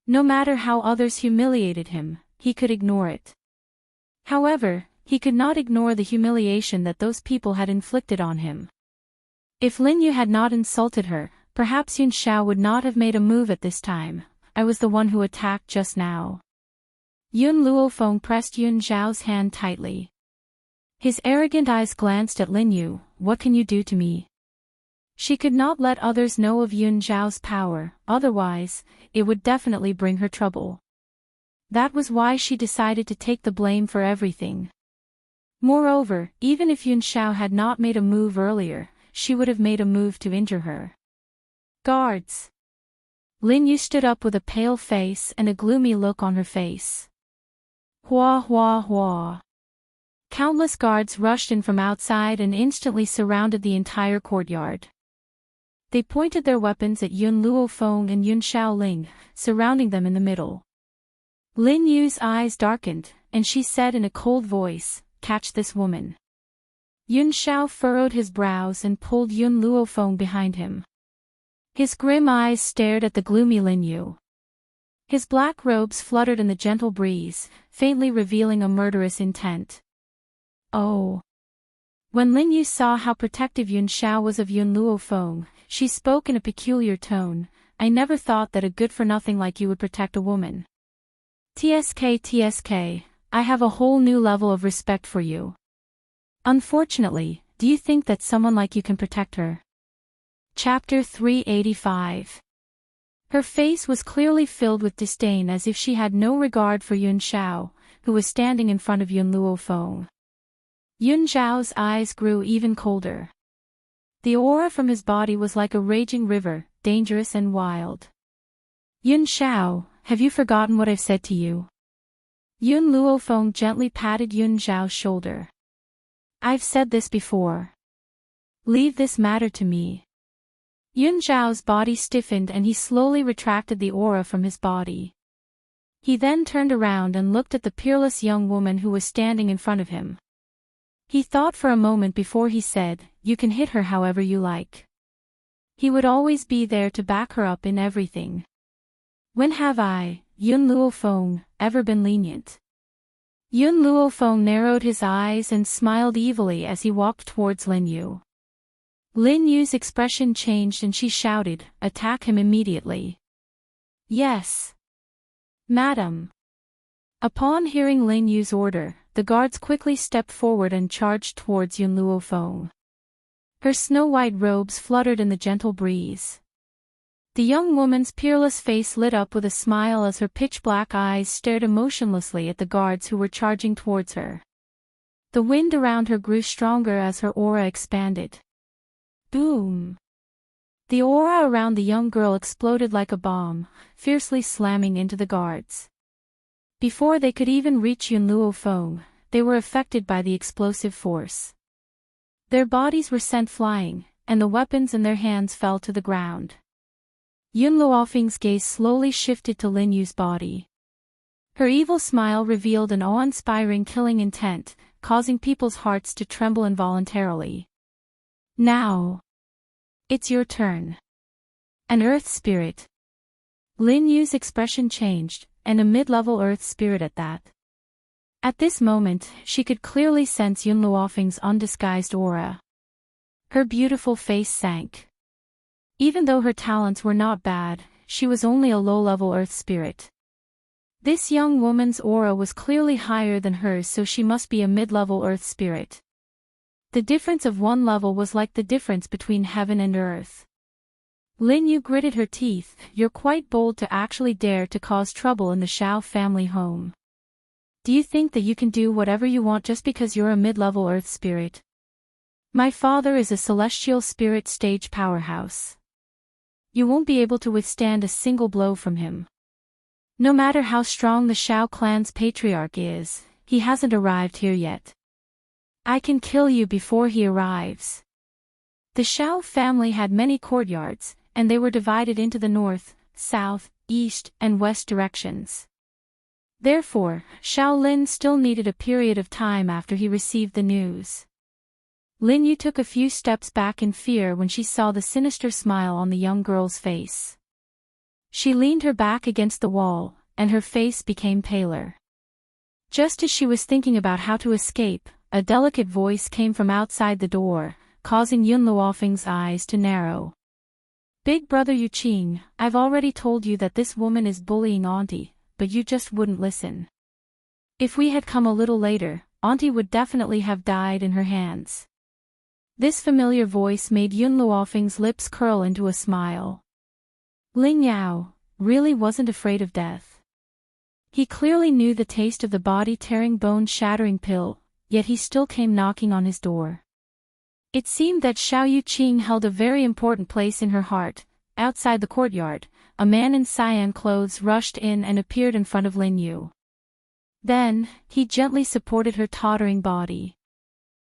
No matter how others humiliated him, he could ignore it. However, he could not ignore the humiliation that those people had inflicted on him. If Lin Yu had not insulted her, perhaps Yun Xiao would not have made a move at this time. I was the one who attacked just now. Yun Luofeng pressed Yun Xiao's hand tightly. His arrogant eyes glanced at Lin Yu. What can you do to me? She could not let others know of Yun Xiao's power, otherwise, it would definitely bring her trouble. That was why she decided to take the blame for everything. Moreover, even if Yun Xiao had not made a move earlier, she would have made a move to injure her. Guards! Lin Yu stood up with a pale face and a gloomy look on her face. Hua hua hua. Countless guards rushed in from outside and instantly surrounded the entire courtyard. They pointed their weapons at Yun Luofeng and Yun Xiaoling, surrounding them in the middle. Lin Yu's eyes darkened, and she said in a cold voice, "Catch this woman." Yun Xiao furrowed his brows and pulled Yun Luofeng behind him. His grim eyes stared at the gloomy Lin Yu. His black robes fluttered in the gentle breeze, faintly revealing a murderous intent. Oh! When Lin Yu saw how protective Yun Xiao was of Yun Luofeng, she spoke in a peculiar tone. I never thought that a good-for-nothing like you would protect a woman. TSK, I have a whole new level of respect for you. Unfortunately, do you think that someone like you can protect her? Chapter 385. Her face was clearly filled with disdain as if she had no regard for Yun Xiao, who was standing in front of Yun Luofeng. Yun Xiao's eyes grew even colder. The aura from his body was like a raging river, dangerous and wild. Yun Xiao, have you forgotten what I've said to you? Yun Luofeng gently patted Yun Xiao's shoulder. I've said this before. Leave this matter to me. Yun Xiao's body stiffened and he slowly retracted the aura from his body. He then turned around and looked at the peerless young woman who was standing in front of him. He thought for a moment before he said, "You can hit her however you like." He would always be there to back her up in everything. When have I, Yun Luofeng, ever been lenient? Yun Luofeng narrowed his eyes and smiled evilly as he walked towards Lin Yu. Lin Yu's expression changed and she shouted, "Attack him immediately." "Yes, madam." Upon hearing Lin Yu's order, the guards quickly stepped forward and charged towards Yun Luofeng. Her snow-white robes fluttered in the gentle breeze. The young woman's peerless face lit up with a smile as her pitch-black eyes stared emotionlessly at the guards who were charging towards her. The wind around her grew stronger as her aura expanded. Boom! The aura around the young girl exploded like a bomb, fiercely slamming into the guards. Before they could even reach Yun Luofeng, they were affected by the explosive force. Their bodies were sent flying, and the weapons in their hands fell to the ground. Yun Luofeng's gaze slowly shifted to Lin Yu's body. Her evil smile revealed an awe-inspiring killing intent, causing people's hearts to tremble involuntarily. "Now, it's your turn. An earth spirit." Lin Yu's expression changed, and a mid-level earth spirit at that. At this moment, she could clearly sense Yun Luofeng's undisguised aura. Her beautiful face sank. Even though her talents were not bad, she was only a low-level earth spirit. This young woman's aura was clearly higher than hers, so she must be a mid-level earth spirit. The difference of one level was like the difference between heaven and earth. Lin Yu gritted her teeth. "You're quite bold to actually dare to cause trouble in the Shao family home. Do you think that you can do whatever you want just because you're a mid-level earth spirit? My father is a celestial spirit stage powerhouse. You won't be able to withstand a single blow from him. No matter how strong the Shao clan's patriarch is, he hasn't arrived here yet. I can kill you before he arrives." The Shao family had many courtyards, and they were divided into the north, south, east, and west directions. Therefore, Shaolin still needed a period of time after he received the news. Lin Yu took a few steps back in fear when she saw the sinister smile on the young girl's face. She leaned her back against the wall, and her face became paler. Just as she was thinking about how to escape, a delicate voice came from outside the door, causing Yun Luofeng's eyes to narrow. "Big brother Yuqing, I've already told you that this woman is bullying Auntie, but you just wouldn't listen. If we had come a little later, Auntie would definitely have died in her hands." This familiar voice made Yun Luofeng's lips curl into a smile. Ling Yao really wasn't afraid of death. He clearly knew the taste of the body-tearing, bone-shattering pill, yet he still came knocking on his door. It seemed that Xiao Yuqing held a very important place in her heart. Outside the courtyard, a man in cyan clothes rushed in and appeared in front of Lin Yu. Then, he gently supported her tottering body.